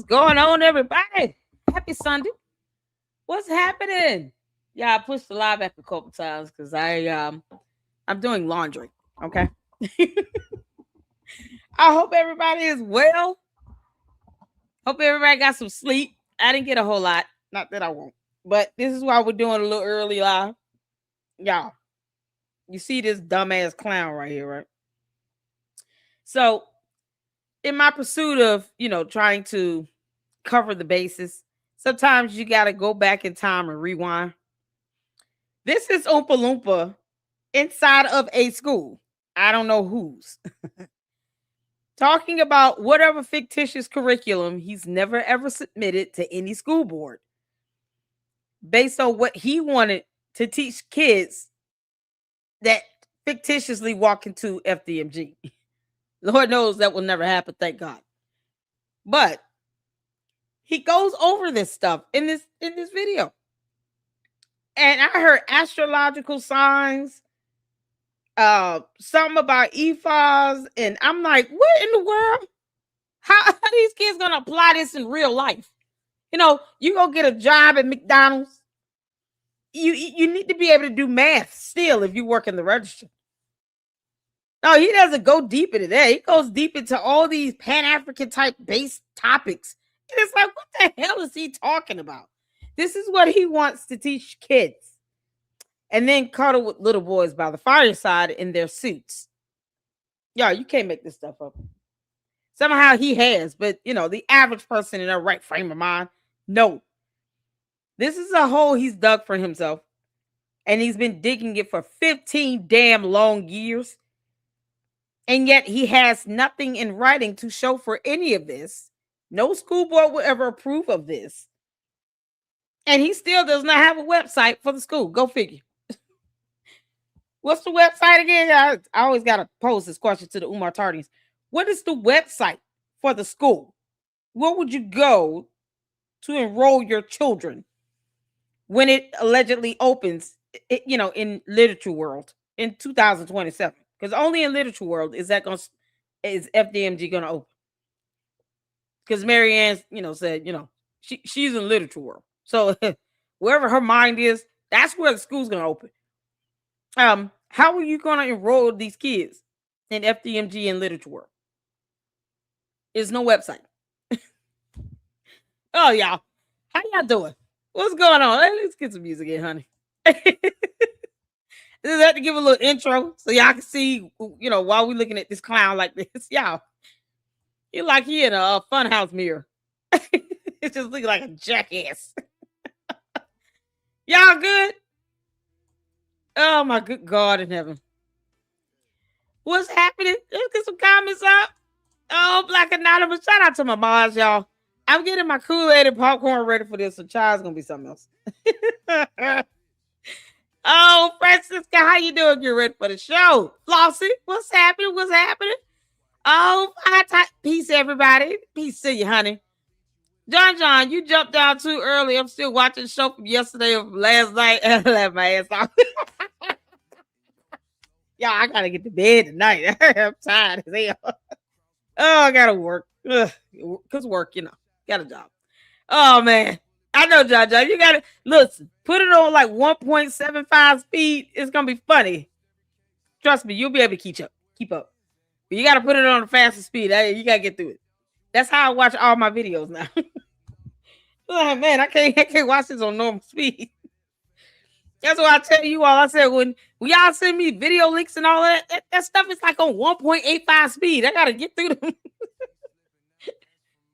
going on, everybody? Happy Sunday. What's happening? Yeah, I pushed the live back a couple times because I'm doing laundry. Okay. I hope everybody is well. Hope everybody got some sleep. I didn't get a whole lot. Not that I won't. But this is why we're doing a little early live. Y'all, you see this dumbass clown right here, right? So, in my pursuit of, trying to cover the bases, sometimes you got to go back in time and rewind. This is Oompa Loompa inside of a school. I don't know whose. Talking about whatever fictitious curriculum he's never ever submitted to any school board based on what he wanted to teach kids that fictitiously walk into FDMG. Lord knows that will never happen, thank God. But he goes over this stuff in this video. And I heard astrological signs, something about EFOS, and I'm like, what in the world? How are these kids gonna apply this in real life? You go get a job at McDonald's. You need to be able to do math still if you work in the register. No, he doesn't go deep into that. He goes deep into all these Pan-African type based topics. And it's like, what the hell is he talking about? This is what he wants to teach kids. And then cuddle with little boys by the fireside in their suits. Yo, you can't make this stuff up. Somehow he has, but the average person in their right frame of mind, no. This is a hole he's dug for himself. And he's been digging it for 15 damn long years. And yet he has nothing in writing to show for any of this. No school board will ever approve of this. And he still does not have a website for the school. Go figure. What's the website again? I always got to pose this question to the Umar Tardies. What is the website for the school? Where would you go to enroll your children when it allegedly opens, in literature world in 2027? Because only in literature world is FDMG going to open. Because Mary Ann, said, she's in literature world. So wherever her mind is, that's where the school's going to open. How are you going to enroll these kids in FDMG and literature world? There's no website. Oh, y'all. How y'all doing? What's going on? Let's get some music in, honey. Just have to give a little intro so y'all can see, while we're looking at this clown like this. Y'all, you're like he in a funhouse mirror. It's just looking like a jackass. Y'all good? Oh, my good God in heaven. What's happening? Let's get some comments up. Oh, Black Anonymous. Shout out to my moms, y'all. I'm getting my Kool-Aid and popcorn ready for this. So child's going to be something else. Oh, Francisca, how you doing? Get ready for the show. Flossie, what's happening? What's happening? Oh, peace, everybody. Peace to you, honey. John, you jumped down too early. I'm still watching the show from yesterday or from last night. I laughed my ass off. Y'all, I got to get to bed tonight. I'm tired as hell. Oh, I got to work. Because work, got a job. Oh, man. I know, John, you got to, listen, put it on like 1.75 speed. It's going to be funny. Trust me, you'll be able to keep up. But you got to put it on the fastest speed. You got to get through it. That's how I watch all my videos now. Oh, man, I can't watch this on normal speed. That's why I tell you all. I said, when y'all send me video links and all that stuff is like on 1.85 speed. I got to get through them.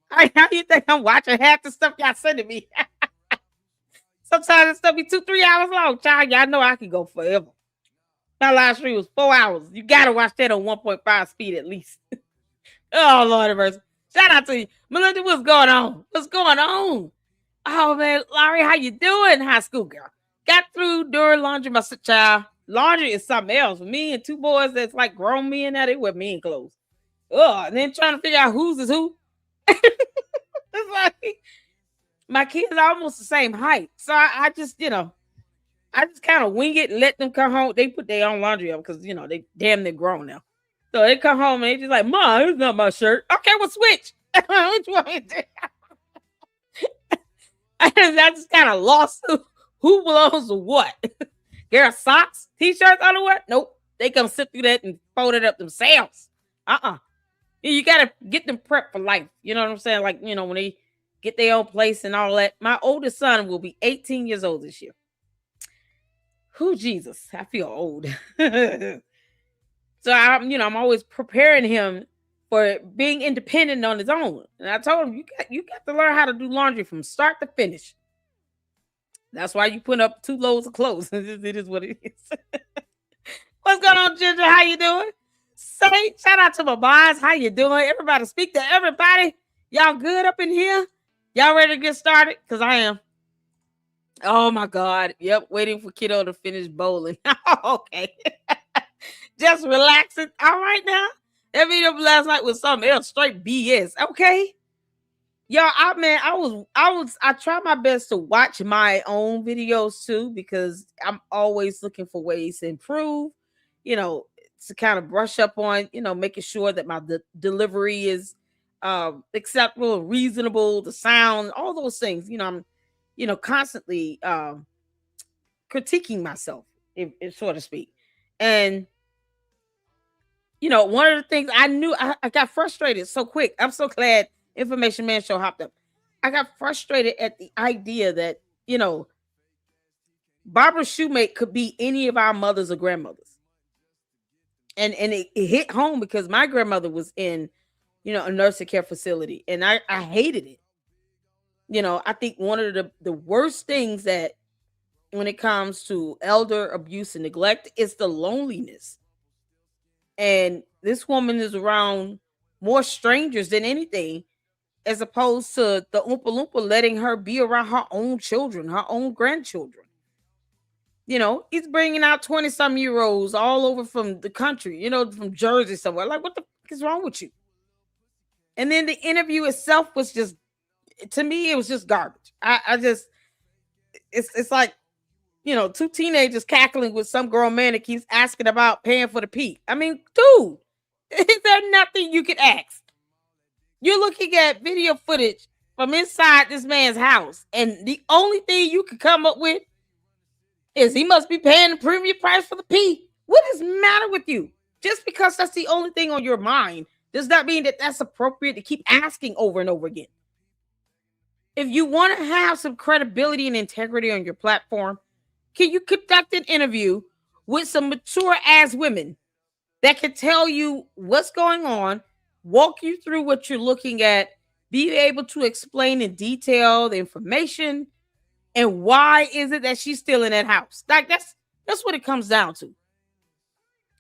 How you think I'm watching half the stuff y'all sending me? Sometimes the stuff be 2-3 hours long. Child, y'all know I can go forever. My live stream was 4 hours. You got to watch that on 1.5 speed at least. Oh, Lord of mercy. Shout out to you. Melinda, what's going on? What's going on? Oh, man. Laurie, how you doing? High school girl. Got through during laundry, my child. Laundry is something else. Me and two boys that's like grown men now, they wear men clothes. Oh, and then trying to figure out whose is who. It's like my kids are almost the same height. So I just, I just kind of wing it and let them come home. They put their own laundry up because, they damn near grown now. So they come home and they just like, Mom, it's not my shirt. Okay, well, switch. Which one is it? And I just kind of lost who belongs to what. Girl, socks, t-shirts, underwear? Nope. They come sit through that and fold it up themselves. You gotta get them prepped for life. You know what I'm saying? Like, when they get their own place and all that. My oldest son will be 18 years old this year. Who Jesus? I feel old. So I'm always preparing him for being independent on his own. And I told him, you got to learn how to do laundry from start to finish. That's why you put up 2 loads of clothes. It is what it is. What's going on, Ginger? How you doing? Say, shout out to my boys. How you doing? Everybody, speak to everybody. Y'all good up in here? Y'all ready to get started? Because I am. Oh my God. Yep, waiting for kiddo to finish bowling. Okay. Just relaxing. All right now. That video last night was something else, straight BS. Okay. Y'all, I try my best to watch my own videos too, because I'm always looking for ways to improve, to kind of brush up on, making sure that my delivery is acceptable and reasonable, the sound, all those things. I'm, constantly critiquing myself, if so to speak. And one of the things I knew, I got frustrated so quick. I'm so glad Information Man Show hopped up. I got frustrated at the idea that, Barbara Shoemake could be any of our mothers or grandmothers. And it hit home because my grandmother was in, a nursing care facility, and I hated it. I think one of the worst things that when it comes to elder abuse and neglect is the loneliness. And this woman is around more strangers than anything, as opposed to the Oompa Loompa letting her be around her own children, her own grandchildren. He's bringing out 20-some-year-olds all over from the country, from Jersey somewhere. Like, what the fuck is wrong with you? And then the interview itself was just, to me, it was just garbage. I just, it's like, two teenagers cackling with some grown man that keeps asking about paying for the pee. I mean, dude, is there nothing you could ask? You're looking at video footage from inside this man's house, and the only thing you could come up with is he must be paying the premium price for the pee. What is the matter with you? Just because that's the only thing on your mind does not mean that that's appropriate to keep asking over and over again. If you want to have some credibility and integrity on your platform, can you conduct an interview with some mature ass women that can tell you what's going on, walk you through what you're looking at, be able to explain in detail the information, and why is it that she's still in that house? Like, that's what it comes down to. And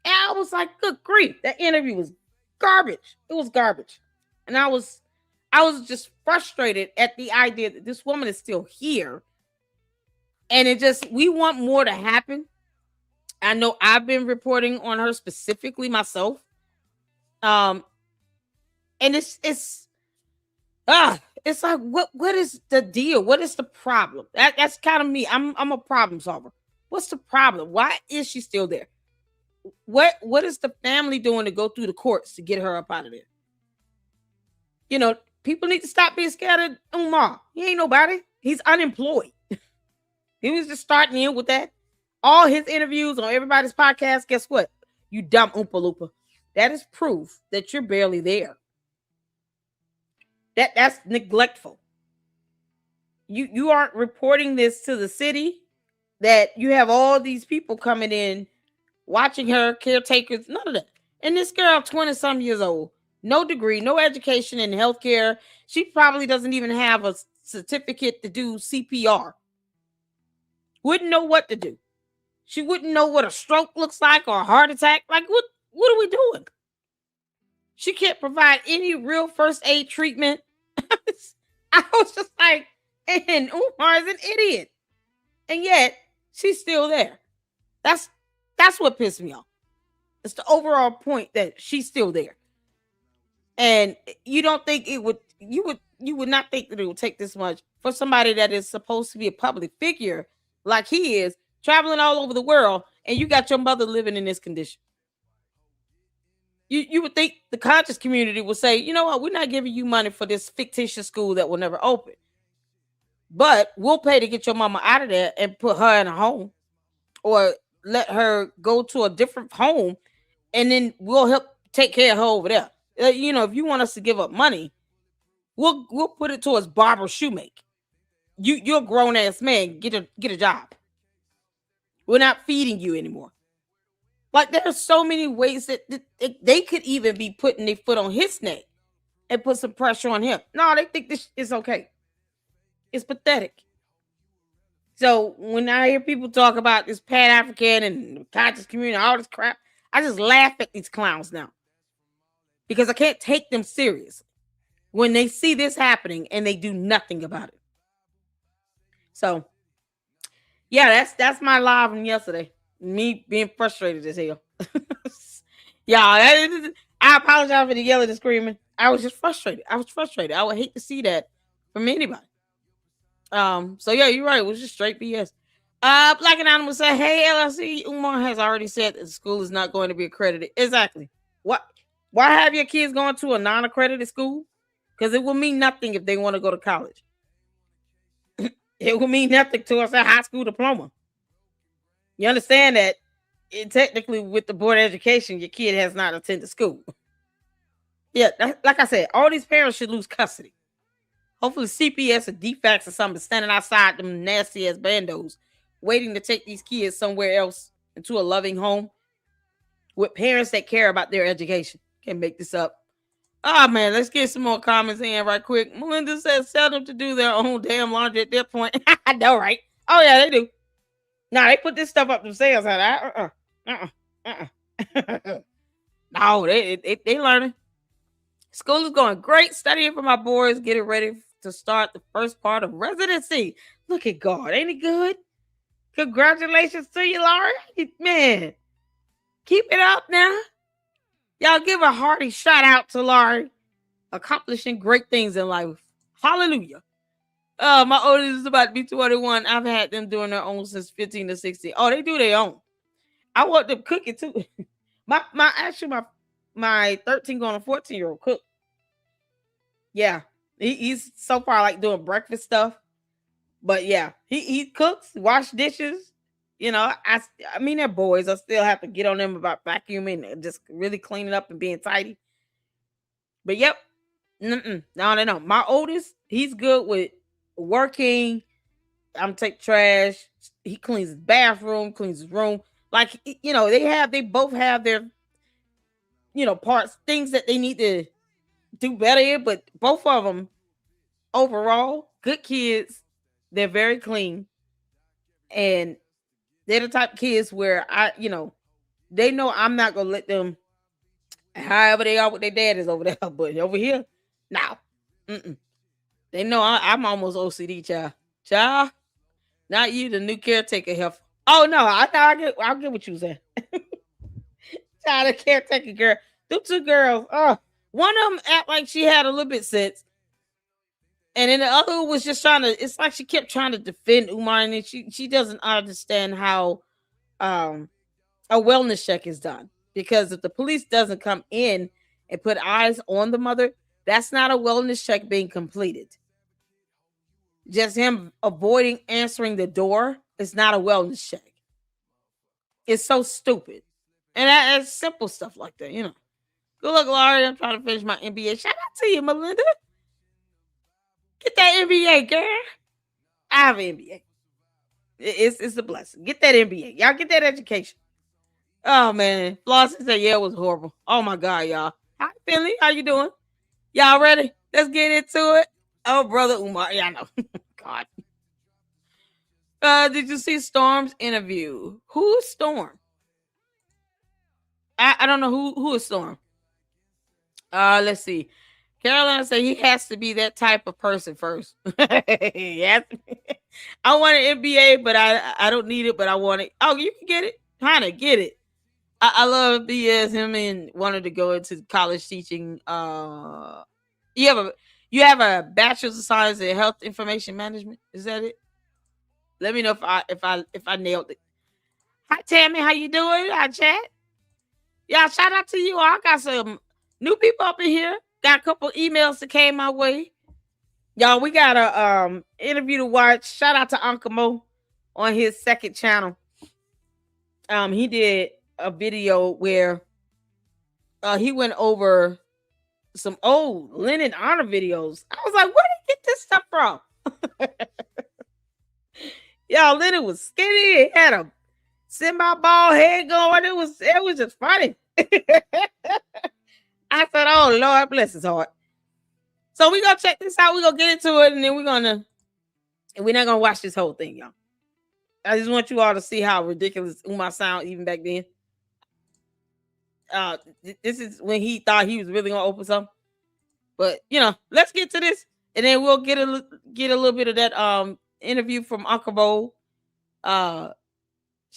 I was like, good grief, that interview was garbage. It was garbage. And I was just frustrated at the idea that this woman is still here. And we want more to happen. I know I've been reporting on her specifically myself. And it's like, what is the deal? What is the problem? That's kind of me. I'm a problem solver. What's the problem? Why is she still there? What is the family doing to go through the courts to get her up out of there? People need to stop being scared of Umar. He ain't nobody. He's unemployed. He was just starting in with that. All his interviews on everybody's podcast, guess what? You dumb Oompa Loompa. That is proof that you're barely there. That's neglectful. You aren't reporting this to the city, that you have all these people coming in, watching her, caretakers, none of that. And this girl, 20-some years old, no degree, no education in healthcare. She probably doesn't even have a certificate to do CPR. Wouldn't know what to do. She wouldn't know what a stroke looks like or a heart attack. Like, what are we doing? She can't provide any real first aid treatment. I was just like, and Umar is an idiot. And yet, she's still there. That's what pissed me off. It's the overall point that she's still there. And you don't think you would not think that it would take this much for somebody that is supposed to be a public figure like he is, traveling all over the world, and you got your mother living in this condition. You would think the conscious community would say, you know what, we're not giving you money for this fictitious school that will never open. But we'll pay to get your mama out of there and put her in a home, or let her go to a different home, and then we'll help take care of her over there. If you want us to give up money, we'll put it towards barber shoemake. You're a grown ass man. Get a job. We're not feeding you anymore. Like, there's so many ways that they could even be putting their foot on his neck and put some pressure on him. No, they think this is okay. It's pathetic. So when I hear people talk about this Pan African and conscious community, all this crap, I just laugh at these clowns now, because I can't take them serious when they see this happening and they do nothing about it. So yeah, that's my live from yesterday. Me being frustrated as hell. Yeah, I apologize for the yelling and screaming. I was just frustrated. I would hate to see that from anybody. So yeah, you're right. It was just straight BS. Black Anonymous said, "Hey, LLC, Umar has already said that the school is not going to be accredited." Exactly. What? Why have your kids going to a non-accredited school? Because it will mean nothing if they want to go to college. It will mean nothing to us at high school diploma. You understand that? Technically, with the board of education, your kid has not attended school. Yeah, like I said, all these parents should lose custody. Hopefully CPS or DFACS or something standing outside them nasty ass bandos, waiting to take these kids somewhere else into a loving home with parents that care about their education. Can't make this up. Oh man, let's get some more comments in right quick. Melinda says, "Tell them to do their own damn laundry at their point." I know, right? Oh yeah, they do. Nah, they put this stuff up themselves. No, they learning. School is going great. Studying for my boys. Getting ready to start the first part of residency. Look at God. Ain't it good? Congratulations to you, Laurie. Man, keep it up now. Y'all give a hearty shout out to Laurie. Accomplishing great things in life. Hallelujah. My oldest is about to be 21. I've had them doing their own since 15 to 16. Oh, they do their own. I want them cooking too. my 13 going to 14-year-old cook. Yeah. He's so far like doing breakfast stuff. But yeah, he cooks, wash dishes. I mean, they're boys. I still have to get on them about vacuuming and just really cleaning up and being tidy. But yep. No. My oldest, he's good with working. I'm take trash. He cleans his bathroom, cleans his room. Like, they both have their, parts, things that they need to do better in, but both of them overall, good kids. They're very clean. And they're the type of kids where they know I'm not going to let them, however they are with their dad is over there. But over here, now, they know I'm almost OCD, child. Not you, the new caretaker help. Oh no, I'll get what you saying. Child, the caretaker girl. Them two girls. One of them act like she had a little bit sense, and then the other was just trying to. It's like she kept trying to defend Umar, and she doesn't understand how a wellness check is done. Because if the police doesn't come in and put eyes on the mother, that's not a wellness check being completed. Just him avoiding answering the door is not a wellness check. It's so stupid. And that's simple stuff like that, Good luck, Laurie. I'm trying to finish my MBA. Shout out to you, Melinda. Get that MBA, girl. I have an MBA. It's a blessing. Get that MBA. Y'all get that education. Oh, man. Flossie said, yeah, it was horrible. Oh, my God, y'all. Hi, Finley. How you doing? Y'all ready? Let's get into it. Oh, brother Umar. Yeah, I know. God. Did you see Storm's interview? Who is Storm? I don't know who is Storm. Let's see. Carolina said he has to be that type of person first. Yes. I want an MBA, but I don't need it, but I want it. Oh, you can get it. Kinda get it. I love BS him and wanted to go into college teaching. You have a bachelor's of science in health information management. Is that it? Let me know if I nailed it. Hi Tammy, how you doing? Hi chat. Yeah, shout out to you. I got some new people up in here. Got a couple emails that came my way. Y'all, we got a interview to watch. Shout out to Uncle Mo on his second channel. He did a video where he went over some old Lennon honor videos. I was like, where did he get this stuff from? Y'all, Lennon was skinny. He had a semi-bald head going. It was just funny. I said, oh Lord, bless his heart. So we gonna check this out. We're gonna get into it, and then we're not gonna watch this whole thing, y'all. I just want you all to see how ridiculous Umar sound even back then. This is when he thought he was really gonna open something. But let's get to this, and then we'll get a little bit of that interview from Uncle Bo. Shout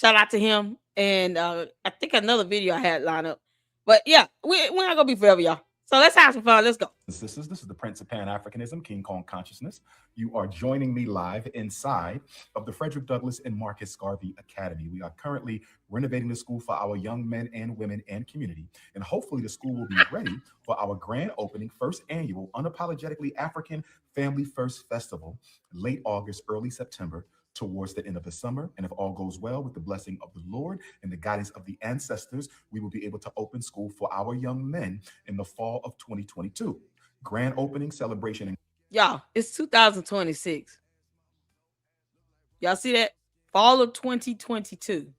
out to him, and I think another video I had lined up. But yeah, we're not gonna be forever, y'all. So let's have some fun. Let's go. This is the Prince of Pan-Africanism, King Kong Consciousness. You are joining me live inside of the Frederick Douglass and Marcus Garvey Academy. We are currently renovating the school for our young men and women and community. And hopefully the school will be ready for our grand opening, first annual Unapologetically African Family First Festival, late August, early September, towards the end of the summer. And if all goes well, with the blessing of the Lord and the guidance of the ancestors, we will be able to open school for our young men in the fall of 2022. Grand opening celebration. Y'all, it's 2026. Y'all see that? Fall of 2022.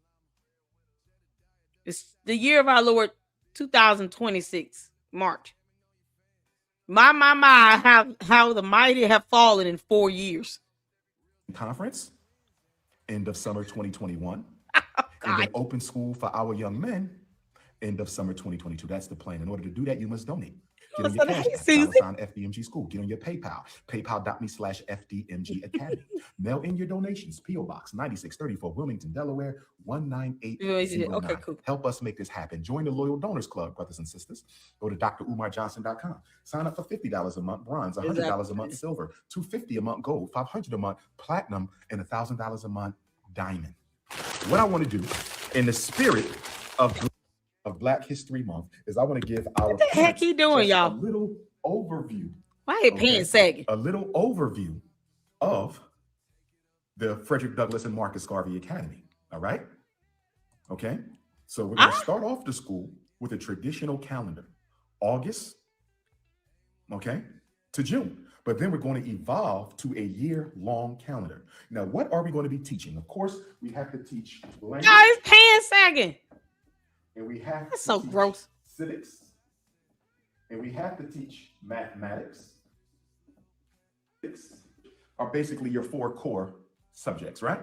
It's the year of our Lord 2026, March. My, how the mighty have fallen in 4 years. Conference. End of summer 2021. And then open school for our young men, end of summer 2022. That's the plan. In order to do that, you must donate. Get on your cash app, $FDMG School. Get on your PayPal, paypal.me/FDMG Academy. Mail in your donations, P.O. Box 9634, Wilmington, Delaware, 19809. Okay, cool. Help us make this happen. Join the Loyal Donors Club, brothers and sisters. Go to drumarjohnson.com. Sign up for $50 a month, bronze, $100 a month, silver, $250 a month, gold, $500 a month, platinum, and $1,000 a month, diamond. What I want to do in the spirit of Black History Month is I want to give our what the heck he doing, y'all? A little overview. Why his pants sagging? A little overview of the Frederick Douglass and Marcus Garvey Academy. All right. Okay. So we're going to start off the school with a traditional calendar, August, okay, to June. But then we're going to evolve to a year-long calendar. Now, what are we going to be teaching? Of course, we have to teach language. No, his pants sagging. And we have That's to so teach gross. civics. And we have to teach mathematics. Are basically your 4 core subjects, right?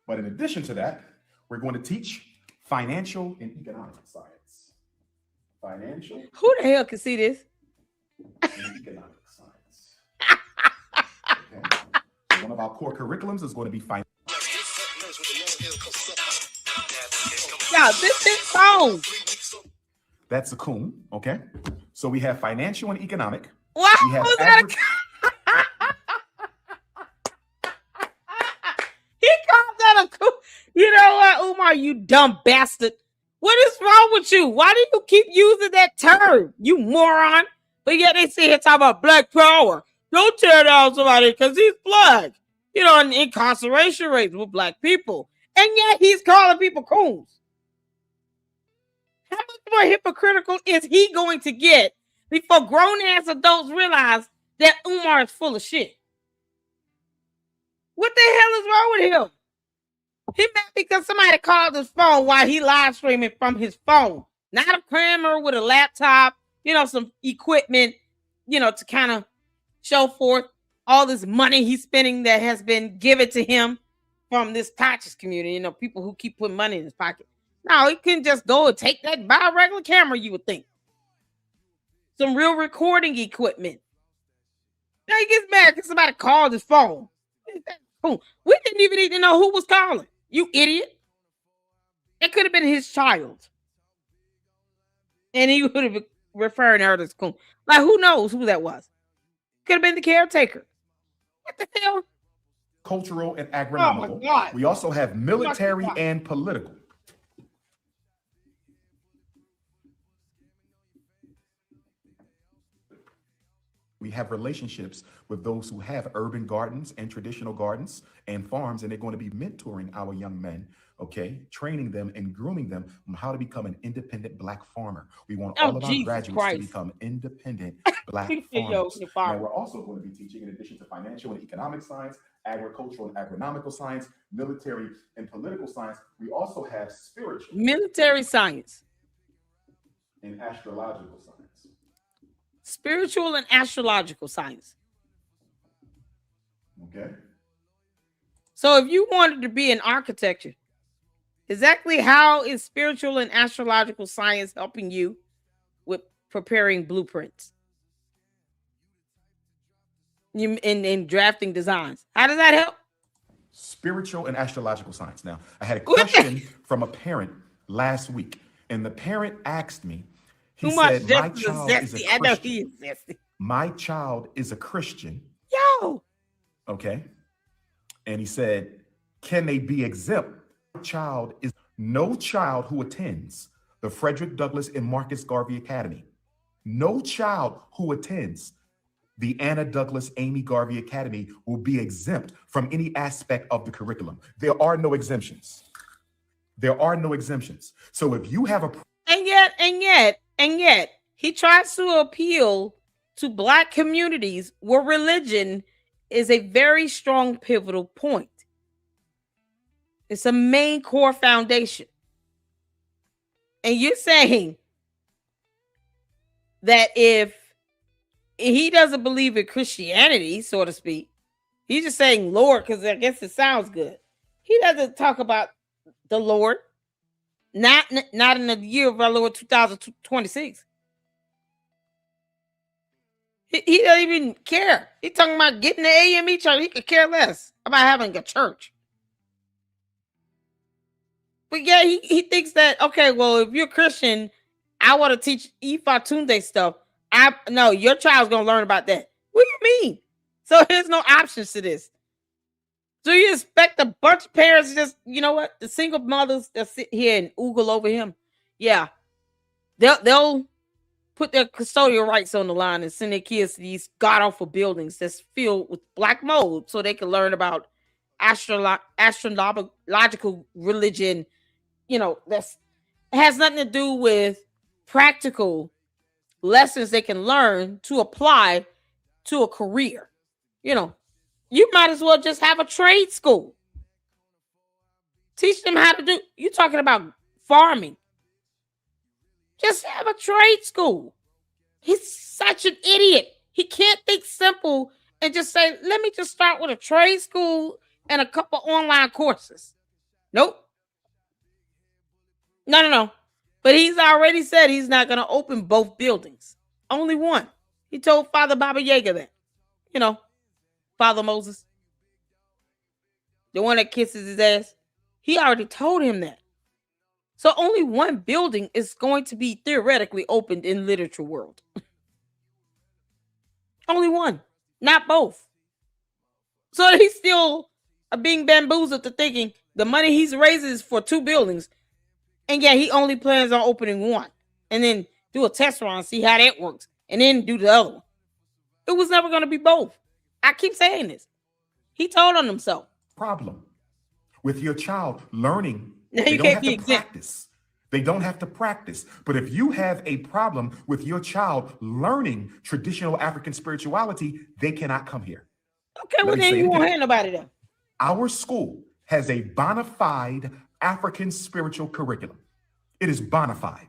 But in addition to that, we're going to teach financial and economic science. Financial. Who the hell can see this? And economic science. Okay. So one of our core curriculums is going to be financial. Yeah, this is phone. That's a coon, okay? So we have financial and economic. What we have was that? He called that a coon. You know what, Umar, you dumb bastard. What is wrong with you? Why do you keep using that term, you moron? But yet they sit here talking about black power. Don't tear down somebody because he's black. And incarceration rates with black people. And yet he's calling people coons. How much more hypocritical is he going to get before grown-ass adults realize that Umar is full of shit? What the hell is wrong with him? He mad because somebody called his phone while he live streaming from his phone. Not a camera with a laptop, some equipment, to kind of show forth all this money he's spending that has been given to him from this conscious community, people who keep putting money in his pocket. No, he couldn't just go and take that, buy a regular camera, you would think. Some real recording equipment. Now he gets mad because somebody called his phone. We didn't even need to know who was calling. You idiot. It could have been his child. And he would have been referring to her as coon. Like, who knows who that was? Could have been the caretaker. What the hell? Cultural and agronomical. Oh my God. We also have military and political. We have relationships with those who have urban gardens and traditional gardens and farms, and they're going to be mentoring our young men, okay, training them and grooming them on how to become an independent Black farmer. We want Oh, all of our Jesus graduates to Christ. become independent Black Yo, farmers. your Now, farmer. we're also going to be teaching, in addition to financial and economic science, agricultural and agronomical science, military and political science, we also have spiritual Military science, and astrological science. spiritual and astrological science. Okay? So if you wanted to be an architecture, exactly how is spiritual and astrological science helping you with preparing blueprints in drafting designs? How does that help? Spiritual and astrological science. Now, I had a What question from a parent last week, and the parent asked me, he Umar said, my Jeffries is child is a zesty. I know Christian. he is zesty. My child is a Christian, Yo, okay? And he said, can they be exempt? Child is no child who attends the Frederick Douglass and Marcus Garvey Academy. No child who attends the Anna Douglas Amy Garvey Academy will be exempt from any aspect of the curriculum. There are no exemptions. There are no exemptions. So if you have a and yet, he tries to appeal to Black communities where religion is a very strong pivotal point. It's a main core foundation. And you're saying that if he doesn't believe in Christianity, so to speak, he's just saying Lord because I guess it sounds good. He doesn't talk about the Lord, not in the year of our Lord 2026. He doesn't even care. He's talking about getting the AME church. He could care less about having a church. But yeah, he thinks that, okay, well, if you're Christian, I want to teach Ifa Tunde stuff. No, your child's gonna learn about that. What do you mean? So there's no options to this. So you expect a bunch of parents just, you know what? The single mothers that sit here and oogle over him. Yeah. They'll put their custodial rights on the line and send their kids to these god awful buildings that's filled with black mold so they can learn about astrological religion. You know, that's has nothing to do with practical lessons they can learn to apply to a career. You know, you might as well just have a trade school. Teach them how to do. You talking about farming? Just have a trade school. He's such an idiot. He can't think simple and just say, let me just start with a trade school and a couple online courses. Nope. No. But he's already said he's not going to open both buildings. Only one. He told Father Baba Yaga that. You know, Father Moses, the one that kisses his ass. He already told him that. So only one building is going to be theoretically opened in literature world. Only one, not both. So he's still being bamboozled to thinking the money he's raising is for two buildings. And yet he only plans on opening one. And then do a test run, see how that works. And then do the other one. It was never going to be both. I keep saying this. He told on himself. Problem with your child learning. Now They you don't can't have be to exempt. practice. They don't have to practice. But if you have a problem with your child learning traditional African spirituality, they cannot come here. Okay, well Let me then say it you won't again. hear nobody there. Our school has a bona fide African spiritual curriculum. It is bona fide.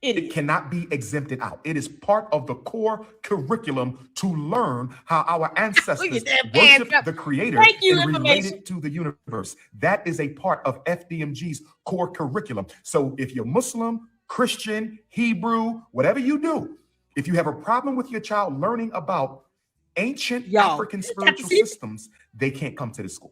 It Idiot. cannot be exempted out. It is part of the core curriculum to learn how our ancestors that man. worship the Creator Thank you, and information. related to the universe. That is a part of FDMG's core curriculum. So if you're Muslim, Christian, Hebrew, whatever you do, if you have a problem with your child learning about ancient African spiritual systems, they can't come to the school.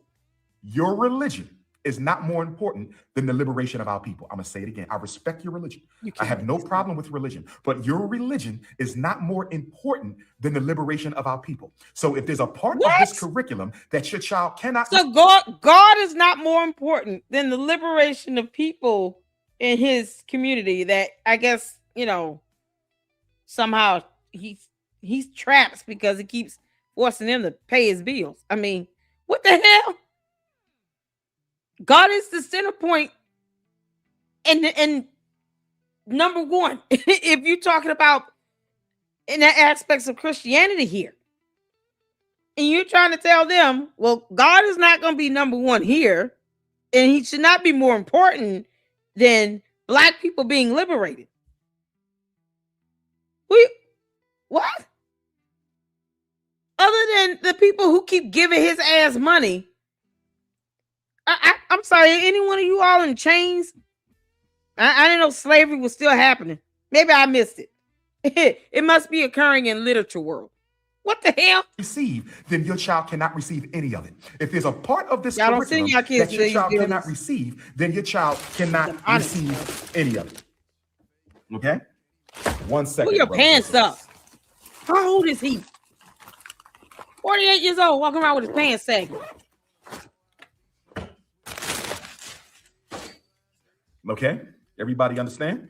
Your religion is not more important than the liberation of our people. I'm going to say it again. I respect your religion. I have no problem with religion, but your religion is not more important than the liberation of our people. So if there's a part of this curriculum that your child cannot... So God is not more important than the liberation of people in his community that I guess, you know, somehow he He's trapped because he keeps forcing him to pay his bills. I mean, what the hell? God is the center point, and number one, if you're talking about in the aspects of Christianity here, and you're trying to tell them, well, God is not going to be number one here, and he should not be more important than black people being liberated. What? Other than the people who keep giving his ass money, I'm sorry, any one of you all in chains? I didn't know slavery was still happening. Maybe I missed it. It must be occurring in literature world. What the hell? Receive, then your child cannot receive any of it. If there's a part of this Y'all don't curriculum send y'all kids that your to child these cannot buildings. receive, then your child cannot receive any of it. Okay? 1 second. Pull your brothers pants and up. sisters. How old is he? 48 years old, walking around with his pants sagging. Okay? Everybody understand?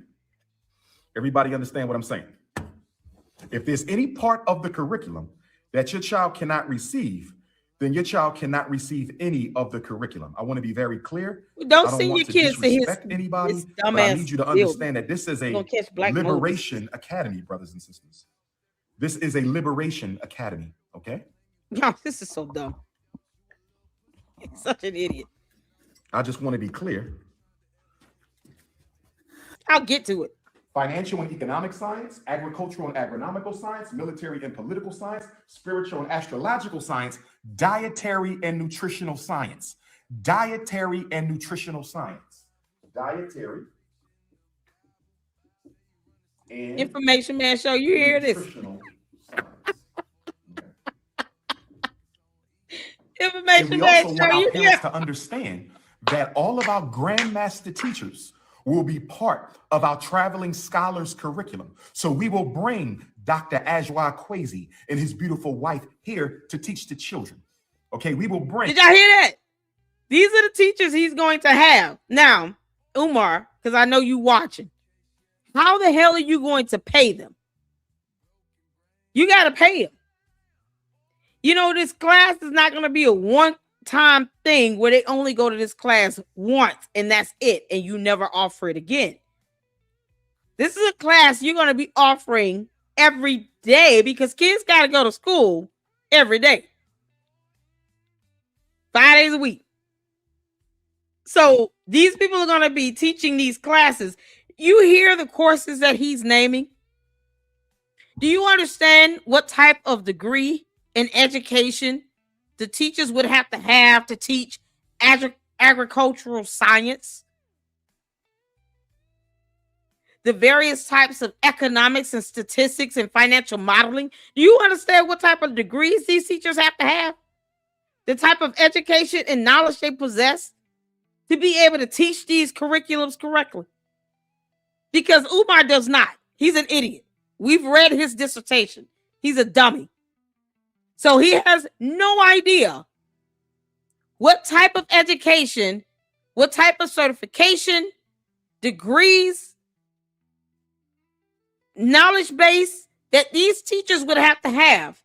Everybody understand what I'm saying? If there's any part of the curriculum that your child cannot receive, then your child cannot receive any of the curriculum. I want to be very clear. Don't I don't send want your to kids to disrespect anybody, his but I dumbass need you to building. understand that this is a Gonna catch black liberation academy, brothers and sisters. This is a liberation academy, okay? No, this is so dumb. He's such an idiot. I just want to be clear. I'll get to it. Financial and economic science, agricultural and agronomical science, military and political science, spiritual and astrological science, dietary and nutritional science. Dietary and nutritional science. Dietary and Information man show. You hear this? nutritional science. And Information we man also show. want our You parents hear? to understand that all of our grandmaster teachers will be part of our traveling scholars curriculum. So we will bring Dr. Ajwa Kwesi and his beautiful wife here to teach the children. Okay, we will bring. Did y'all hear that? These are the teachers he's going to have. Now, Umar, because I know you watching. How the hell are you going to pay them? You got to pay them. You know, this class is not going to be a one-time thing where they only go to this class once and that's it, and you never offer it again. This is a class you're going to be offering every day because kids got to go to school every day. 5 days a week. So these people are going to be teaching these classes. You hear the courses that he's naming? Do you understand what type of degree in education the teachers would have to teach agricultural science? The various types of economics and statistics and financial modeling. Do you understand what type of degrees these teachers have to have? The type of education and knowledge they possess to be able to teach these curriculums correctly? Because Umar does not. He's an idiot. We've read his dissertation. He's a dummy. So he has no idea what type of education, what type of certification, degrees, knowledge base that these teachers would have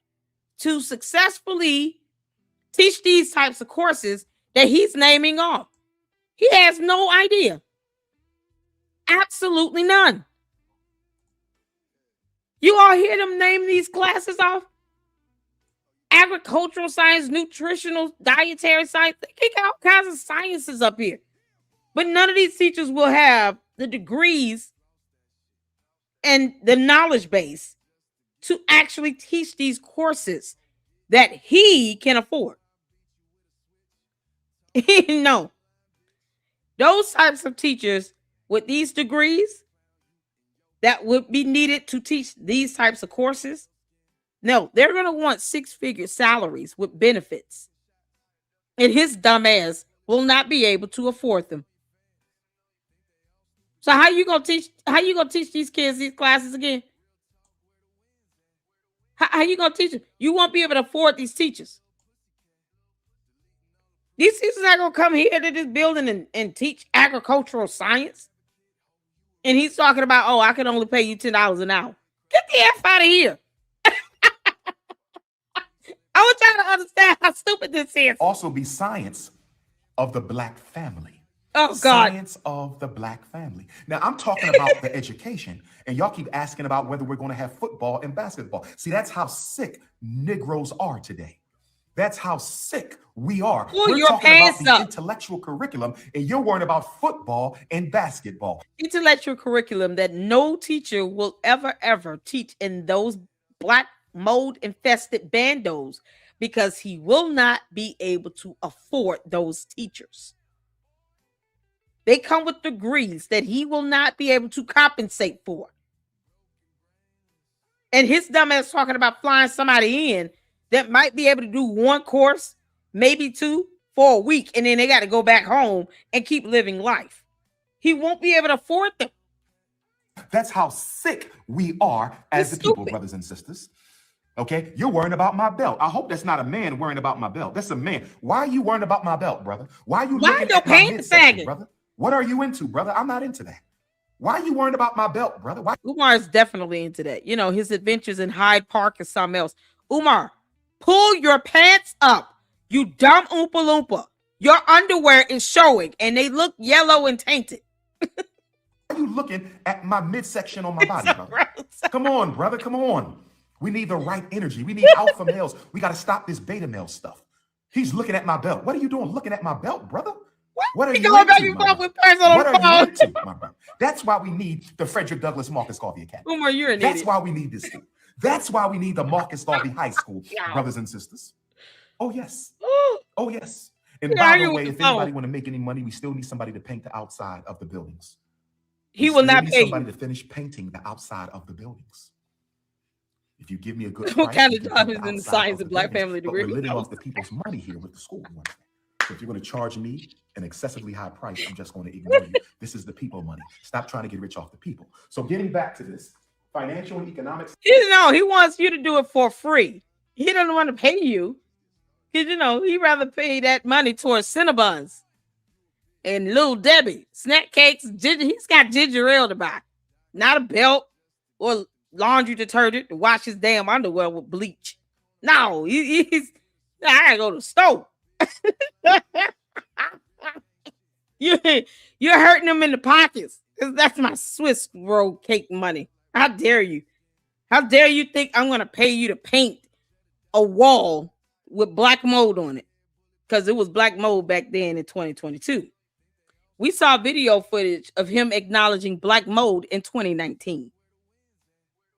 to successfully teach these types of courses that he's naming off. He has no idea. Absolutely none. You all hear them name these classes off? Agricultural science, nutritional, dietary science. They kick all kinds of sciences up here. But none of these teachers will have the degrees and the knowledge base to actually teach these courses that he can afford. No. Those types of teachers with these degrees that would be needed to teach these types of courses, no, they're going to want 6-figure salaries with benefits. And his dumb ass will not be able to afford them. So how you going to teach these kids these classes again? How you going to teach them? You won't be able to afford these teachers. These teachers not going to come here to this building and teach agricultural science. And he's talking about, oh, I can only pay you $10 an hour. Get the F out of here. want y'all to understand how stupid this is. Also be science of the black family. Oh God. Science of the black family. Now, I'm talking about the education, and y'all keep asking about whether we're going to have football and basketball. See, that's how sick Negroes are today. That's how sick we are. Pull We're your talking about pants the up. intellectual curriculum, and you're worrying about football and basketball. Intellectual curriculum that no teacher will ever teach in those black mold infested bandos because he will not be able to afford those teachers. They come with degrees that he will not be able to compensate for. And his dumbass talking about flying somebody in that might be able to do one course, maybe two, for a week, and then they got to go back home and keep living life. He won't be able to afford them. That's how sick we are as the people, brothers and sisters. Okay, you're worrying about my belt. I hope that's not a man worrying about my belt. That's a man. Why are you worrying about my belt, brother? Why are you looking your at my pants midsection, sagging? brother? What are you into, brother? I'm not into that. Why are you worrying about my belt, brother? Why? Umar is definitely into that. You know, his adventures in Hyde Park is something else. Umar, pull your pants up. You dumb Oompa Loompa. Your underwear is showing and they look yellow and tainted. Why are you looking at my midsection on my body, brother? Come on, brother. Come on. We need the right energy. We need alpha males. We got to stop this beta male stuff. He's looking at my belt. What are you doing looking at my belt, brother? What are you going back into, and my forth brother? with person on What the are you phone? into, my brother? That's why we need the Frederick Douglass Marcus Garvey Academy. Umar, you're an That's idiot. why we need this school. That's why we need the Marcus Garvey High School, Yeah. brothers and sisters. Oh, yes. Ooh, Oh, yes. And Yeah, by you the way, with if the phone. anybody want to make any money, we still need somebody to paint the outside of the buildings. he We will still not need pay somebody you. to finish painting the outside of the buildings. If you give me a good What price, kind we of can job paint is the in the outside science of of the black buildings, family but we're degree? living off the people's money here with the school. So if you're going to charge me an excessively high price, I'm just going to ignore you. This is the people money. Stop trying to get rich off the people. So getting back to this, financial and economics. You know, he wants you to do it for free. He doesn't want to pay you. Because, you know, he'd rather pay that money towards Cinnabons and Little Debbie, snack cakes, ginger. He's got ginger ale to buy, not a belt or laundry detergent to wash his damn underwear with bleach. No, he's. I gotta go to the store. you, you're hurting him in the pockets. 'Cause that's my Swiss roll cake money. How dare you? How dare you think I'm gonna pay you to paint a wall with black mold on it? Because it was black mold back then in 2022. We saw video footage of him acknowledging black mold in 2019.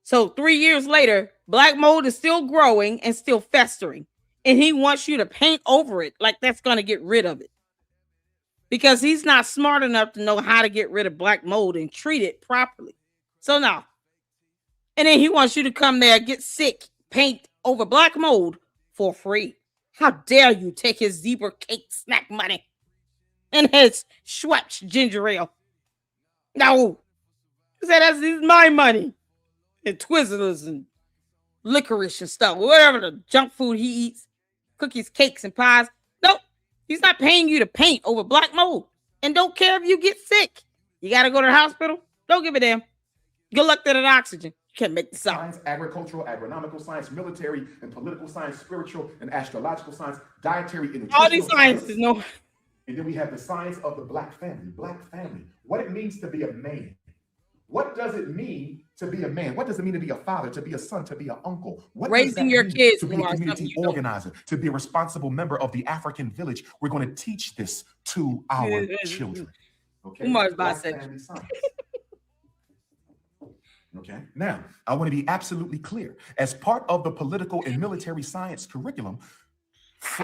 So 3 years later, black mold is still growing and still festering. And he wants you to paint over it like that's going to get rid of it. Because he's not smart enough to know how to get rid of black mold and treat it properly. So now, and then he wants you to come there, get sick, paint over black mold for free. How dare you take his zebra cake snack money and his Schweppes ginger ale? No. He said that's my money. And Twizzlers and licorice and stuff, whatever the junk food he eats, cookies, cakes, and pies. Nope. He's not paying you to paint over black mold. And don't care if you get sick. You got to go to the hospital? Don't give a damn. Good luck to that oxygen. You can't make this up. Science, agricultural, agronomical science, military and political science, spiritual and astrological science, dietary and nutritional All these sciences, no. And then we have the science of the black family. Black family. What it means to be a man. What does it mean to be a man? What does it mean to be a father, to be a son, to be an uncle? What does Raising that your mean kids, to be a Umar, community something you don't. organizer, to be a responsible member of the African village? We're going to teach this to our children. Okay? Umar's Black bisexual. family science. Okay. Now, I want to be absolutely clear. As part of the political and military science curriculum,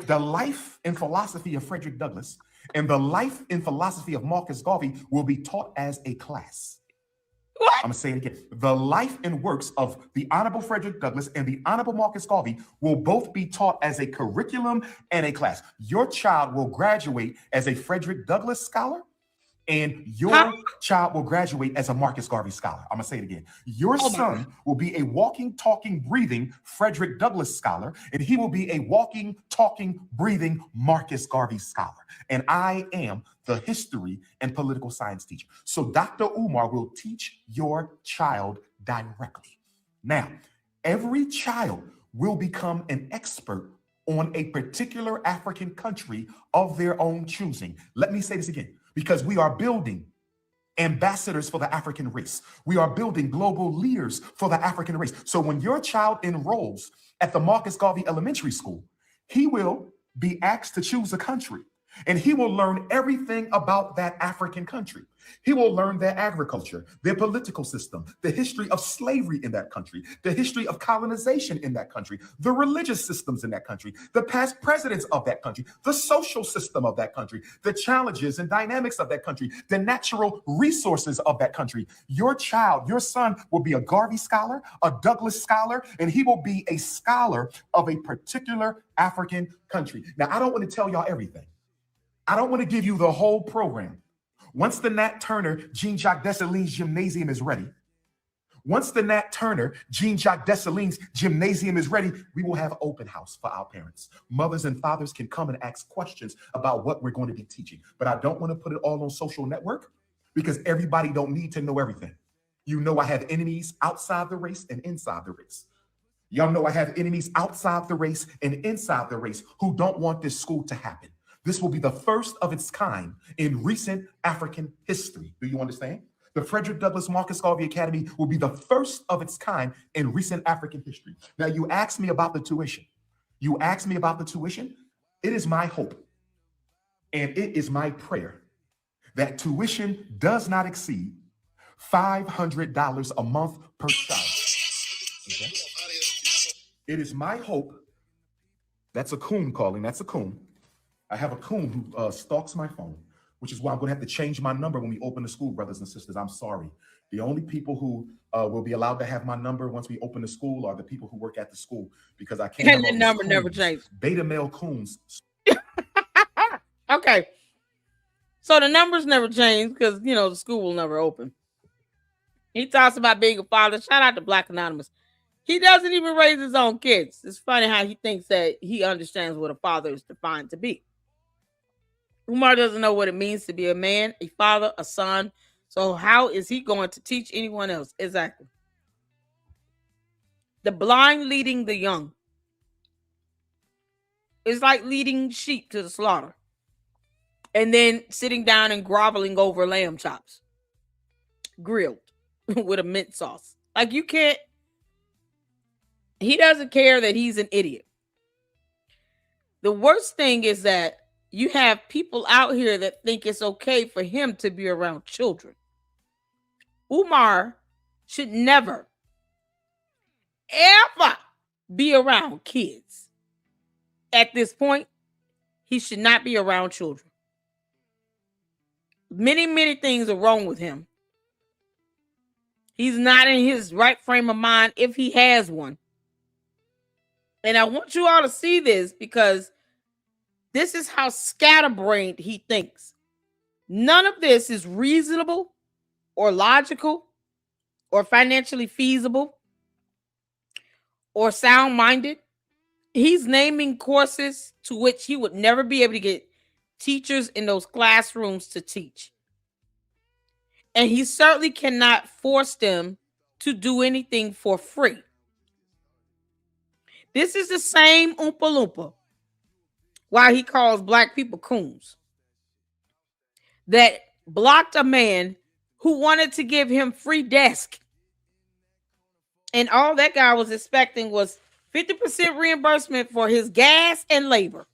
the life and philosophy of Frederick Douglass and the life and philosophy of Marcus Garvey will be taught as a class. What? I'm going to say it again. The life and works of the Honorable Frederick Douglass and the Honorable Marcus Garvey will both be taught as a curriculum and a class. Your child will graduate as a Frederick Douglass scholar, and your child will graduate as a Marcus Garvey scholar. I'm going to say it again. Your son will be a walking, talking, breathing Frederick Douglass scholar, and he will be a walking, talking, breathing Marcus Garvey scholar. And I am the history and political science teacher. So Dr. Umar will teach your child directly. Now, every child will become an expert on a particular African country of their own choosing. Let me say this again, because we are building ambassadors for the African race. We are building global leaders for the African race. So when your child enrolls at the Marcus Garvey Elementary School, he will be asked to choose a country. And he will learn everything about that African country. He will learn their agriculture, their political system, the history of slavery in that country, the history of colonization in that country, the religious systems in that country, the past presidents of that country, the social system of that country, the challenges and dynamics of that country, the natural resources of that country. Your child, your son will be a Garvey scholar, a Douglas scholar, and he will be a scholar of a particular African country. Now, I don't want to tell y'all everything. I don't want to give you the whole program. Once the Nat Turner Jean-Jacques Dessalines Gymnasium is ready, once the Nat Turner Jean-Jacques Dessalines Gymnasium is ready, we will have open house for our parents. Mothers and fathers can come and ask questions about what we're going to be teaching. But I don't want to put it all on social network because everybody don't need to know everything. You know I have enemies outside the race and inside the race. Y'all know I have enemies outside the race and inside the race who don't want this school to happen. This will be the first of its kind in recent African history. Do you understand? The Frederick Douglass Marcus Garvey Academy will be the first of its kind in recent African history. Now, you asked me about the tuition. You asked me about the tuition. It is my hope and it is my prayer that tuition does not exceed $500 a month per child. Okay? It is my hope. That's a coon calling. That's a coon. I have a coon who stalks my phone, which is why I'm going to have to change my number when we open the school, brothers and sisters. I'm sorry. The only people who will be allowed to have my number once we open the school are the people who work at the school, because I can't have And all the these number coons, never changed. beta male coons. Okay. So the numbers never change because, the school will never open. He talks about being a father. Shout out to Black Anonymous. He doesn't even raise his own kids. It's funny how he thinks that he understands what a father is defined to be. Umar doesn't know what it means to be a man, a father, a son. So how is he going to teach anyone else? Exactly. The blind leading the young. It's like leading sheep to the slaughter and then sitting down and groveling over lamb chops, grilled with a mint sauce. Like, you can't. He doesn't care that he's an idiot. The worst thing is that you have people out here that think it's okay for him to be around children. Umar should never, ever be around kids. At this point, he should not be around children. Many, many things are wrong with him. He's not in his right frame of mind if he has one. And I want you all to see this because this is how scatterbrained he thinks. None of this is reasonable or logical or financially feasible or sound-minded. He's naming courses to which he would never be able to get teachers in those classrooms to teach. And he certainly cannot force them to do anything for free. This is the same Oompa Loompa, why he calls black people coons, that blocked a man who wanted to give him free desk. And all that guy was expecting was 50% reimbursement for his gas and labor.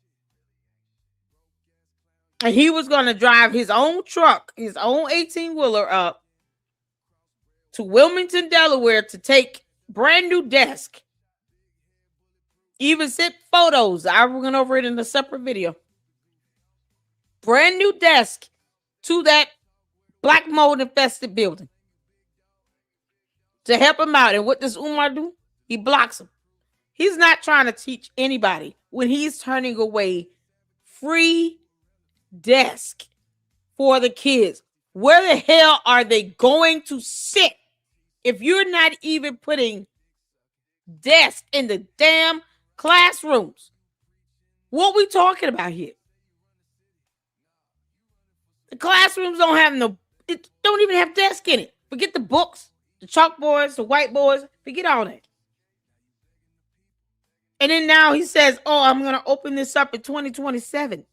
And he was going to drive his own truck, his own 18-wheeler up to Wilmington, Delaware to take brand new desk. Even sent photos. I went over it in a separate video. Brand new desk to that black mold infested building to help him out. And what does Umar do? He blocks him. He's not trying to teach anybody when he's turning away free desk for the kids. Where the hell are they going to sit if you're not even putting desks in the damn classrooms? What we talking about here? The classrooms don't have it don't even have desks in it. Forget the books, the chalkboards, the whiteboards. Forget all that. And then now he says, "Oh, I'm going to open this up in 2027."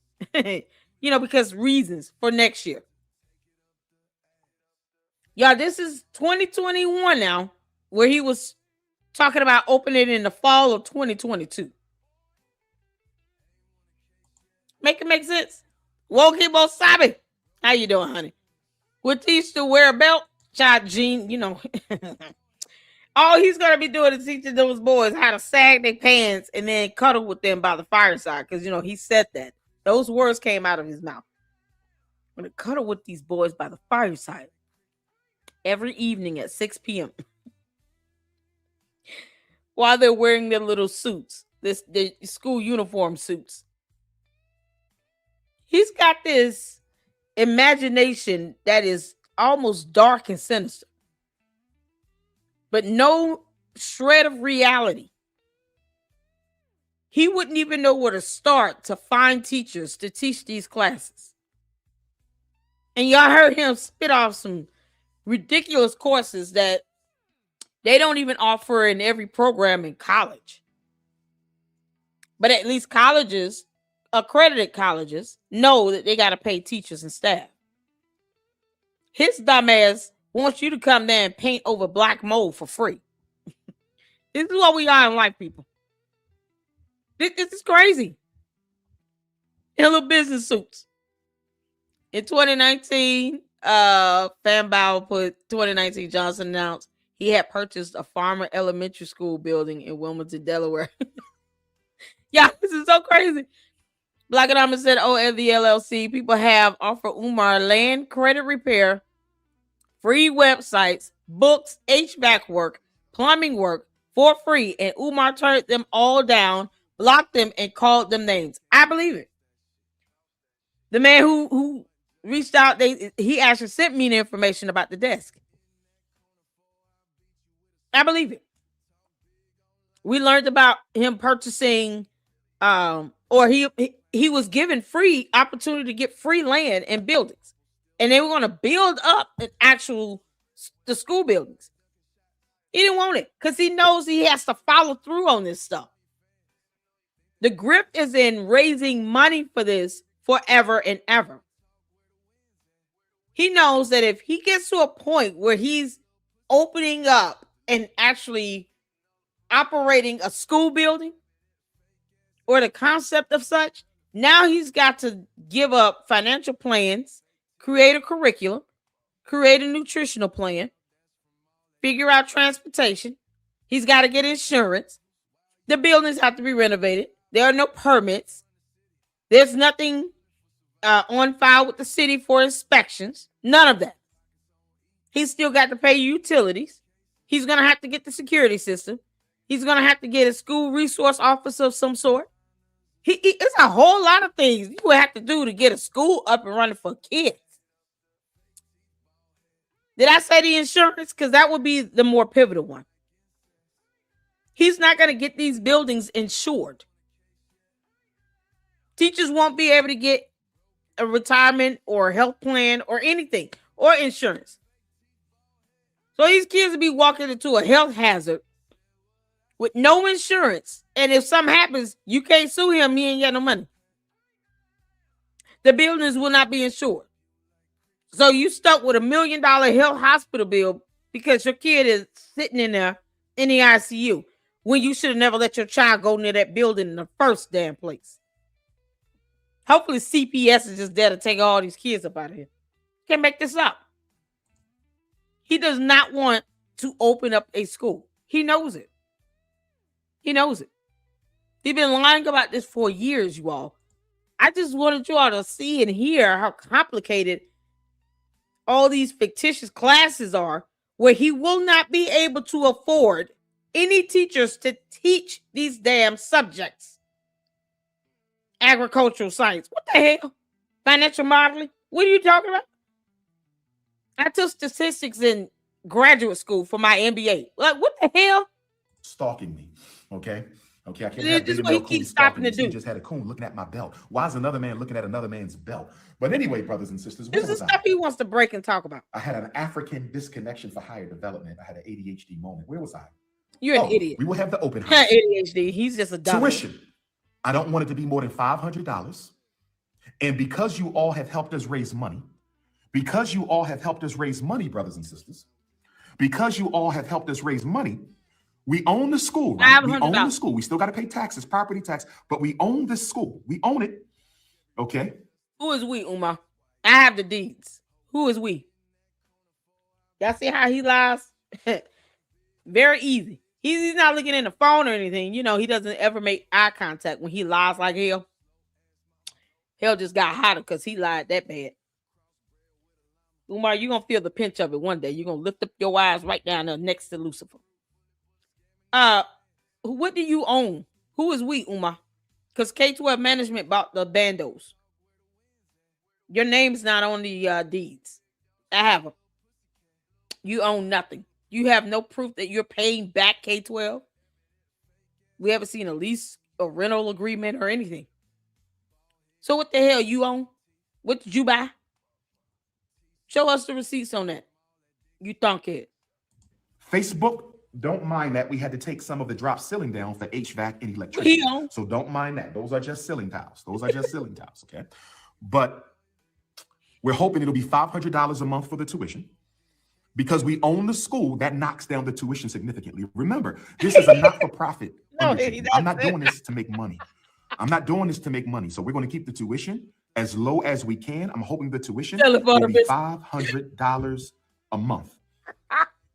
Because reasons for next year. Y'all, this is 2021 now, where he was talking about opening it in the fall of 2022. Make it make sense? Wokibo Sabi. How you doing, honey? Would teach to wear a belt. Child Gene, all he's gonna be doing is teaching those boys how to sag their pants and then cuddle with them by the fireside. Because he said that. Those words came out of his mouth. I'm gonna cuddle with these boys by the fireside every evening at 6 p.m. while they're wearing their little suits, their school uniform suits. He's got this imagination that is almost dark and sinister, but no shred of reality. He wouldn't even know where to start to find teachers to teach these classes. And y'all heard him spit off some ridiculous courses that they don't even offer in every program in college. But at least colleges, accredited colleges, know that they got to pay teachers and staff. His dumbass wants you to come there and paint over black mold for free. This is what we are in life, people. This is crazy. In little business suits. In 2019, Fanbow put 2019 Johnson announced he had purchased a Farmer Elementary School building in Wilmington, Delaware. Yeah, this is so crazy. Black Anonymous said, the LLC, people have offered Umar land, credit repair, free websites, books, HVAC work, plumbing work for free. And Umar turned them all down, blocked them, and called them names. I believe it. The man who reached out, he actually sent me the information about the desk. I believe it. We learned about him purchasing, or he was given free opportunity to get free land and buildings, and they were going to build up the school buildings. He didn't want it because he knows he has to follow through on this stuff. The grip is in raising money for this forever and ever. He knows that if he gets to a point where he's opening up and actually operating a school building or the concept of such, now he's got to give up financial plans, create a curriculum, create a nutritional plan, figure out transportation. He's got to get insurance. The buildings have to be renovated. There are no permits. There's nothing on file with the city for inspections. None of that. He's still got to pay utilities. He's going to have to get the security system. He's going to have to get a school resource officer of some sort. It's a whole lot of things you would have to do to get a school up and running for kids. Did I say the insurance? Because that would be the more pivotal one. He's not going to get these buildings insured. Teachers won't be able to get a retirement or health plan or anything or insurance. So these kids will be walking into a health hazard with no insurance. And if something happens, you can't sue him. He ain't got no money. The buildings will not be insured. So you stuck with $1 million health hospital bill because your kid is sitting in there in the ICU when you should have never let your child go near that building in the first damn place. Hopefully CPS is just there to take all these kids up out of here. Can't make this up. He does not want to open up a school. He knows it. He knows it. He's been lying about this for years, you all. I just wanted you all to see and hear how complicated all these fictitious classes are, where he will not be able to afford any teachers to teach these damn subjects. Agricultural science. What the hell? Financial modeling? What are you talking about? I took statistics in graduate school for my MBA. Like, what the hell? Stalking me. Okay, I can't This have is Billy what he Mel Coon keeps stopping stalking to me. He do. just had a coon looking at my belt. Why is another man looking at another man's belt? But anyway, brothers and sisters, This is stuff he wants to break and talk about. I had an African disconnection for higher development. I had an ADHD moment. Where was I? You're an Oh, idiot. we will have the open house. ADHD. He's just a dummy. Tuition. I don't want it to be more than $500. And because you all have helped us raise money, because you all have helped us raise money, brothers and sisters, because you all have helped us raise money, we own the school, right? We own the school. We still got to pay taxes, property tax, but we own this school. We own it. Okay. Who is we, Umar? I have the deeds. Who is we? Y'all see how he lies? Very easy. He's not looking in the phone or anything. You know, he doesn't ever make eye contact when he lies like hell. Hell just got hotter because he lied that bad. Umar, you're going to feel the pinch of it one day. You're going to lift up your eyes right down there next to Lucifer. What do you own? Who is we, Umar? Because K-12 management bought the bandos. Your name's not on the deeds. I have them. You own nothing. You have no proof that you're paying back K-12. We haven't seen a lease, a rental agreement, or anything. So what the hell you own? What did you buy? Show us the receipts on that. You thunkhead. Facebook, don't mind that. We had to take some of the drop ceiling down for HVAC and electricity. So don't mind that. Those are just ceiling tiles. Those are just ceiling tiles, okay? But we're hoping it'll be $500 a month for the tuition. Because we own the school, that knocks down the tuition significantly. Remember, this is a not-for-profit. I'm not doing this to make money. I'm not doing this to make money. So we're going to keep the tuition as low as we can. I'm hoping the tuition will be $500 a month.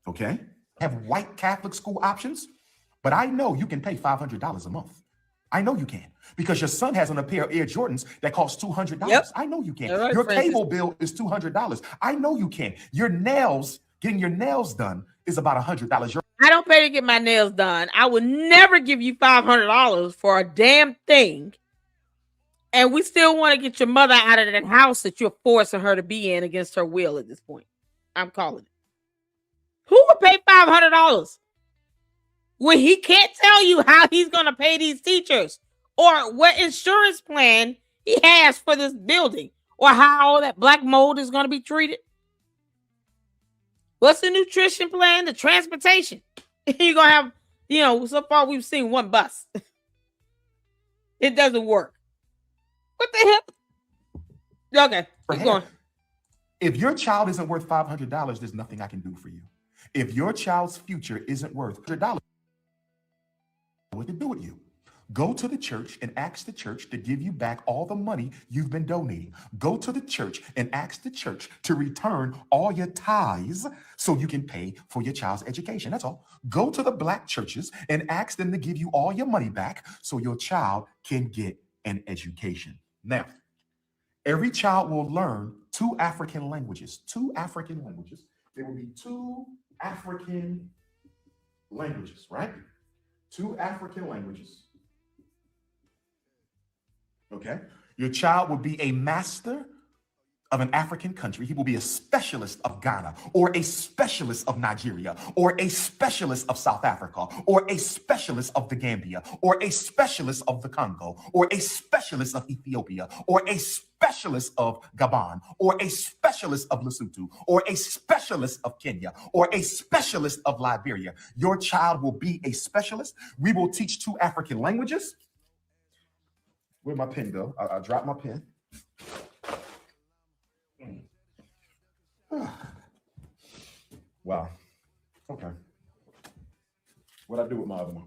Okay? Have white Catholic school options, but I know you can pay $500 a month. I know you can, because your son has on a pair of Air Jordans that cost $200. Yep. I know you can. Right, your cable bill is $200. I know you can. Your nails, getting your nails done is about $100. I don't pay to get my nails done. I would never give you $500 for a damn thing. And we still want to get your mother out of that house that you're forcing her to be in against her will at this point. I'm calling it. Who would pay $500 when he can't tell you how he's going to pay these teachers or what insurance plan he has for this building or how all that black mold is going to be treated? What's the nutrition plan? The transportation. You're going to have, so far we've seen one bus. It doesn't work. What the hell? Okay, keep going. If your child isn't worth $500, there's nothing I can do for you. If your child's future isn't worth $100, what to do with you? Go to the church and ask the church to give you back all the money you've been donating. Go to the church and ask the church to return all your tithes so you can pay for your child's education. That's all. Go to the black churches and ask them to give you all your money back so your child can get an education. Now, every child will learn 2 African languages. 2 African languages. There will be 2 African languages, right? 2 African languages. Okay? Your child will be a master of an African country. He will be a specialist of Ghana or a specialist of Nigeria or a specialist of South Africa or a specialist of the Gambia or a specialist of the Congo or a specialist of Ethiopia or a specialist of Gabon or a specialist of Lesotho or a specialist of Kenya or a specialist of Liberia. Your child will be a specialist. We will teach 2 African languages. Where'd my pen go? I dropped my pen. Wow. Okay. What'd I do with my other one?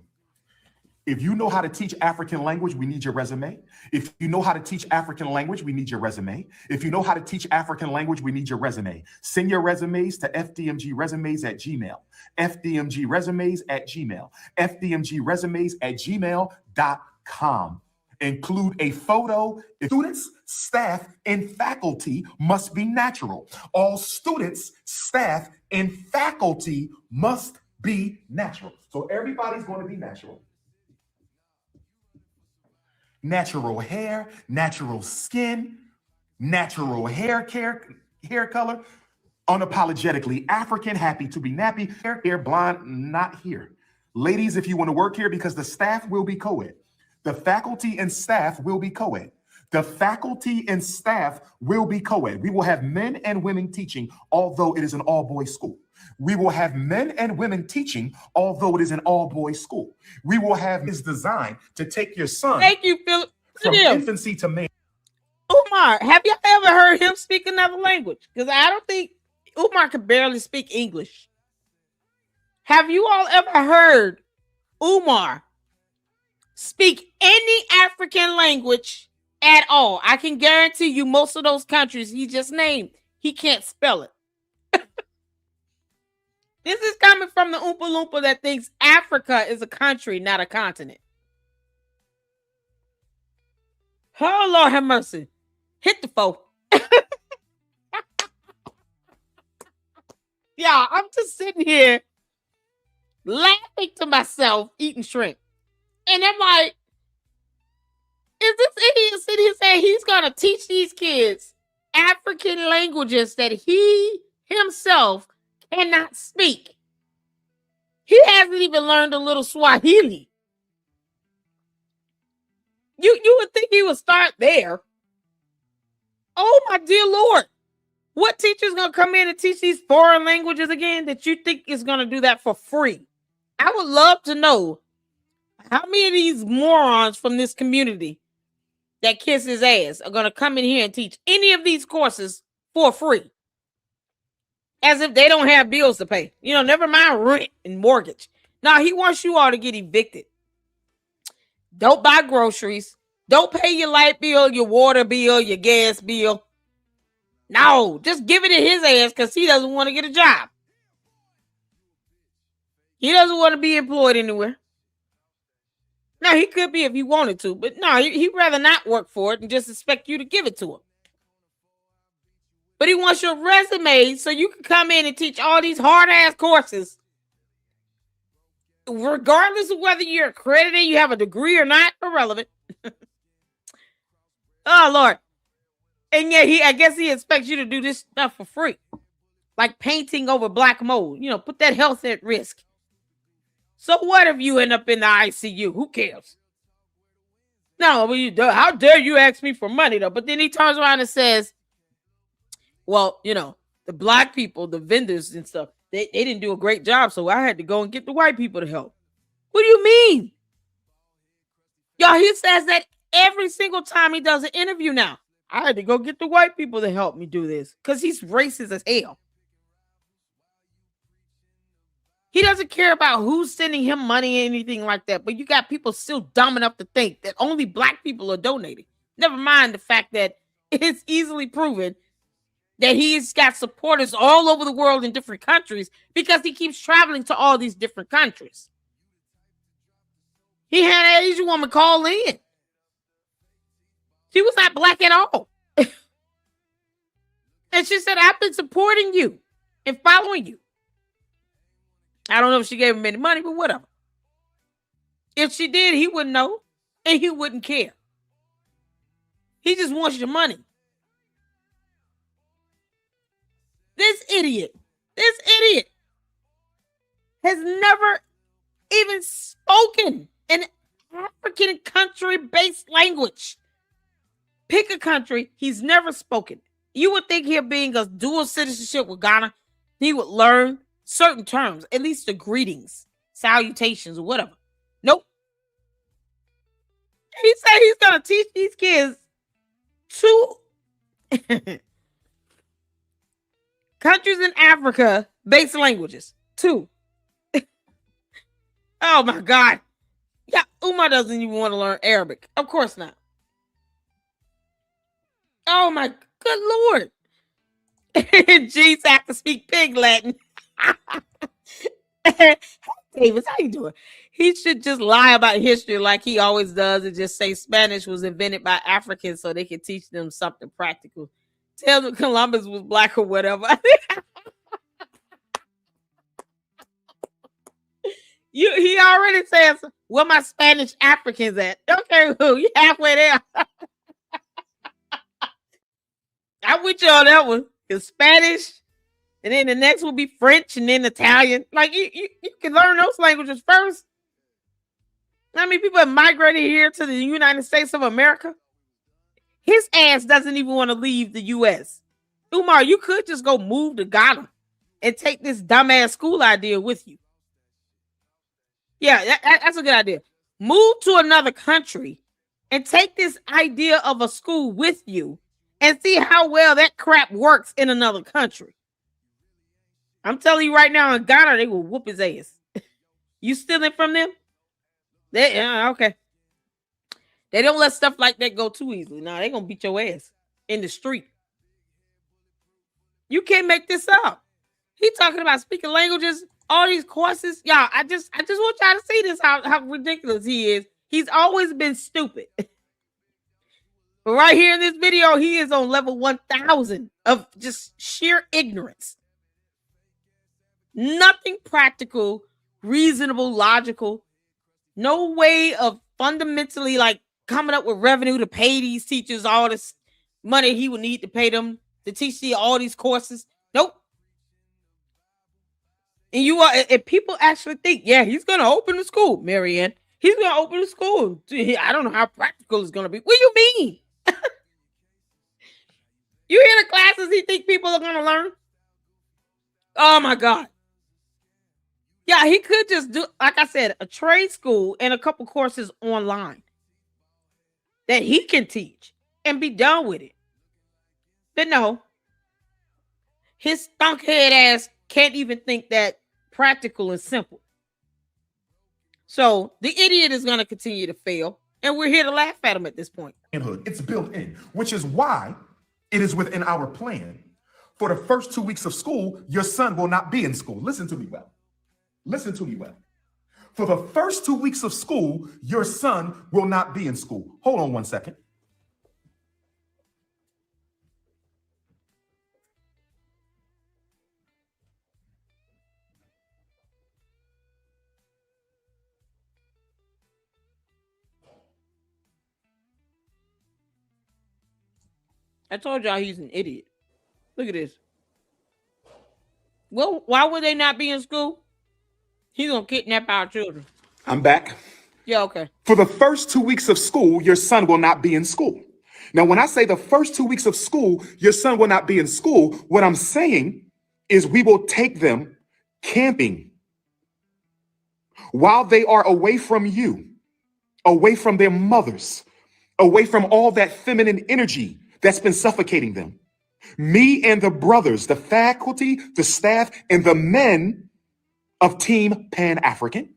If you know how to teach African language, we need your resume. If you know how to teach African language, we need your resume. If you know how to teach African language, we need your resume. Send your resumes to fdmgresumes@gmail. fdmgresumes@gmail. fdmgresumes@gmail.com. Include a photo. Students, staff, and faculty must be natural. All students, staff, and faculty must be natural. So everybody's going to be natural. Natural hair, natural skin, natural hair color, unapologetically African, happy to be nappy, hair blonde, not here. Ladies, if you want to work here, because the staff will be co-ed. The faculty and staff will be co-ed. The faculty and staff will be co-ed. We will have men and women teaching, although it is an all-boys school. We will have men and women teaching, although it is an all-boys school. We will have is designed to take your son. Thank you, Philip. From infancy to man. Umar, have you ever heard him speak another language? Because I don't think Umar can barely speak English. Have you all ever heard Umar speak any African language at all? I can guarantee you most of those countries he just named, he can't spell it. This is coming from the Oompa Loompa that thinks Africa is a country, not a continent. Oh, Lord have mercy. Hit the foe. Yeah, I'm just sitting here laughing to myself, eating shrimp. And I'm like, is this idiot sitting here saying he's going to teach these kids African languages that he himself cannot speak? He hasn't even learned a little Swahili. You would think he would start there. Oh, my dear Lord. What teacher's going to come in and teach these foreign languages again that you think is going to do that for free? I would love to know how many of these morons from this community that kiss his ass are going to come in here and teach any of these courses for free. As if they don't have bills to pay. You know, never mind rent and mortgage. Now, he wants you all to get evicted. Don't buy groceries. Don't pay your light bill, your water bill, your gas bill. No, just give it to his ass because he doesn't want to get a job. He doesn't want to be employed anywhere. Now, he could be if he wanted to, but no, he'd rather not work for it and just expect you to give it to him. But he wants your resume so you can come in and teach all these hard-ass courses. Regardless of whether you're accredited, you have a degree or not, irrelevant. Oh, Lord. And yeah, I guess he expects you to do this stuff for free. Like painting over black mold. You know, put that health at risk. So what if you end up in the ICU? Who cares? No, how dare you ask me for money, though? But then he turns around and says, well, you know, the black people, the vendors and stuff, they didn't do a great job, so I had to go and get the white people to help. What do you mean? Y'all, he says that every single time he does an interview now. I had to go get the white people to help me do this because he's racist as hell. He doesn't care about who's sending him money or anything like that, but you got people still dumb enough to think that only black people are donating. Never mind the fact that it's easily proven that he's got supporters all over the world in different countries because he keeps traveling to all these different countries. He had an Asian woman call in. She was not black at all. And she said, I've been supporting you and following you. I don't know if she gave him any money, but whatever. If she did, he wouldn't know and he wouldn't care. He just wants your money. This idiot has never even spoken an African country-based language. Pick a country he's never spoken. You would think him being a dual citizenship with Ghana, he would learn certain terms, at least the greetings, salutations, or whatever. Nope. He said he's going to teach these kids two countries in Africa based languages. Two. Oh my God. Yeah, Umar doesn't even want to learn Arabic. Of course not. Oh my good Lord. Jeez, I can speak pig Latin. Davis, how you doing? He should just lie about history like he always does and just say Spanish was invented by Africans so they could teach them something practical. Tell them Columbus was black or whatever. He already says, where my Spanish Africans at? Don't care who. You halfway there. I'm with you on that one. It's Spanish, and then the next will be French, and then Italian. Like, you can learn those languages first. I mean, people have migrated here to the United States of America. His ass doesn't even want to leave the U.S. Umar, you could just go move to Ghana and take this dumbass school idea with you. Yeah, that's a good idea. Move to another country and take this idea of a school with you and see how well that crap works in another country. I'm telling you right now, in Ghana, they will whoop his ass. You stealing from them? Okay. They don't let stuff like that go too easily. Now they're gonna beat your ass in the street. You can't make this up. He talking about speaking languages, all these courses. Y'all, I just want y'all to see this, how ridiculous he is. He's always been stupid. But right here in this video, he is on level 1000 of just sheer ignorance. Nothing practical, reasonable, logical. No way of fundamentally like coming up with revenue to pay these teachers all this money he would need to pay them to teach all these courses. Nope. And if people actually think, yeah, he's gonna open the school, Marianne. He's gonna open the school. I don't know how practical it's gonna be. What do you mean? You hear the classes he think people are gonna learn? Oh my God. Yeah, he could just do, like I said, a trade school and a couple courses online that he can teach and be done with it. But no, his stunkhead ass can't even think that practical and simple. So the idiot is going to continue to fail, and we're here to laugh at him at this point. It's built in, which is why it is within our plan. For the first 2 weeks of school, your son will not be in school. Listen to me well. Listen to me well. For the first 2 weeks of school, your son will not be in school. Hold on 1 second. I told y'all he's an idiot. Look at this. Well, why would they not be in school? He's gonna kidnap our children. I'm back. Yeah, okay. For the first 2 weeks of school, your son will not be in school. Now, when I say the first 2 weeks of school, your son will not be in school, what I'm saying is we will take them camping while they are away from you, away from their mothers, away from all that feminine energy that's been suffocating them. Me and the brothers, the faculty, the staff, and the men of Team Pan-African,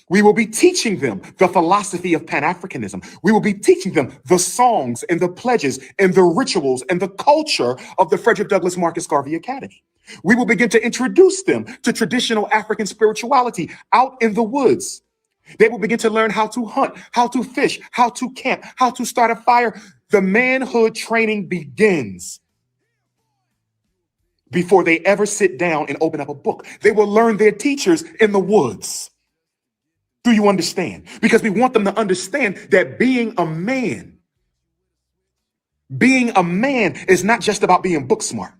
we will be teaching them the philosophy of Pan-Africanism. We will be teaching them the songs and the pledges and the rituals and the culture of the Frederick Douglass Marcus Garvey Academy. We will begin to introduce them to traditional African spirituality out in the woods. They will begin to learn how to hunt, how to fish, how to camp, how to start a fire. The manhood training begins before they ever sit down and open up a book. They will learn their teachers in the woods. Do you understand? Because we want them to understand that being a man is not just about being book smart.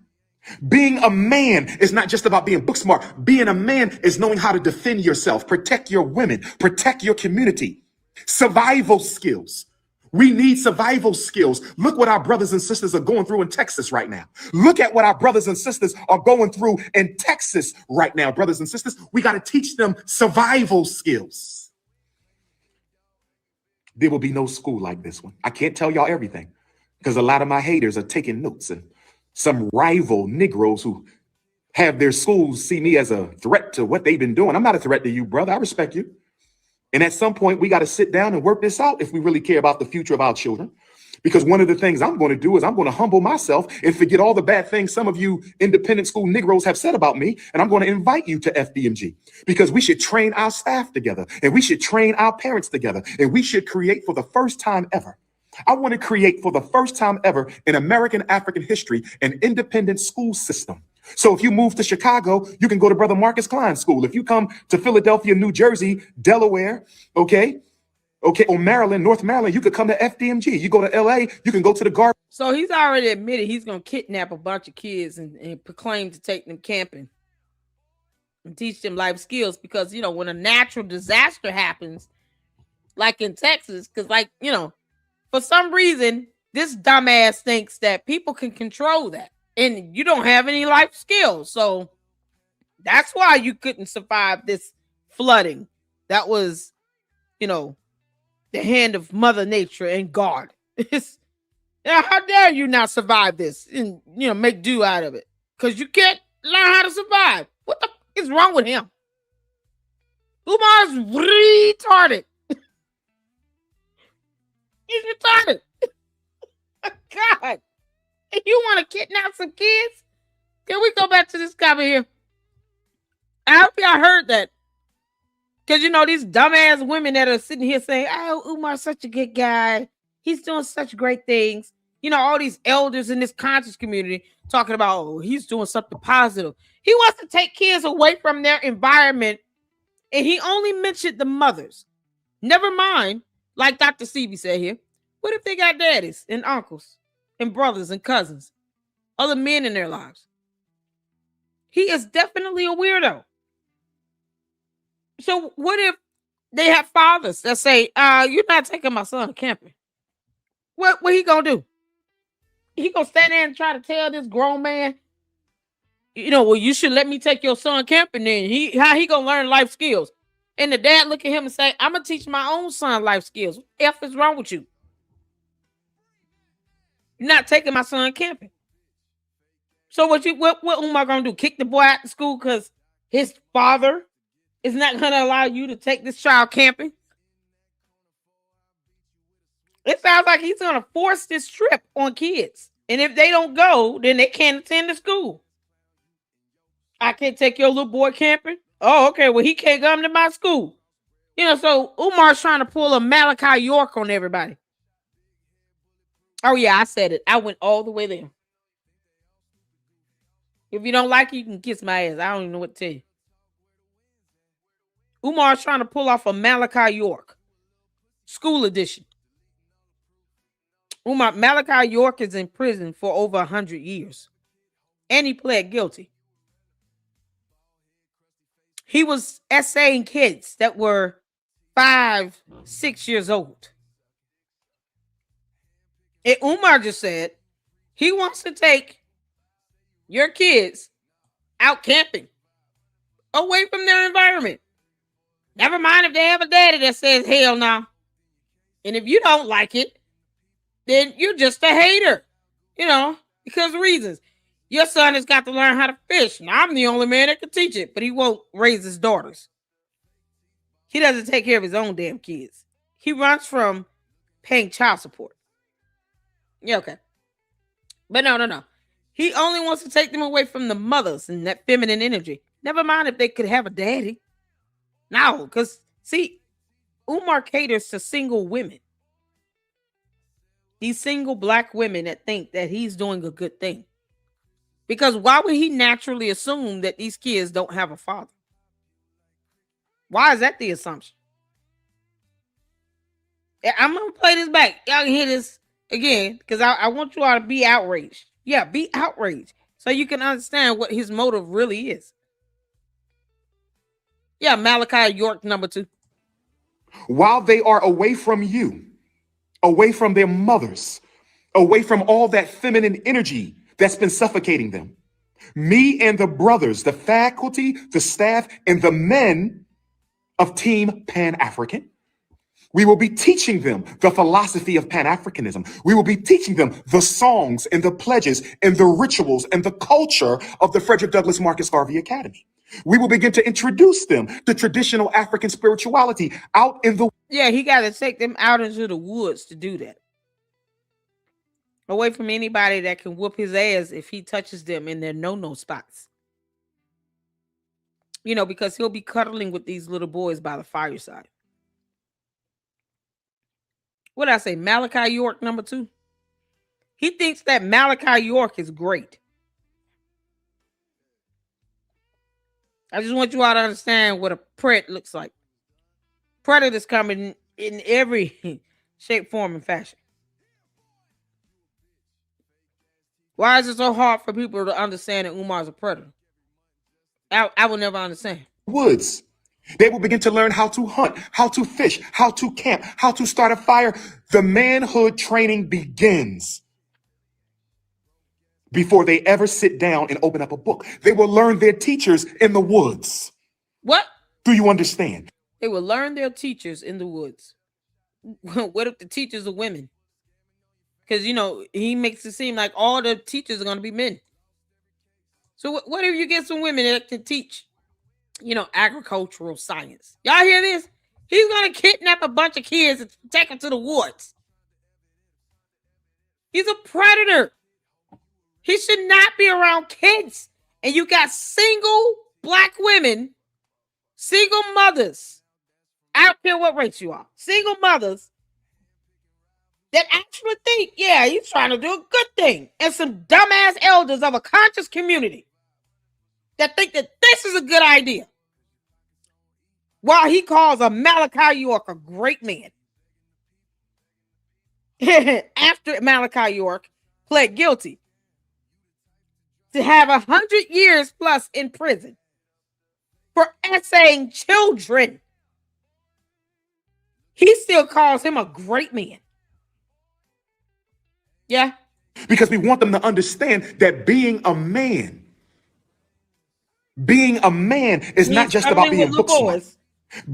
Being a man is not just about being book smart. Being a man is knowing how to defend yourself, protect your women, protect your community. Survival skills. We need survival skills. Look what our brothers and sisters are going through in Texas right now. Look at what our brothers and sisters are going through in Texas right now, brothers and sisters. We got to teach them survival skills. There will be no school like this one. I can't tell y'all everything because a lot of my haters are taking notes, and some rival Negroes who have their schools see me as a threat to what they've been doing. I'm not a threat to you, brother. I respect you. And at some point, we got to sit down and work this out if we really care about the future of our children. Because one of the things I'm going to do is I'm going to humble myself and forget all the bad things some of you independent school Negroes have said about me. And I'm going to invite you to FDMG because we should train our staff together and we should train our parents together. And we should create for the first time ever. I want to create for the first time ever in American African history an independent school system. So if you move to Chicago, you can go to Brother Marcus Klein School. If you come to Philadelphia, New Jersey, Delaware, or Maryland, North Maryland, you could come to FDMG. You go to LA, you can go to the Garden. So he's already admitted he's going to kidnap a bunch of kids and proclaim to take them camping and teach them life skills because, you know, when a natural disaster happens, like in Texas, because for some reason, This dumbass thinks that people can control that, and you don't have any life skills. So that's why you couldn't survive this flooding. That was, you know, the hand of Mother Nature and God. It's, how dare you not survive this and make do out of it? Because you can't learn how to survive. What the is wrong with him? Umar's retarded. He's retarded. God. You want to kidnap some kids? Can we go back to this guy here? I hope y'all heard that. Because, these dumbass women that are sitting here saying, oh, Umar's such a good guy. He's doing such great things. All these elders in this conscious community talking about, oh, he's doing something positive. He wants to take kids away from their environment. And he only mentioned the mothers. Never mind, like Dr. Sebi said here, what if they got daddies and uncles and brothers and cousins, other men in their lives? He is definitely a weirdo. So what if they have fathers that say, you're not taking my son camping? What he gonna do? He gonna stand there and try to tell this grown man, well, you should let me take your son camping then. How he gonna learn life skills? And the dad look at him and say, I'm gonna teach my own son life skills. What the F is wrong with you? You're not taking my son camping. So what Umar gonna do? Kick the boy out of school because his father is not gonna allow you to take this child camping? It sounds like he's gonna force this trip on kids. And if they don't go, then they can't attend the school. I can't take your little boy camping. Oh, okay. Well, he can't come to my school. So Umar's trying to pull a Malachi York on everybody. Oh, yeah, I said it. I went all the way there. If you don't like it, you can kiss my ass. I don't even know what to tell you. Umar's trying to pull off a Malachi York. School edition. Malachi York is in prison for over 100 years. And he pled guilty. He was essaying kids that were 5, 6 years old. And Umar just said he wants to take your kids out camping, away from their environment. Never mind if they have a daddy that says hell no. And if you don't like it, then you're just a hater, because of reasons. Your son has got to learn how to fish. And I'm the only man that can teach it, but he won't raise his daughters. He doesn't take care of his own damn kids. He runs from paying child support. Yeah, okay. But no. He only wants to take them away from the mothers and that feminine energy. Never mind if they could have a daddy. No, because, see, Umar caters to single women. These single black women that think that he's doing a good thing. Because why would he naturally assume that these kids don't have a father? Why is that the assumption? I'm going to play this back. Y'all can hear this again because I want you all to be outraged. Yeah, be outraged so you can understand what his motive really is. Yeah, Malachi York number 2. While they are away from you, away from their mothers, away from all that feminine energy that's been suffocating them, me and the brothers, the faculty, the staff, and the men of Team Pan-African, we will be teaching them the philosophy of Pan-Africanism. We will be teaching them the songs and the pledges and the rituals and the culture of the Frederick Douglass Marcus Garvey Academy. We will begin to introduce them to traditional African spirituality out in the... Yeah, he got to take them out into the woods to do that. Away from anybody that can whoop his ass if he touches them in their no-no spots. Because he'll be cuddling with these little boys by the fireside. What did I say? Malachi York number 2. He thinks that Malachi York is great. I just want you all to understand what a pret looks like. Predators coming in every shape, form, and fashion. Why is it so hard for people to understand that Umar's a predator? I will never understand. Woods, They will begin to learn how to hunt, how to fish, how to camp, how to start a fire. The manhood training begins before they ever sit down and open up a book. They will learn their teachers in the woods. What? Do you understand? They will learn their teachers in the woods. What if the teachers are women? Because, he makes it seem like all the teachers are going to be men. So what if you get some women that can teach, agricultural science? Y'all hear this? He's going to kidnap a bunch of kids and take them to the woods. He's a predator. He should not be around kids. And you got single black women, single mothers. I don't care what race you are. Single mothers that actually think, yeah, he's trying to do a good thing. And some dumbass elders of a conscious community that think that this is a good idea. While he calls a Malachi York a great man. After Malachi York pled guilty to have 100 years plus in prison for essaying children, he still calls him a great man. Yeah. Because we want them to understand that being a man is not just about being book smart.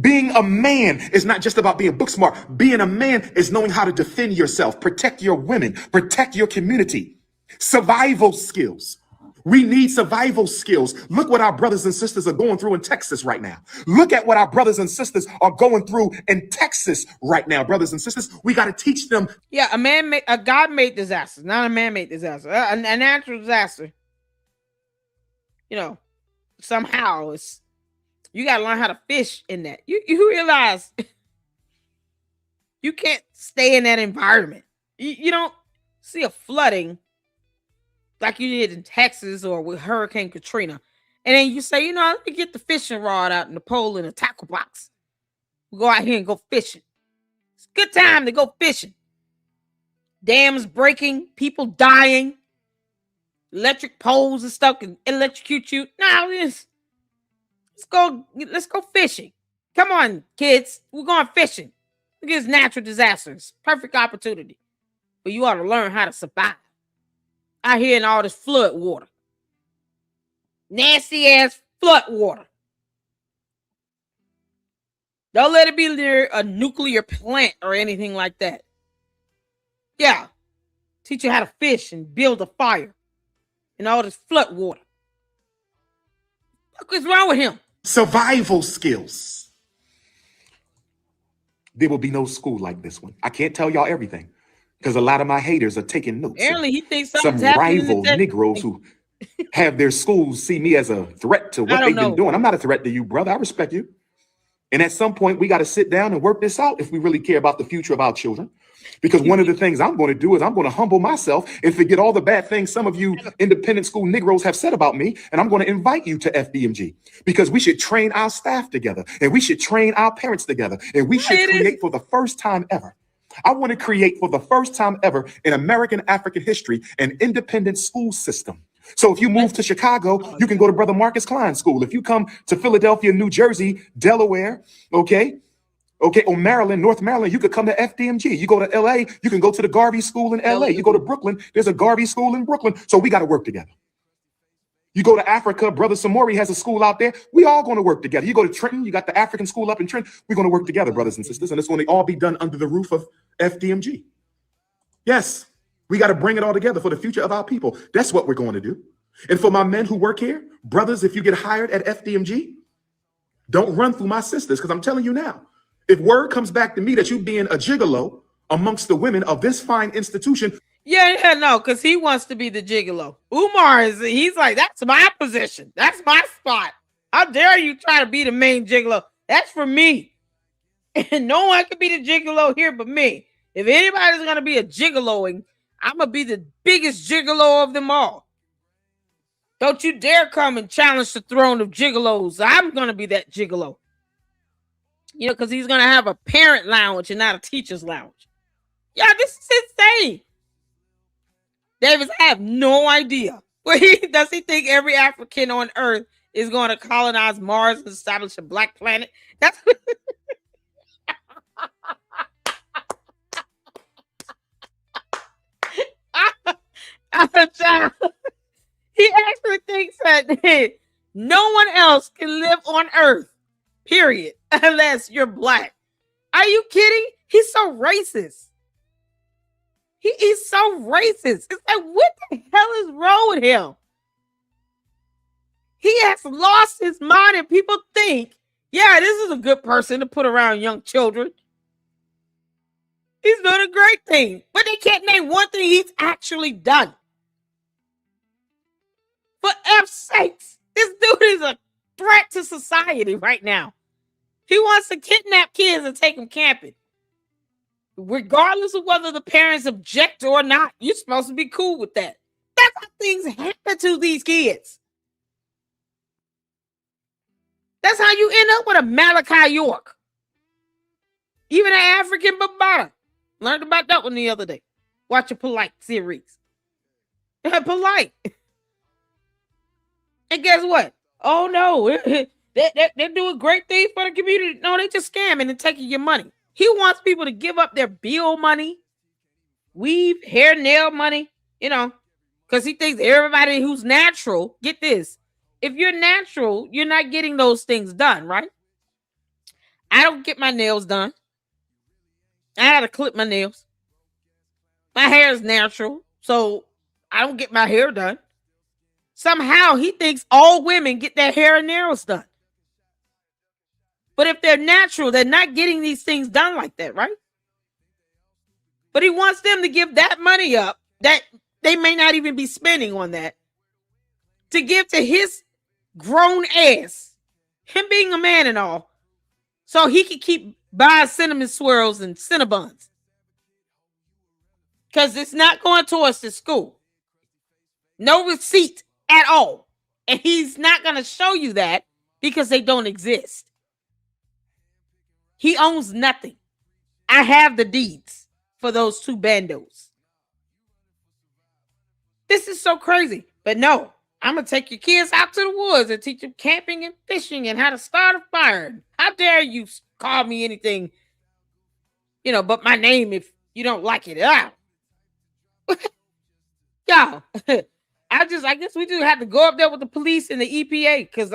Being a man is not just about being book smart. Being a man is knowing how to defend yourself, protect your women, protect your community. Survival skills. We need survival skills. Look what our brothers and sisters are going through in Texas right now. Look at what our brothers and sisters are going through in Texas right now, brothers and sisters. We got to teach them. Yeah, a God-made disaster, not a man-made disaster. A natural disaster. Somehow you got to learn how to fish in that. You realize you can't stay in that environment. You don't see a flooding like you did in Texas or with Hurricane Katrina. And then you say, let me get the fishing rod out and the pole and the tackle box. We'll go out here and go fishing. It's a good time to go fishing. Dams breaking, people dying, electric poles and stuff can electrocute you. Now, let's go fishing. Come on, kids. We're going fishing. Look at this natural disasters. Perfect opportunity. But you ought to learn how to survive. Out here in all this flood water. Nasty ass flood water. Don't let it be near a nuclear plant or anything like that. Yeah. Teach you how to fish and build a fire in all this flood water. What's wrong with him? Survival skills. There will be no school like this one. I can't tell y'all everything because a lot of my haters are taking notes. Apparently, he thinks some rival Negroes who have their schools see me as a threat to what they've been doing. I'm not a threat to you, brother. I respect you. And at some point, we got to sit down and work this out if we really care about the future of our children. Because one of the things I'm going to do is I'm going to humble myself and forget all the bad things some of you independent school Negroes have said about me. And I'm going to invite you to FDMG because we should train our staff together and we should train our parents together. And we should create for the first time ever. I want to create for the first time ever in American African history an independent school system. So if you move to Chicago, you can go to Brother Marcus Klein School. If you come to Philadelphia, New Jersey, Delaware, or Maryland, North Maryland, you could come to FDMG. You go to LA, you can go to the Garvey School in LA. You go to Brooklyn, there's a Garvey School in Brooklyn. So we got to work together. You go to Africa, Brother Samori has a school out there. We all going to work together. You go to Trenton, you got the African school up in Trenton. We're going to work together, brothers and sisters, and it's going to all be done under the roof of FDMG. Yes, we got to bring it all together for the future of our people. That's what we're going to do. And for my men who work here, brothers, if you get hired at FDMG, don't run through my sisters, because I'm telling you now, if word comes back to me that you being a gigolo amongst the women of this fine institution. No, because he wants to be the gigolo. Umar he's like, that's my position. That's my spot. How dare you try to be the main gigolo? That's for me. And no one can be the gigolo here but me. If anybody's going to be a gigoloing, I'm going to be the biggest gigolo of them all. Don't you dare come and challenge the throne of gigolos. I'm going to be that gigolo. Because he's going to have a parent lounge and not a teacher's lounge. Yeah, this is insane. Davis, I have no idea. Does he think every African on earth is going to colonize Mars and establish a black planet. That's child. He actually thinks that no one else can live on Earth, period, unless you're black. Are you kidding? He's so racist. He's so racist. It's like, what the hell is wrong with him? He has lost his mind, and people think, yeah, this is a good person to put around young children. He's doing a great thing, but they can't name one thing he's actually done. For F's sakes, this dude is a threat to society right now. He wants to kidnap kids and take them camping. Regardless of whether the parents object or not, you're supposed to be cool with that. That's how things happen to these kids. That's how you end up with a Malachi York. Even an African Bambata. Learned about that one the other day. Watch a Polite series. Polite. And guess what? Oh no, they're doing great things for the community. No, they just scamming and taking your money. He wants people to give up their bill money, weave, hair, nail money, because he thinks everybody who's natural, get this. If you're natural, you're not getting those things done, right? I don't get my nails done. I had to clip my nails. My hair is natural, so I don't get my hair done. Somehow he thinks all women get their hair and nails done. But if they're natural, they're not getting these things done like that, right? But he wants them to give that money up that they may not even be spending on that to give to his grown ass, him being a man and all, so he can keep buying cinnamon swirls and Cinnabons. Because it's not going towards the school. No receipt at all. And he's not going to show you that because they don't exist. He owns nothing. I have the deeds for those two bandos. This is so crazy. But no, I'm going to take your kids out to the woods and teach them camping and fishing and how to start a fire. How dare you call me anything, but my name if you don't like it. Y'all, I guess we do have to go up there with the police and the EPA because,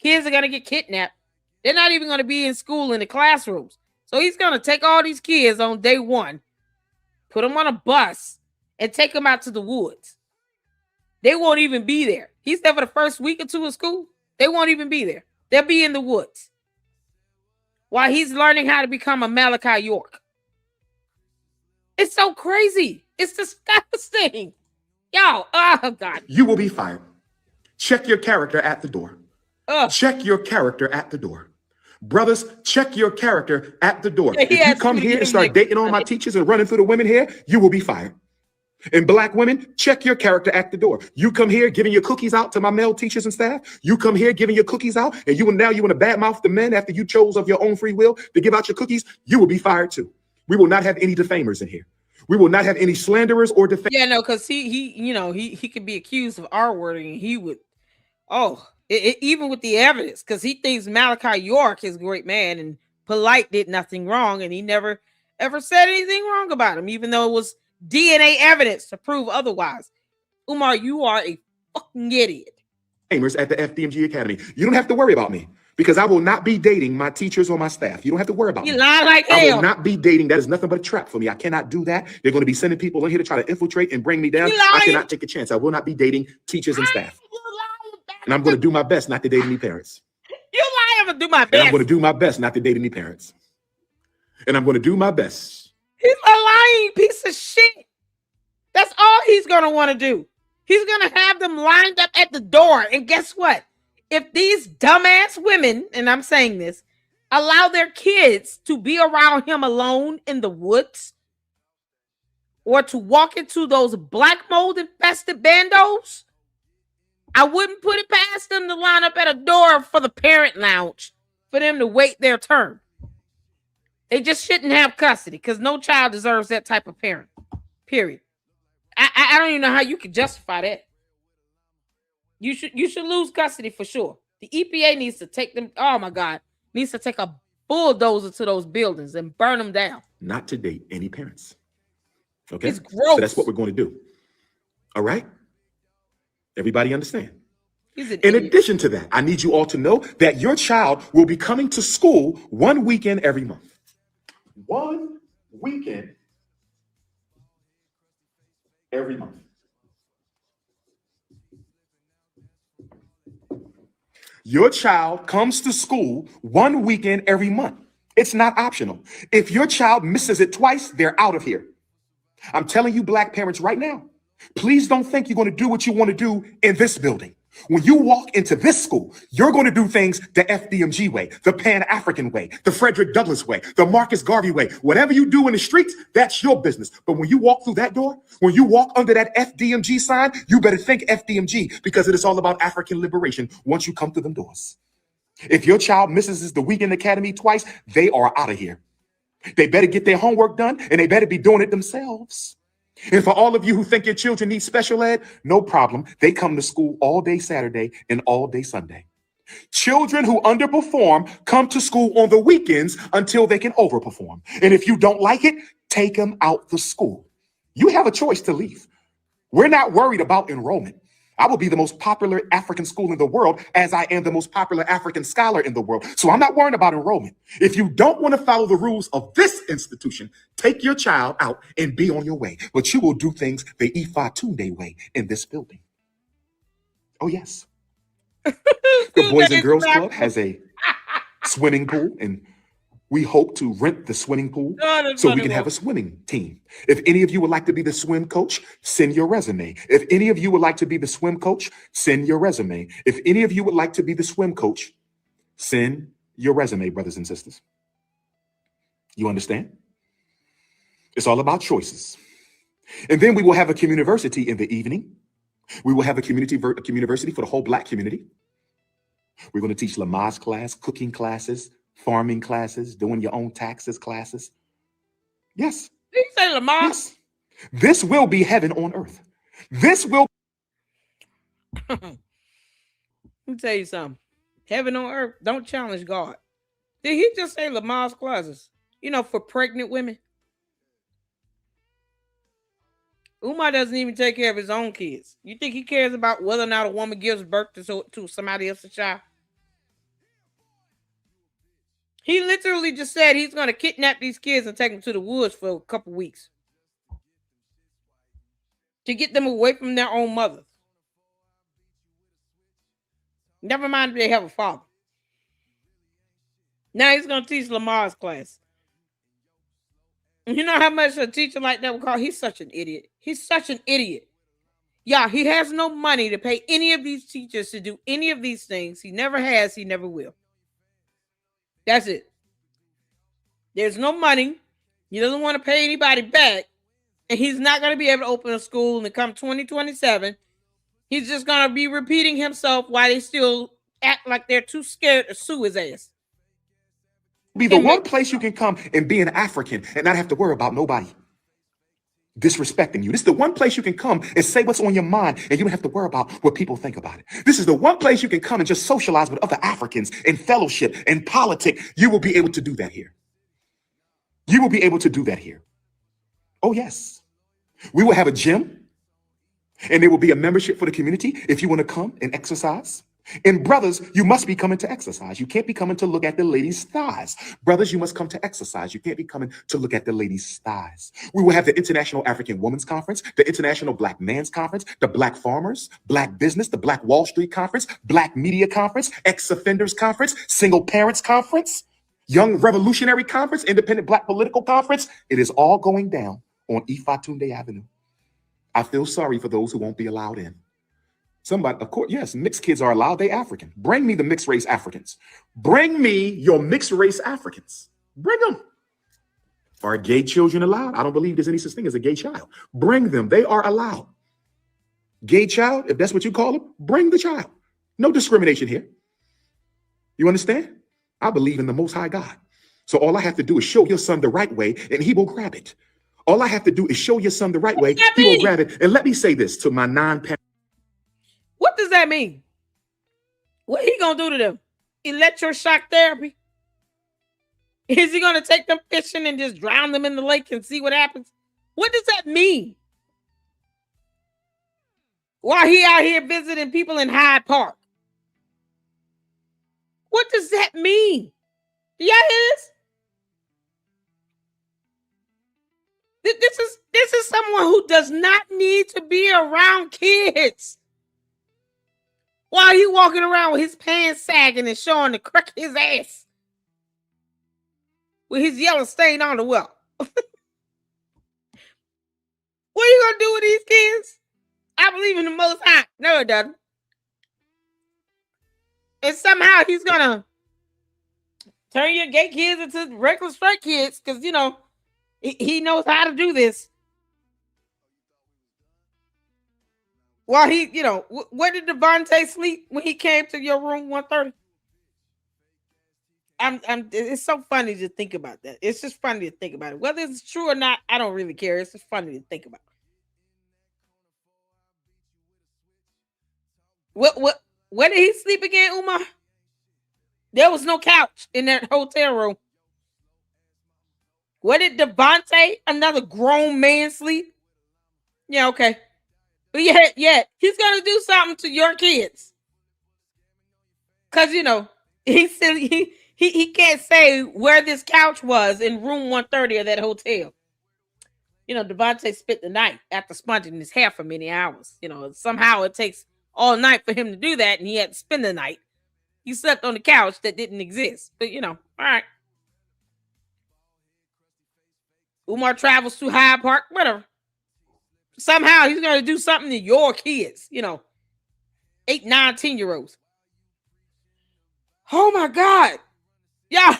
kids are going to get kidnapped. They're not even going to be in school in the classrooms. So he's going to take all these kids on day one, put them on a bus, and take them out to the woods. They won't even be there. He's there for the first week or two of school. They won't even be there. They'll be in the woods while he's learning how to become a Malachi York. It's so crazy. It's disgusting. Y'all, oh, God. You will be fired. Check your character at the door. Check your character at the door. Brothers, check your character at the door. If you come here and start dating all my teachers and running through the women here, you will be fired. And black women, check your character at the door. You come here giving your cookies out to my male teachers and staff. You come here giving your cookies out, and you want to badmouth the men after you chose of your own free will to give out your cookies. You will be fired too. We will not have any defamers in here. We will not have any slanderers or defamers. Yeah, no, because he could be accused of R-wording. He would, even with the evidence, because he thinks Malachi York is a great man and Polite did nothing wrong, and he never ever said anything wrong about him, even though it was DNA evidence to prove otherwise. Umar, you are a fucking idiot. At the FDMG Academy. You don't have to worry about me because I will not be dating my teachers or my staff. You don't have to worry about me. You lie like hell. I will not be dating. That is nothing but a trap for me. I cannot do that. They're going to be sending people in here to try to infiltrate and bring me down. I cannot take a chance. I will not be dating teachers and staff. And I'm going to do my best not to date any parents. You lie, I'm going to do my best. And I'm going to do my best not to date any parents. And I'm going to do my best. He's a lying piece of shit. That's all he's going to want to do. He's going to have them lined up at the door. And guess what? If these dumbass women, and I'm saying this, allow their kids to be around him alone in the woods or to walk into those black mold infested bandos, I wouldn't put it past them to line up at a door for the parent lounge for them to wait their turn. They just shouldn't have custody because no child deserves that type of parent. Period. I don't even know how you could justify that. You should lose custody for sure. The EPA needs to take them. Oh my God, needs to take a bulldozer to those buildings and burn them down. Not to date any parents. Okay? It's gross. So that's what we're going to do. All right? Everybody understand? He's an In idiot. addition to that, I need you all to know that your child will be coming to school one weekend every month. One weekend every month. Your child comes to school one weekend every month. It's not optional. If your child misses it twice, they're out of here. I'm telling you, black parents, right now, please don't think you're going to do what you want to do in this building. When you walk into this school, you're going to do things the FDMG way, the Pan-African way, the Frederick Douglass way, the Marcus Garvey way. Whatever you do in the streets, that's your business. But when you walk through that door, when you walk under that FDMG sign, you better think FDMG, because it is all about African liberation once you come through them doors. If your child misses the weekend academy twice, they are out of here. They better get their homework done, and they better be doing it themselves. And for all of you who think your children need special ed, no problem. They come to school all day Saturday and all day Sunday. Children who underperform come to school on the weekends until they can overperform. And if you don't like it, take them out the school. You have a choice to leave. We're not worried about enrollment. I will be the most popular African school in the world, as I am the most popular African scholar in the world. So I'm not worried about enrollment. If you don't want to follow the rules of this institution, take your child out and be on your way. But you will do things the Ifa Tunde way in this building. Oh, yes. The Boys and Girls Club has a swimming pool, and we hope to rent the swimming pool so we can have a swimming team. If any of you would like to be the swim coach, send your resume. If any of you would like to be the swim coach, send your resume. If any of you would like to be the swim coach, send your resume, brothers and sisters. You understand? It's all about choices. And then we will have a community in the evening. We will have a community university for the whole black community. We're going to teach Lamaze class, cooking classes, farming classes, doing your own taxes classes. Yes. Did you say Lamar? Yes. This will be heaven on earth. This will. Let me tell you something. Heaven on earth, don't challenge God. Did he just say Lamar's classes? You know, for pregnant women? Umar doesn't even take care of his own kids. You think he cares about whether or not a woman gives birth to somebody else's child? He literally just said he's going to kidnap these kids and take them to the woods for a couple weeks to get them away from their own mothers. Never mind if they have a father. Now he's going to teach Lamar's class. You know how much a teacher like that would call? He's such an idiot. He's such an idiot. Yeah, he has no money to pay any of these teachers to do any of these things. He never has. He never will. That's it. There's no money. He doesn't want to pay anybody back. And he's not going to be able to open a school and come 2027. He's just going to be repeating himself while they still act like they're too scared to sue his ass. Be the one place you can come and be an African and not have to worry about nobody disrespecting you. This is the one place you can come and say what's on your mind, and you don't have to worry about what people think about it. This is the one place you can come and just socialize with other Africans in fellowship and politics. You will be able to do that here. You will be able to do that here. Oh, yes. We will have a gym, and there will be a membership for the community if you want to come and exercise. And brothers, you must be coming to exercise. You can't be coming to look at the ladies' thighs. Brothers, you must come to exercise. You can't be coming to look at the ladies' thighs. We will have the International African Women's Conference, the International Black Men's Conference, the Black Farmers, Black Business, the Black Wall Street Conference, Black Media Conference, Ex-Offenders Conference, Single Parents Conference, Young Revolutionary Conference, Independent Black Political Conference. It is all going down on Ifa Tunde Avenue. I feel sorry for those who won't be allowed in. Somebody, of course, yes, mixed kids are allowed. They African. Bring me the mixed race Africans. Bring me your mixed race Africans. Bring them. Are gay children allowed? I don't believe there's any such thing as a gay child. Bring them. They are allowed. Gay child, if that's what you call them, bring the child. No discrimination here. You understand? I believe in the Most High God. So all I have to do is show your son the right way, and he will grab it. All I have to do is show your son the right way, he will grab it. And let me say this to my non-parent. What does that mean? What he gonna do to them? Electroshock therapy? Is he gonna take them fishing and just drown them in the lake and see what happens? What does that mean? While he out here visiting people in Hyde Park. What does that mean? Do y'all hear this? This is someone who does not need to be around kids. While he walking around with his pants sagging and showing the crack of his ass. With his yellow stain on the wall. What are you gonna do with these kids? I believe in the Most High. No, it doesn't. And somehow he's gonna turn your gay kids into regular straight kids because, you know, he knows how to do this. While he, you know, where did Devontae sleep when he came to your room 1:30? It's so funny to think about that. It's just funny to think about it. Whether it's true or not, I don't really care. It's just funny to think about. Where did he sleep again, Umar? There was no couch in that hotel room. Where did Devontae, another grown man, sleep? Yeah, okay. But yeah, he's gonna do something to your kids. Cause you know, he said he can't say where this couch was in room 130 of that hotel. You know, Devontae spent the night after sponging his hair for many hours. You know, somehow it takes all night for him to do that, and he had to spend the night. He slept on the couch that didn't exist. But you know, all right. Umar travels to Hyde Park, whatever. Somehow he's going to do something to your kids, you know, 8, 9, 10-year-olds. Oh my God. Yeah.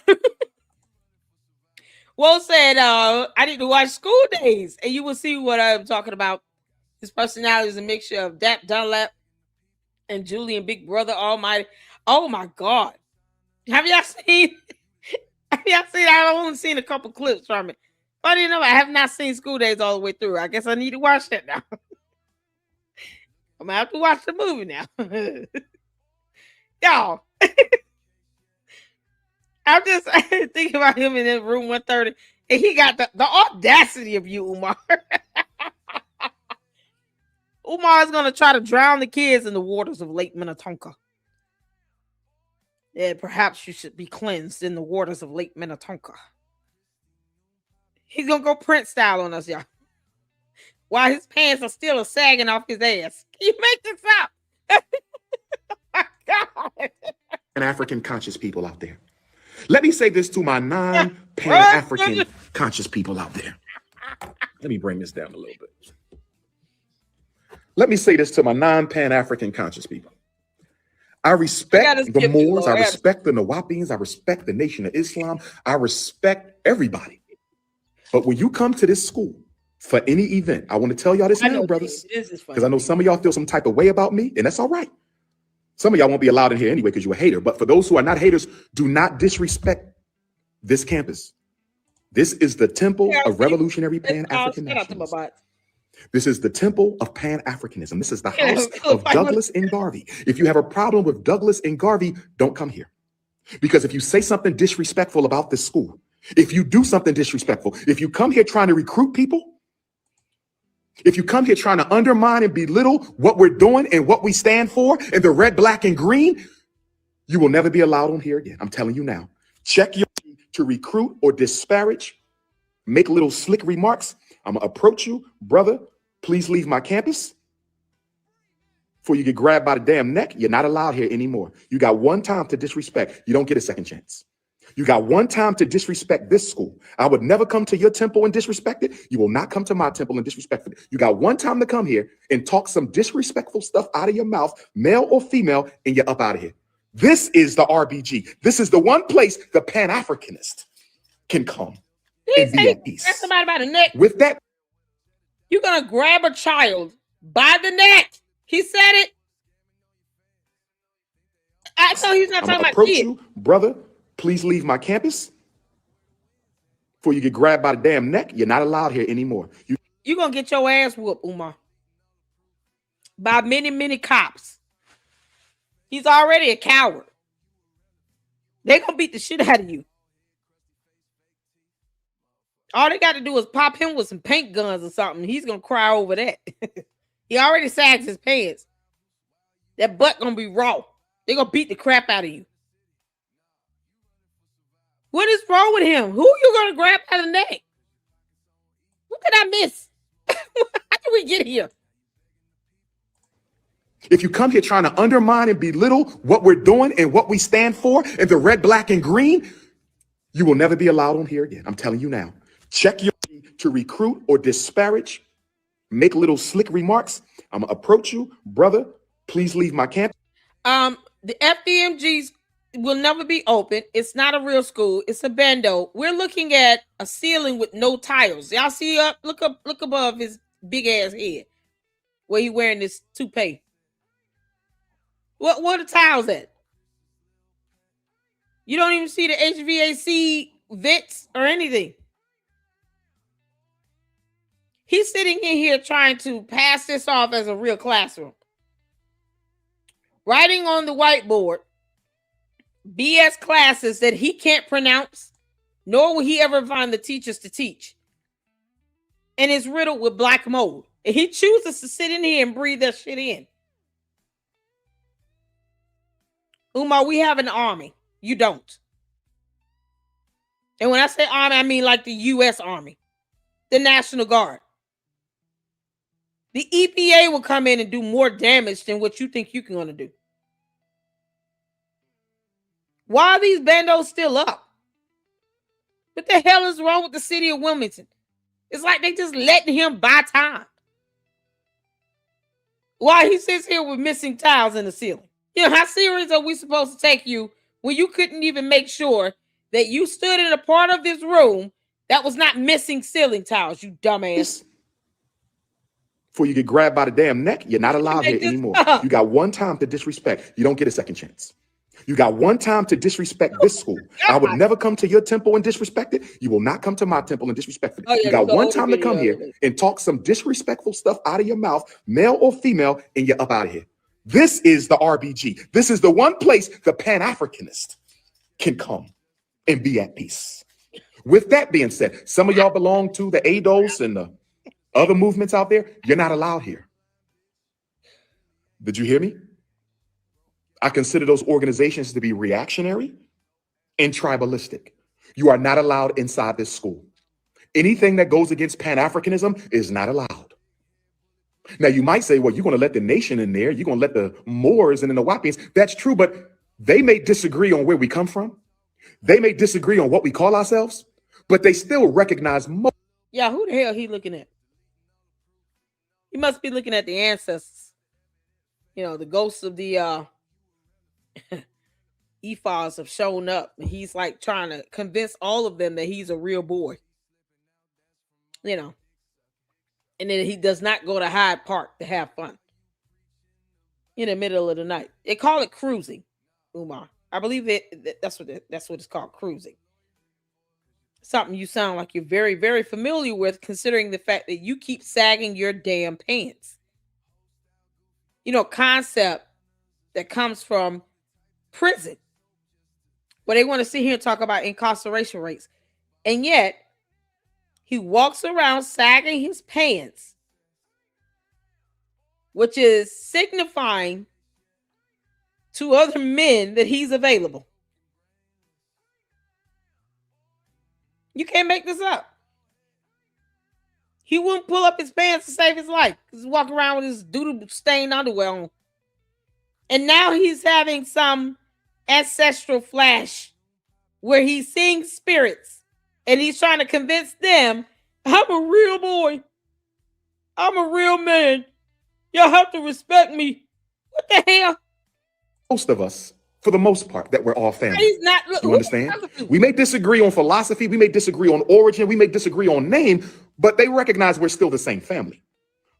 Well said, I need to watch School Days, and you will see what I'm talking about. His personality is a mixture of Dap Dunlap and Julian Big Brother Almighty. Oh my God. Have y'all seen? I've only seen a couple clips from it. Funny enough, I have not seen School Days all the way through. I guess I need to watch that now. I'm gonna have to watch the movie now. Y'all. I'm just thinking about him in that room 130, and he got the audacity of you, Umar. Umar is gonna try to drown the kids in the waters of Lake Minnetonka. Yeah, perhaps you should be cleansed in the waters of Lake Minnetonka. He's gonna go Prince style on us, y'all. While his pants are still sagging off his ass. Can you make this up? Oh my God. African conscious people out there. Let me say this to my non-Pan-African conscious people out there. Let me bring this down a little bit. Let me say this to my non-Pan-African conscious people. I respect the Moors. I respect the Nawapians. I respect the Nation of Islam. I respect everybody. But when you come to this school for any event, I want to tell y'all this now, brothers, because I know some of y'all feel some type of way about me, and that's all right. Some of y'all won't be allowed in here anyway because you're a hater. But for those who are not haters, do not disrespect this campus. This is the temple of revolutionary Pan-African nationalism. This is the temple of Pan-Africanism. This is the house of Douglas and Garvey. If you have a problem with Douglas and Garvey, don't come here. Because if you say something disrespectful about this school, if you do something disrespectful, if you come here trying to recruit people, if you come here trying to undermine and belittle what we're doing and what we stand for and the red, black, and green, you will never be allowed on here again. I'm telling you now. Check your to recruit or disparage, make little slick remarks. I'm gonna approach you, brother. Please leave my campus before you get grabbed by the damn neck. You're not allowed here anymore. You got one time to disrespect. You don't get a second chance. You got one time to disrespect this school. I would never come to your temple and disrespect it. You will not come to my temple and disrespect it. You got one time to come here and talk some disrespectful stuff out of your mouth, male or female, and you're up out of here. This is the RBG. This is the one place the Pan-Africanist can come and be at peace. Somebody by the neck. With that, you're gonna grab a child by the neck. He said it. I know he's not talking about approach you, brother. Please leave my campus before you get grabbed by the damn neck. You're not allowed here anymore. You're going to get your ass whooped, Umar. By many, many cops. He's already a coward. They're going to beat the shit out of you. All they got to do is pop him with some paint guns or something. He's going to cry over that. He already sags his pants. That butt going to be raw. They're going to beat the crap out of you. What is wrong with him? Who you going to grab by the neck? What did I miss? How did we get here? If you come here trying to undermine and belittle what we're doing and what we stand for and the red, black, and green, you will never be allowed on here again. I'm telling you now. Check your to recruit or disparage, make little slick remarks. I'm going to approach you. Brother, please leave my campus. The FDMGs will never be open. It's not a real school. It's a bando. We're looking at a ceiling with no tiles. Y'all see up? Look above his big ass head where he wearing this toupee. What are the tiles at? You don't even see the HVAC vents or anything. He's sitting in here trying to pass this off as a real classroom. Writing on the whiteboard, BS classes that he can't pronounce, nor will he ever find the teachers to teach. And it's riddled with black mold. And he chooses to sit in here and breathe that shit in. Umar, we have an army. You don't. And when I say army, I mean like the U.S. Army, the National Guard. The EPA will come in and do more damage than what you think you're going to do. Why are these bandos still up? What the hell is wrong with the city of Wilmington? It's like they just letting him buy time. Why he sits here with missing tiles in the ceiling? You know, how serious are we supposed to take you when you couldn't even make sure that you stood in a part of this room that was not missing ceiling tiles, you dumbass? Before you get grabbed by the damn neck, you're not allowed here anymore. You got one time to disrespect. You don't get a second chance. You got one time to disrespect this school. I would never come to your temple and disrespect it. You will not come to my temple and disrespect it. You got one time to come here and talk some disrespectful stuff out of your mouth, male or female, and you're up out of here. This is the RBG. This is the one place the Pan-Africanist can come and be at peace. With that being said, some of y'all belong to the ADOS and the other movements out there. You're not allowed here. Did you hear me? I consider those organizations to be reactionary and tribalistic. You are not allowed inside this school. Anything that goes against Pan-Africanism is not allowed. Now, you might say, well, you're going to let the nation in there. You're going to let the Moors and then the Wapians. That's true, but they may disagree on where we come from. They may disagree on what we call ourselves, but they still recognize most. Yeah, who the hell he looking at? He must be looking at the ancestors. You know, the ghosts of the Ephods have shown up. And he's like trying to convince all of them that he's a real boy. You know. And then he does not go to Hyde Park to have fun in the middle of the night. They call it cruising, Umar. I believe that's what it's called, cruising. Something you sound like you're very, very familiar with, considering the fact that you keep sagging your damn pants. You know, concept that comes from prison, where they want to sit here and talk about incarceration rates. And yet, he walks around sagging his pants, which is signifying to other men that he's available. You can't make this up. He wouldn't pull up his pants to save his life. He's walking around with his doodle stained underwear on. And now he's having some ancestral flash where he's seeing spirits. And he's trying to convince them, I'm a real boy. I'm a real man. Y'all have to respect me. What the hell? Most of us, for the most part, that we're all family. He's not. You understand? We may disagree on philosophy. We may disagree on origin. We may disagree on name, but they recognize we're still the same family.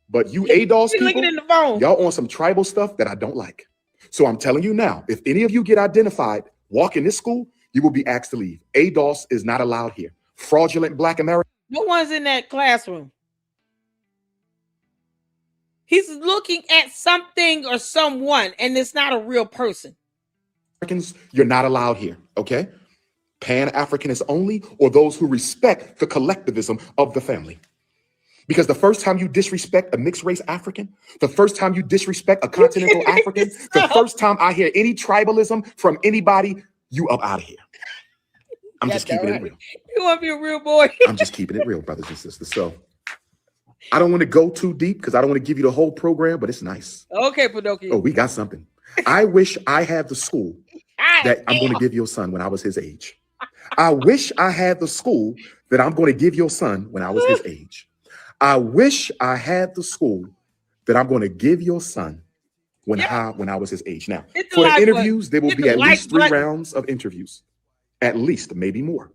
But you ADOS people, y'all on some tribal stuff that I don't like. So I'm telling you now, if any of you get identified, walk in this school, you will be asked to leave. ADOS is not allowed here. Fraudulent Black American. No one's in that classroom. He's looking at something or someone, and it's not a real person. Africans, you're not allowed here, okay? Pan-Africanists only, or those who respect the collectivism of the family. Because the first time you disrespect a mixed race African, the first time you disrespect a continental African, the first time I hear any tribalism from anybody, you up out of here. I'm just keeping it real. You want to be a real boy? I'm just keeping it real, brothers and sisters. So I don't want to go too deep because I don't want to give you the whole program, but it's nice. Okay, Pinocchio. Oh, we got something. I wish I had the school that I'm going to give your son when I was his age. I wish I had the school that I'm going to give your son when I was his age. I wish I had the school that I'm going to give your son when I was his age. Now, for the interviews, there will be at least 3 rounds of interviews. At least, maybe more.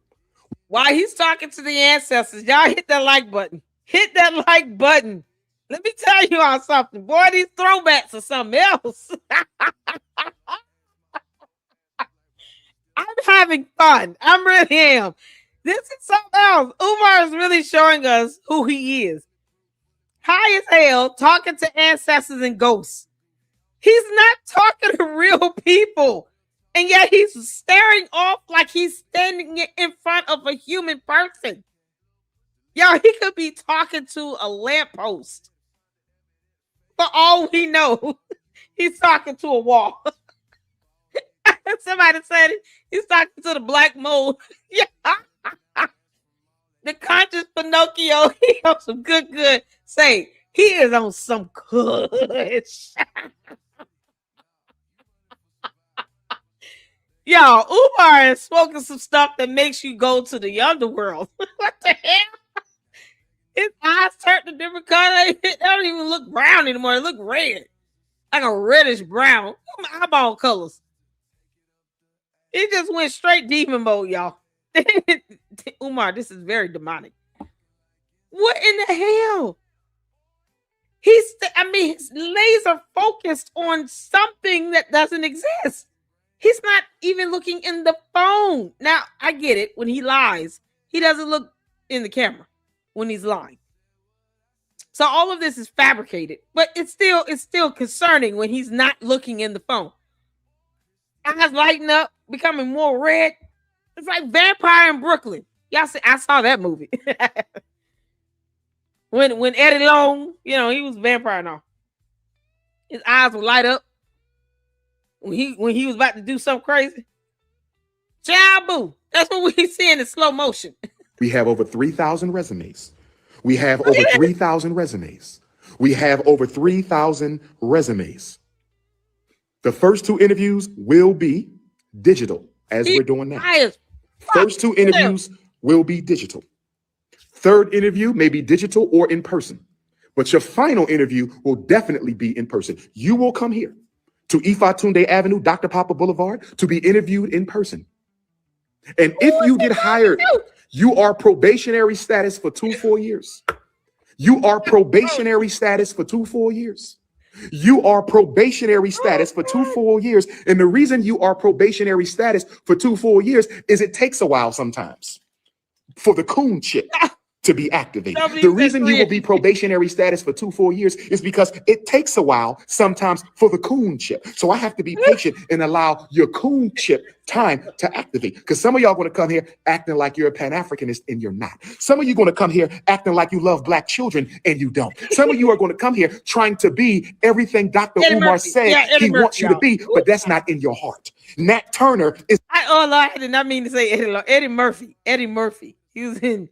While he's talking to the ancestors, y'all hit that like button. Hit that like button. Let me tell you all something. Boy, these throwbacks are something else. I'm having fun. I really am. This is something else. Umar is really showing us who he is. High as hell, talking to ancestors and ghosts. He's not talking to real people. And yet he's staring off like he's standing in front of a human person. Yo, he could be talking to a lamppost. For all we know, he's talking to a wall. Somebody said it. He's talking to the black mold. Yeah. The conscious Pinocchio, he on some good. Say, he is on some good. Yo, Umar is smoking some stuff that makes you go to the underworld. What the hell? His eyes turned a different color. They don't even look brown anymore. They look red. Like a reddish brown. My eyeball colors. He just went straight demon mode, y'all. Umar, this is very demonic. What in the hell? He's laser focused on something that doesn't exist. He's not even looking in the phone. Now, I get it. When he lies, he doesn't look in the camera when he's lying. So all of this is fabricated, but it's still concerning when he's not looking in the phone. Eyes lighting up, becoming more red. It's like Vampire in Brooklyn. Y'all see, I saw that movie. when Eddie Long, he was vampire now. His eyes would light up. When he was about to do something crazy. Jabu. That's what we see in slow motion. We have over 3,000 resumes. We have over 3,000 resumes. We have over 3,000 resumes. The first 2 interviews will be digital, as we're doing now. First 2 interviews will be digital. Third interview may be digital or in person. But your final interview will definitely be in person. You will come here to Ifatunde Avenue, Dr. Papa Boulevard, to be interviewed in person. And if you get hired, you are probationary status for 2 full years. You are probationary status for 2 full years. You are probationary status for 2 full years. And the reason you are probationary status for 2 full years is it takes a while sometimes for the coon chip to be activated. The reason you will be probationary status for 2 full years is because it takes a while sometimes for the coon chip. So I have to be patient and allow your coon chip time to activate. Because some of y'all going to come here acting like you're a Pan-Africanist and you're not. Some of you going to come here acting like you love black children and you don't. Some of you are going to come here trying to be everything Dr. Umar said he wants you to be, but that's not in your heart. Nat Turner is. I did not mean to say Eddie Murphy. Eddie Murphy. He was in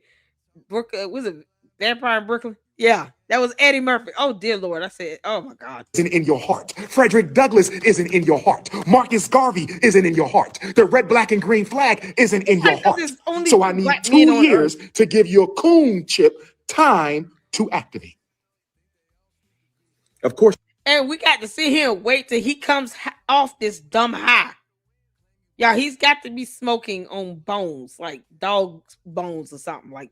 Brooklyn. Was it Vampire in Brooklyn? Yeah, that was Eddie Murphy. Oh, dear Lord. I said, oh, my God. Isn't in your heart. Frederick Douglass isn't in your heart. Marcus Garvey isn't in your heart. The red, black, and green flag isn't in your heart. So I need 2 years to give your coon chip time to activate. Of course. And we got to sit here and wait till he comes off this dumb high. Yeah, he's got to be smoking on bones, like dog bones or something. Like,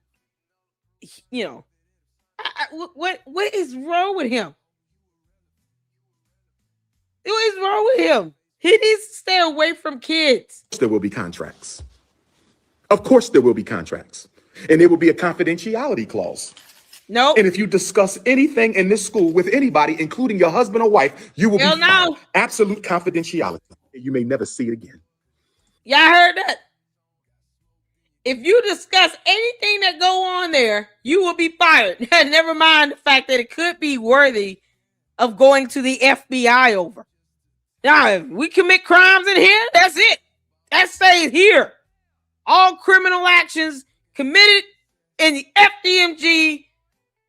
what is wrong with him? What is wrong with him? He needs to stay away from kids. There will be contracts. Of course there will be contracts. And there will be a confidentiality clause. Nope. And if you discuss anything in this school with anybody, including your husband or wife, you will Hell be fired. no. Absolute confidentiality. You may never see it again. Y'all heard that? If you discuss anything that go on there, you will be fired. Never mind the fact that it could be worthy of going to the FBI over. Now, if we commit crimes in here, that's it. That stays here. All criminal actions committed in the FDMG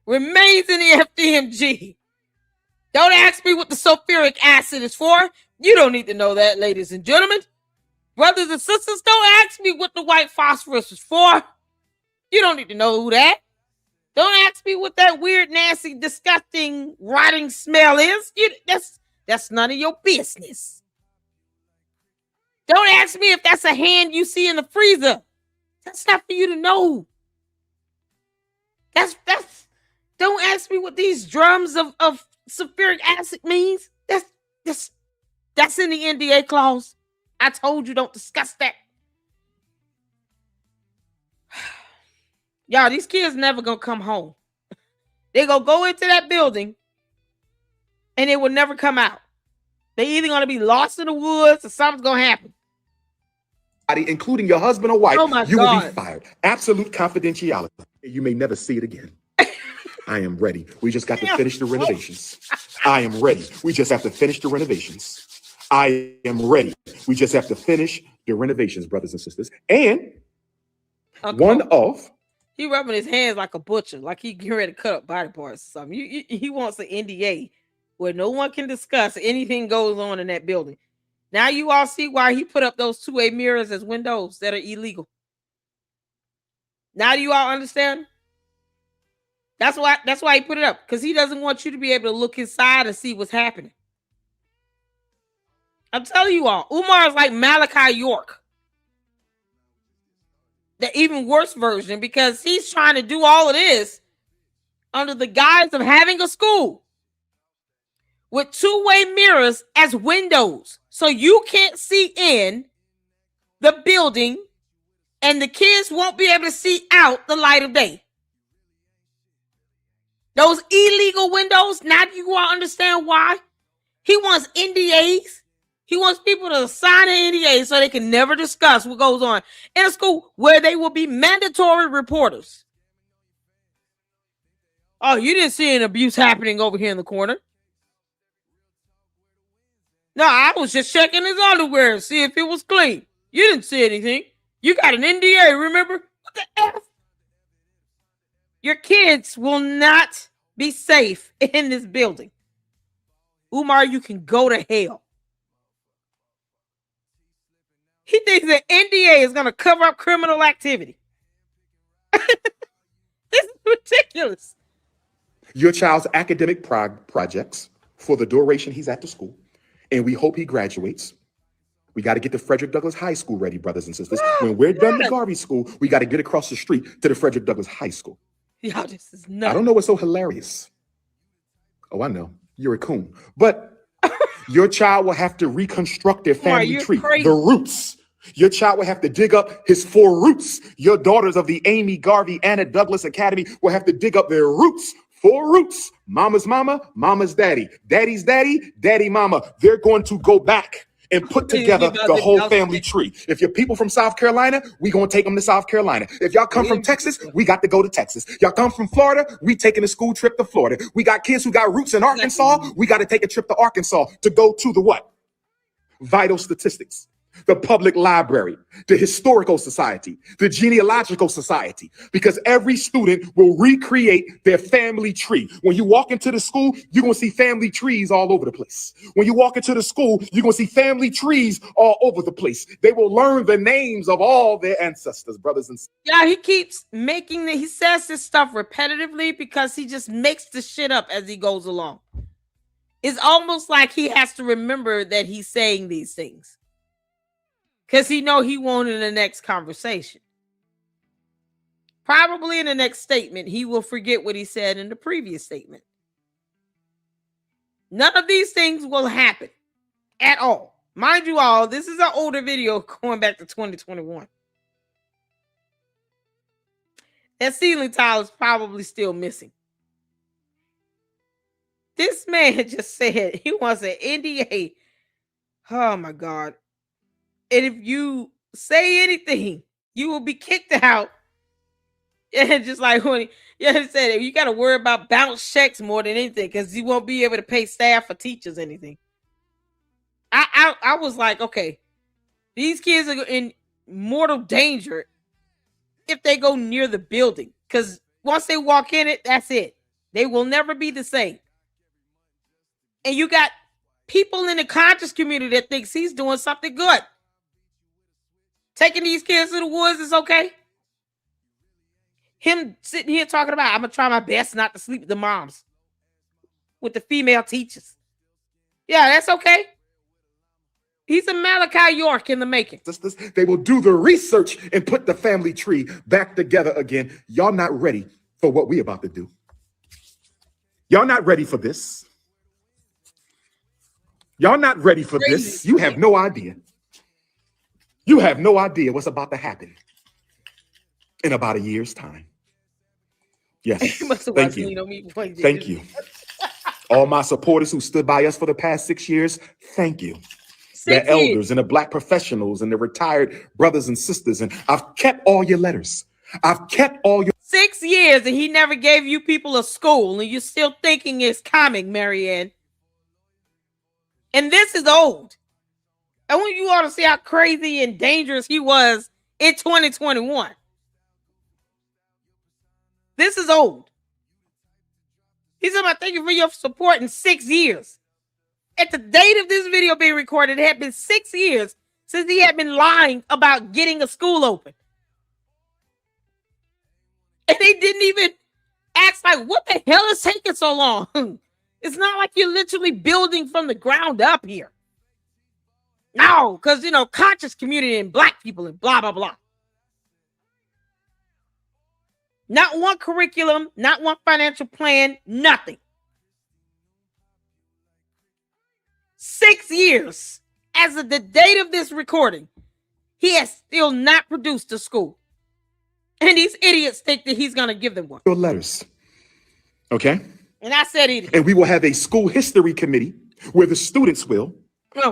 remains in the FDMG. Don't ask me what the sulfuric acid is for. You don't need to know that, ladies and gentlemen. Brothers and sisters, don't ask me what the white phosphorus is for. You don't need to know who that. Don't ask me what that weird, nasty, disgusting, rotting smell is. That's none of your business. Don't ask me if that's a hand you see in the freezer. That's not for you to know. That's don't ask me what these drums of sulfuric acid means. That's in the NDA clause. I told you don't discuss that. Y'all, these kids never gonna come home. They gonna go into that building and they will never come out. They either gonna be lost in the woods or something's gonna happen. Including your husband or wife, Oh my you God. will be fired. Absolute confidentiality. You may never see it again. I am ready. We just got to finish the renovations. I am ready. We just have to finish the renovations. I am ready. We just have to finish the renovations, brothers and sisters. And one of he rubbing his hands like a butcher, like he getting ready to cut up body parts or something. He wants an NDA where no one can discuss anything goes on in that building. Now you all see why he put up those two-way mirrors as windows that are illegal. Now do you all understand? That's why he put it up, because he doesn't want you to be able to look inside and see what's happening. I'm telling you all, Umar is like Malachi York. The even worse version, because he's trying to do all of this under the guise of having a school with two-way mirrors as windows. So you can't see in the building and the kids won't be able to see out the light of day. Those illegal windows, now you all understand why? He wants NDAs. He wants people to sign an NDA so they can never discuss what goes on in a school where they will be mandatory reporters. Oh, you didn't see an abuse happening over here in the corner. No, I was just checking his underwear to see if it was clean. You didn't see anything. You got an NDA, remember? What the F? Your kids will not be safe in this building. Umar, you can go to hell. He thinks that NDA is going to cover up criminal activity. This is ridiculous. Your child's academic projects for the duration he's at the school, and we hope he graduates. We got to get the Frederick Douglass High School ready, brothers and sisters. When we're done the Garvey School, we got to get across the street to the Frederick Douglass High School. Yo, this is nuts. I don't know what's so hilarious. Oh, I know. You're a coon. But your child will have to reconstruct their family tree, the roots. Your child will have to dig up his 4 roots. Your daughters of the Amy Garvey Anna Douglass Academy will have to dig up their roots. 4 roots. Mama's mama, mama's daddy. Daddy's daddy, daddy mama. They're going to go back and put together the whole family tree. If you're people from South Carolina, we gonna take them to South Carolina. If y'all come from Texas, we got to go to Texas. Y'all come from Florida, we taking a school trip to Florida. We got kids who got roots in Arkansas, we got to take a trip to Arkansas to go to the what? Vital statistics. The public library, the historical society, the genealogical society, because every student will recreate their family tree. When you walk into the school, you're going to see family trees all over the place. When you walk into the school, you're going to see family trees all over the place. They will learn the names of all their ancestors, brothers and sisters. Yeah, he keeps he says this stuff repetitively because he just makes the shit up as he goes along. It's almost like he has to remember that he's saying these things, because he won't in the next conversation. Probably in the next statement, he will forget what he said in the previous statement. None of these things will happen at all. Mind you all, this is an older video going back to 2021. That ceiling tile is probably still missing. This man just said he wants an NDA. Oh my God. And if you say anything, you will be kicked out. And just like when he said, you got to worry about bounce checks more than anything because you won't be able to pay staff or teachers anything. I was like, okay, these kids are in mortal danger if they go near the building because once they walk in it, that's it. They will never be the same. And you got people in the conscious community that thinks he's doing something good. Taking these kids to the woods is okay. Him sitting here talking about, I'm going to try my best not to sleep with the moms, with the female teachers. Yeah, that's okay. He's a Malachi York in the making. They will do the research and put the family tree back together again. Y'all not ready for what we about to do. Y'all not ready for this. Y'all not ready for this. You have no idea. You have no idea what's about to happen in about a year's time. Yes. Thank you. Thank you. All my supporters who stood by us for the past 6 years, thank you. The elders and the Black professionals and the retired brothers and sisters. And I've kept all your letters. I've kept all your 6 years and he never gave you people a school and you're still thinking it's coming, Marianne. And this is old. I want you all to see how crazy and dangerous he was in 2021. This is old. He said, thank you for your support in 6 years. At the date of this video being recorded, it had been 6 years since he had been lying about getting a school open. And they didn't even ask, like, what the hell is taking so long? It's not like you're literally building from the ground up here. No, because, conscious community and Black people and blah, blah, blah. Not one curriculum, not one financial plan, nothing. 6 years as of the date of this recording, he has still not produced a school. And these idiots think that he's going to give them one. Your letters. Okay? And I said it. And we will have a school history committee where the students will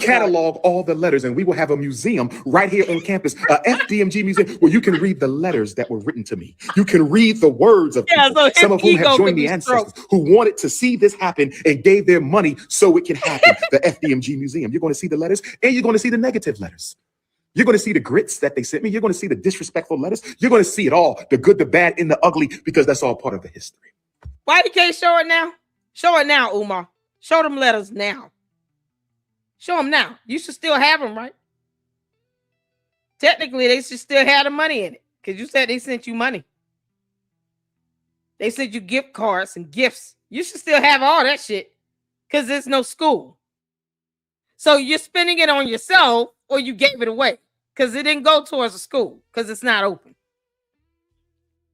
catalog all the letters, and we will have a museum right here on campus, a FDMG museum, where you can read the letters that were written to me. You can read the words of people, so some of whom have joined the ancestors who wanted to see this happen and gave their money so it can happen. The FDMG museum. You're going to see the letters, and you're going to see the negative letters. You're going to see the grits that they sent me. You're going to see the disrespectful letters. You're going to see it all, the good, the bad, and the ugly, because that's all part of the history. Why you can't show it now? Show it now, Umar. Show them letters now. Show them now. You should still have them, right? Technically, they should still have the money in it because you said they sent you money. They sent you gift cards and gifts. You should still have all that shit because there's no school. So you're spending it on yourself or you gave it away because it didn't go towards a school because it's not open.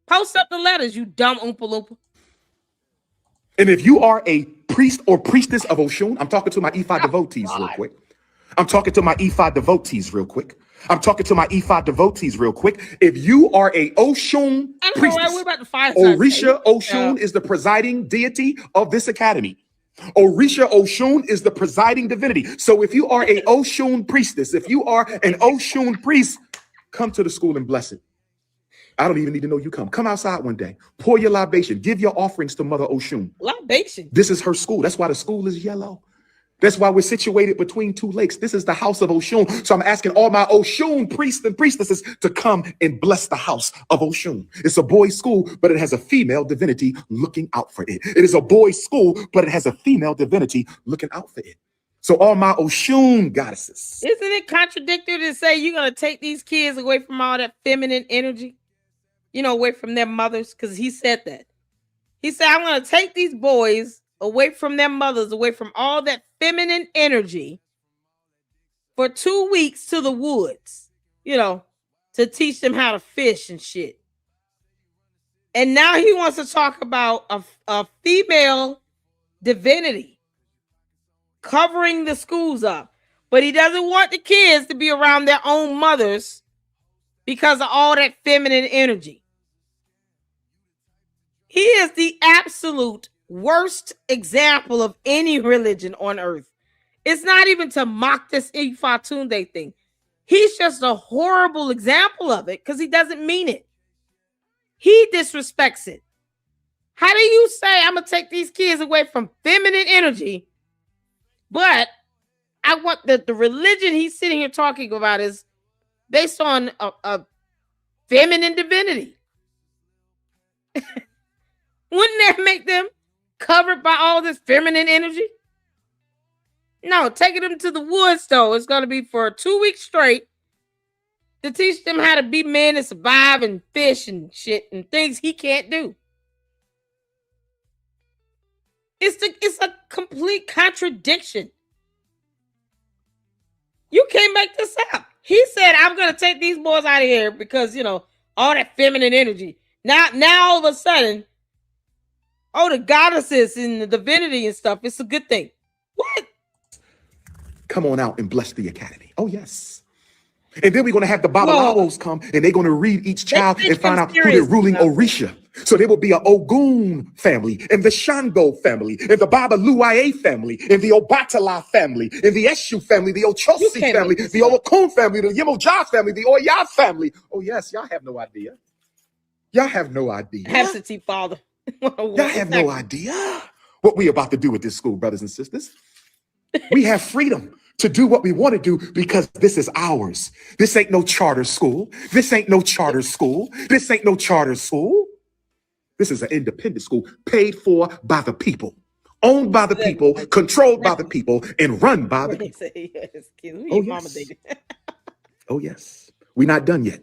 Post up the letters, you dumb Oompa Loompa. And if you are a priest or priestess of Oshun, I'm talking to my Ifa devotees real quick. I'm talking to my Ifa devotees real quick. I'm talking to my Ifa devotees real quick. If you are a Oshun priestess, Orisha Oshun is the presiding deity of this academy. Orisha Oshun is the presiding divinity. So if you are a Oshun priestess, if you are an Oshun priest, come to the school and bless it. I don't even need to know you come. Come outside one day. Pour your libation. Give your offerings to Mother Oshun. Libation? This is her school. That's why the school is yellow. That's why we're situated between two lakes. This is the house of Oshun. So I'm asking all my Oshun priests and priestesses to come and bless the house of Oshun. It's a boys' school, but it has a female divinity looking out for it. It is a boys' school, but it has a female divinity looking out for it. So all my Oshun goddesses. Isn't it contradictory to say you're going to take these kids away from all that feminine energy? Away from their mothers, because he said that. He said, I'm going to take these boys away from their mothers, away from all that feminine energy for 2 weeks to the woods, to teach them how to fish and shit. And now he wants to talk about a female divinity covering the schools up. But he doesn't want the kids to be around their own mothers because of all that feminine energy. He is the absolute worst example of any religion on earth. It's not even to mock this Ifatunde thing. He's just a horrible example of it because he doesn't mean it. He disrespects it. How do you say I'm going to take these kids away from feminine energy, but I want the religion he's sitting here talking about is based on a feminine divinity? Wouldn't that make them covered by all this feminine energy? No, taking them to the woods, though, it's going to be for 2 weeks straight to teach them how to be men and survive and fish and shit and things he can't do. It's a complete contradiction. You can't make this up. He said, I'm going to take these boys out of here because, all that feminine energy. Now all of a sudden, the goddesses and the divinity and stuff, it's a good thing. What? Come on out and bless the academy. Oh, yes. And then we're going to have the Babalawos come, and they're going to read each child and find out who they're ruling Orisha. So there will be an Ogun family, and the Shango family, and the Babaluaye family, and the Obatala family, and the Eshu family, the Ochosi family, the Olokun family, the Yemoja family, the Oya family. Oh, yes, y'all have no idea. Y'all have no idea. Absentee father. Y'all have no idea what we about to do with this school, brothers and sisters. We have freedom to do what we want to do because this is ours. This ain't no charter school. This ain't no charter school. This ain't no charter school. This is an independent school paid for by the people, owned by the people, controlled by the people, and run by the people. Oh, yes. Oh, yes. We're not done yet.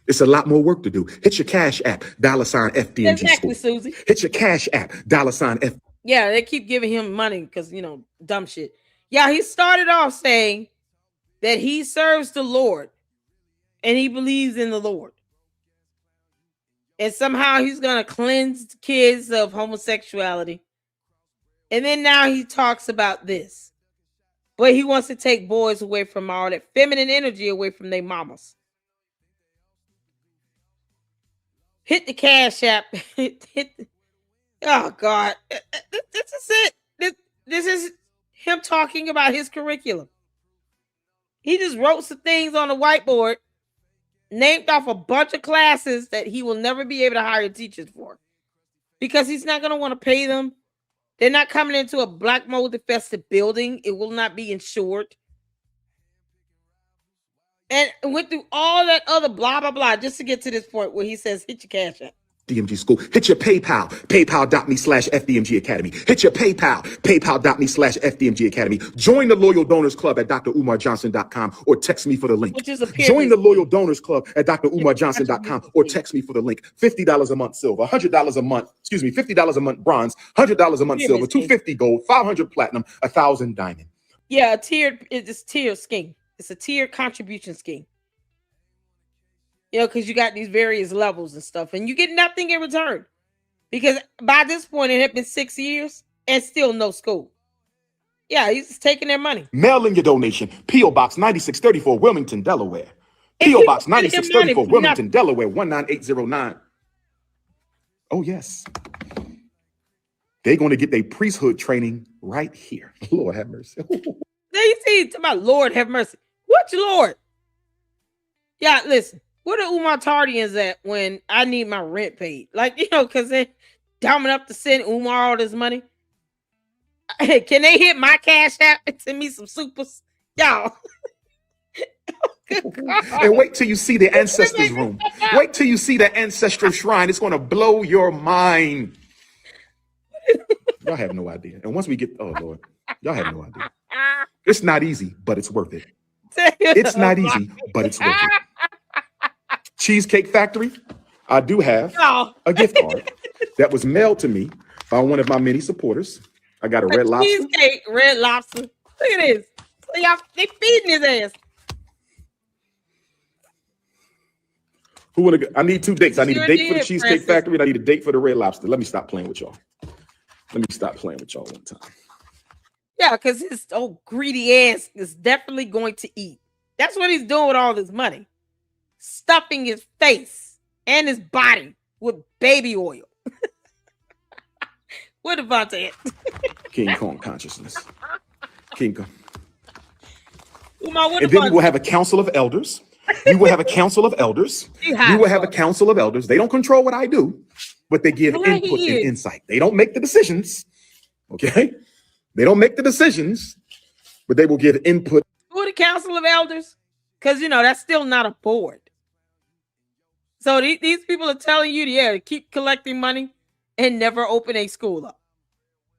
It's a lot more work to do. Hit your Cash App, $FDMG exactly, school. Susie. Hit your Cash App, $F. Yeah, they keep giving him money because, dumb shit. Yeah, he started off saying that he serves the Lord and he believes in the Lord. And somehow he's going to cleanse kids of homosexuality. And then now he talks about this. But he wants to take boys away from all that feminine energy away from their mamas. Hit the Cash App. Oh, God. This is it. This is him talking about his curriculum. He just wrote some things on the whiteboard, named off a bunch of classes that he will never be able to hire teachers for because he's not going to want to pay them. They're not coming into a black mold infested building. It will not be insured. And went through all that other blah, blah, blah, just to get to this point where he says, hit your Cash App. FDMG school. Hit your PayPal, paypal.me/FDMG Academy. Hit your PayPal, paypal.me/FDMG Academy. Join the Loyal Donors Club at DrUmarJohnson.com or text me for the link. Join the Loyal Donors Club at DrUmarJohnson.com or text me for the link. $50 a month silver, $100 a month, $50 a month bronze, $100 a month silver, $250 gold, $500 platinum, $1,000 diamond. Yeah, it's a tier scheme. It's a tier contribution scheme. Because you got these various levels and stuff, and you get nothing in return. Because by this point, it had been 6 years and still no school. Yeah, he's just taking their money. Mail in your donation. P.O. Box 9634, Wilmington, Delaware. P.O. Box 9634, Wilmington, Delaware, 19809. Oh, yes. They're going to get their priesthood training right here. Lord have mercy. There you see, to my Lord have mercy. What Lord? Yeah, listen. Where the Umar Tardians at when I need my rent paid? Because they're dumb enough to send Umar all this money. Can they hit my Cash App and send me some supers? Y'all. And wait till you see the ancestors' room. Wait till you see the ancestral shrine. It's going to blow your mind. Y'all have no idea. And once we get, oh, Lord, y'all have no idea. It's not easy, but it's worth it. It's not easy, but it's worth it. Cheesecake Factory, I do have a gift card that was mailed to me by one of my many supporters. I got a Red Lobster. Cheesecake, Red Lobster. Look at this. So y'all, they feeding his ass. Who wanna go? I need 2 dates. I need a date for the Cheesecake Factory and I need a date for the Red Lobster. Let me stop playing with y'all. Let me stop playing with y'all one time. Yeah, because his old greedy ass is definitely going to eat. That's what he's doing with all this money. Stuffing his face and his body with baby oil. Where Devontae at? King Kong consciousness. King Kong. Umar, what And then we will Devontae? have a council of elders. We will have a council of elders. He We hot will have a dog. council of elders. They don't control what I do, but they give Yeah, input he and is. insight. They don't make the decisions. Okay? They don't make the decisions, but they will give input. Who are the council of elders? Because that's still not a board. So these people are telling you, to keep collecting money and never open a school up.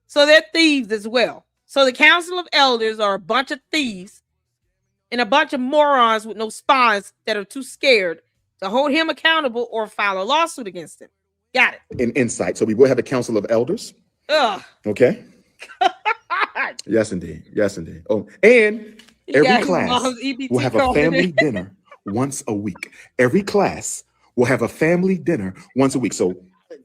So they're thieves as well. So the council of elders are a bunch of thieves and a bunch of morons with no spines that are too scared to hold him accountable or file a lawsuit against him. Got it. And insight. So we will have a council of elders. Ugh. Okay? Yes, indeed. Yes, indeed. Oh, and every class will have a family dinner once a week. Every class will have a family dinner once a week. So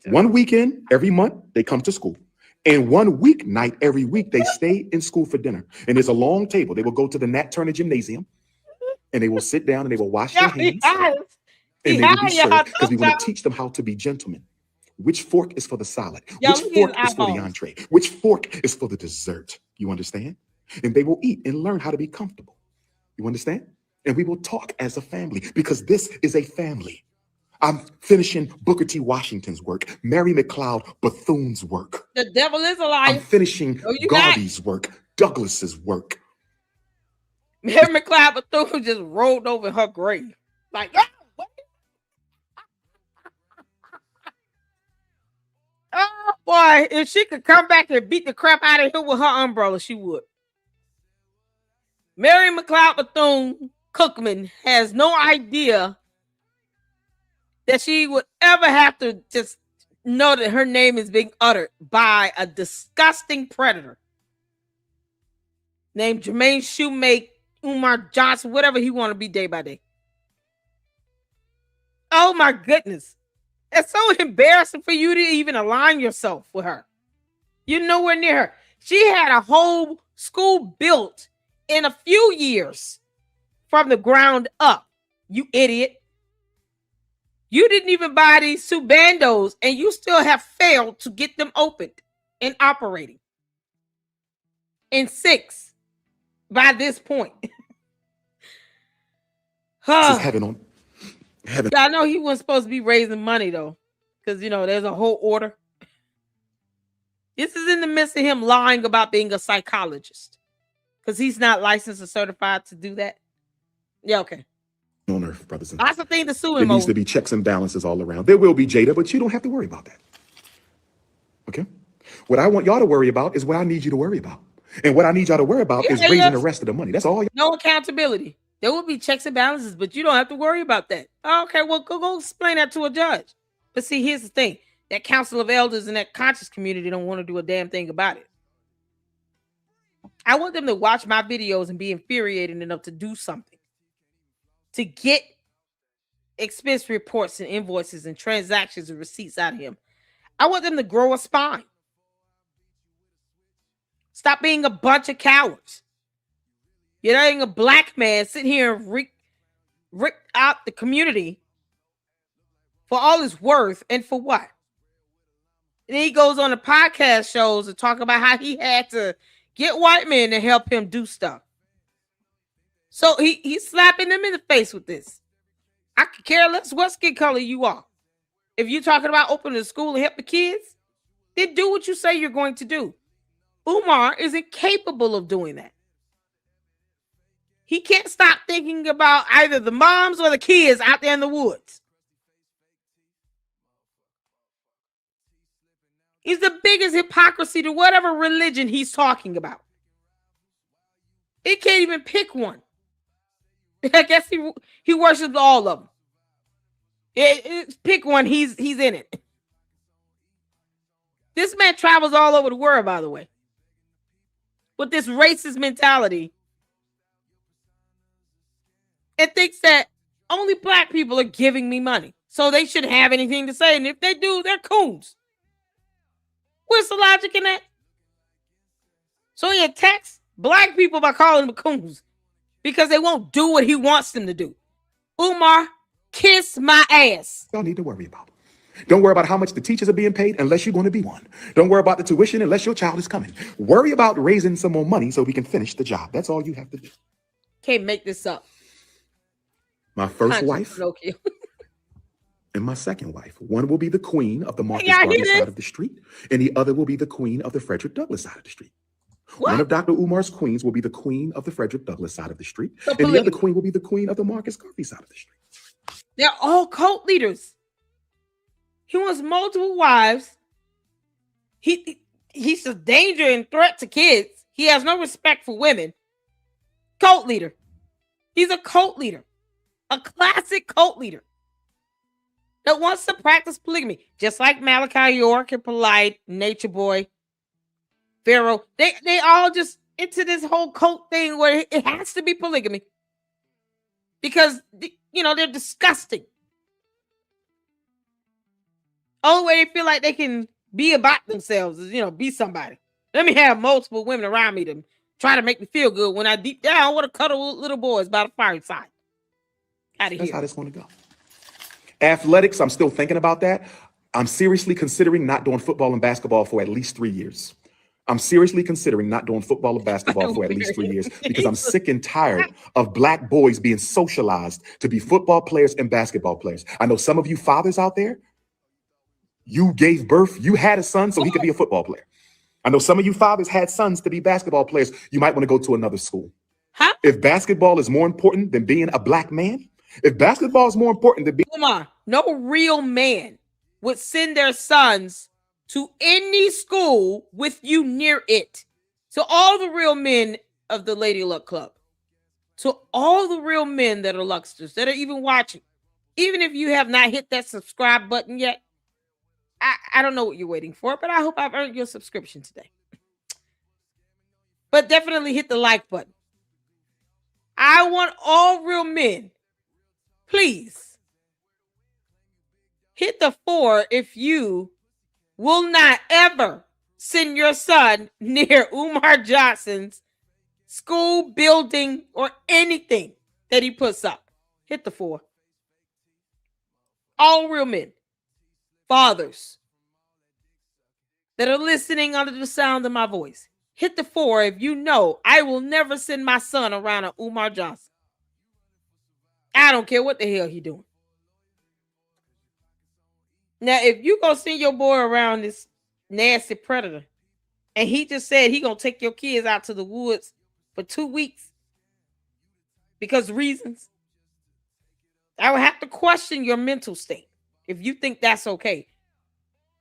one weekend every month, they come to school. And one weeknight every week, they stay in school for dinner. And there's a long table. They will go to the Nat Turner Gymnasium and they will sit down and they will wash their hands. And they will be served because we want to teach them how to be gentlemen. Which fork is for the salad? Which fork is for the entree? Which fork is for the dessert? You understand? And they will eat and learn how to be comfortable. You understand? And we will talk as a family because this is a family. I'm finishing Booker T. Washington's work, Mary McLeod Bethune's work. The devil is a liar. I'm finishing Garvey's work, Douglas's work. Mary McLeod Bethune just rolled over her grave. Like, what? Oh boy, if she could come back and beat the crap out of him with her umbrella, she would. Mary McLeod Bethune Cookman has no idea that she would ever have to just know that her name is being uttered by a disgusting predator named Jermaine Shoemake, Umar Johnson, whatever he want to be day by day. Oh my goodness. It's so embarrassing for you to even align yourself with her. You're nowhere near her. She had a whole school built in a few years from the ground up. You idiot. You didn't even buy these two bandos and you still have failed to get them opened and operating. In 6 by this point. Just heaven on heaven. I know he wasn't supposed to be raising money though. Because, there's a whole order. This is in the midst of him lying about being a psychologist. Because he's not licensed or certified to do that. Yeah, okay. On earth, brothers and That's the thing to sue there him needs over. to be checks and balances all around. There will be Jada, but you don't have to worry about that. Okay? What I want y'all to worry about is what I need you to worry about. And what I need y'all to worry about is raising the rest of the money. That's all. No accountability. There will be checks and balances, but you don't have to worry about that. Okay, well, go explain that to a judge. But see, here's the thing. That council of elders and that conscious community don't want to do a damn thing about it. I want them to watch my videos and be infuriated enough to do something. To get expense reports and invoices and transactions and receipts out of him. I want them to grow a spine. Stop being a bunch of cowards. You're letting a black man sit here and rip out the community for all his worth and for what? And then he goes on the podcast shows and talk about how he had to get white men to help him do stuff. So he's slapping them in the face with this. I could care less what skin color you are. If you're talking about opening a school and help the kids, then do what you say you're going to do. Umar is incapable of doing that. He can't stop thinking about either the moms or the kids out there in the woods. He's the biggest hypocrisy to whatever religion he's talking about. He can't even pick one. I guess he worships all of them. Pick one, he's in it. This man travels all over the world, by the way, with this racist mentality and thinks that only black people are giving me money, so they shouldn't have anything to say. And if they do, they're coons. Where's the logic in that? So he attacks black people by calling them coons because they won't do what he wants them to do. Umar, kiss my ass. Y'all need to worry about. Don't worry about how much the teachers are being paid unless you're going to be one. Don't worry about the tuition unless your child is coming. Worry about raising some more money so we can finish the job. That's all you have to do. Can't make this up. My first Conscious wife Pinocchio. and my second wife. One will be the queen of the Marcus y'all hear Garvey this? side of the street, and the other will be the queen of the Frederick Douglass side of the street. What? One of Dr. Umar's queens will be the queen of the Frederick Douglass side of the street, So and the other polygamy. queen will be the queen of the Marcus Garvey side of the street. They're all cult leaders. He wants multiple wives. He's a danger and threat to kids. He has no respect for women. Cult leader. He's a cult leader. A classic cult leader that wants to practice polygamy. Just like Malachi York and Polite, Nature Boy, Pharaoh. They all just into this whole cult thing where it has to be polygamy. Because, they're disgusting. Only way they feel like they can be about themselves is, be somebody. Let me have multiple women around me to try to make me feel good when I deep down want to cuddle little boys by the fireside. Out of That's here. how this going to go. Athletics, I'm still thinking about that. I'm seriously considering not doing football and basketball for at least 3 years. I'm seriously considering not doing football or basketball for at least 3 years because I'm sick and tired of black boys being socialized to be football players and basketball players. I know some of you fathers out there, you gave birth, you had a son so he could be a football player. I know some of you fathers had sons to be basketball players. You might want to go to another school. Huh? If basketball is more important than being a black man, if basketball is more important than being Umar, no real man would send their sons to any school with you near it. So all the real men of the Lady Luck Club, to all the real men that are Lucksters, that are even watching, even if you have not hit that subscribe button yet, I don't know what you're waiting for, but I hope I've earned your subscription today. But definitely hit the like button. I want all real men, please, hit the 4 if you will not ever send your son near Umar Johnson's school, building, or anything that he puts up. Hit the 4. All real men, fathers that are listening under the sound of my voice. Hit the 4 if you know I will never send my son around a Umar Johnson. I don't care what the hell he doing. Now, if you gonna send your boy around this nasty predator, and he just said he gonna take your kids out to the woods for 2 weeks because reasons, I would have to question your mental state if you think that's okay.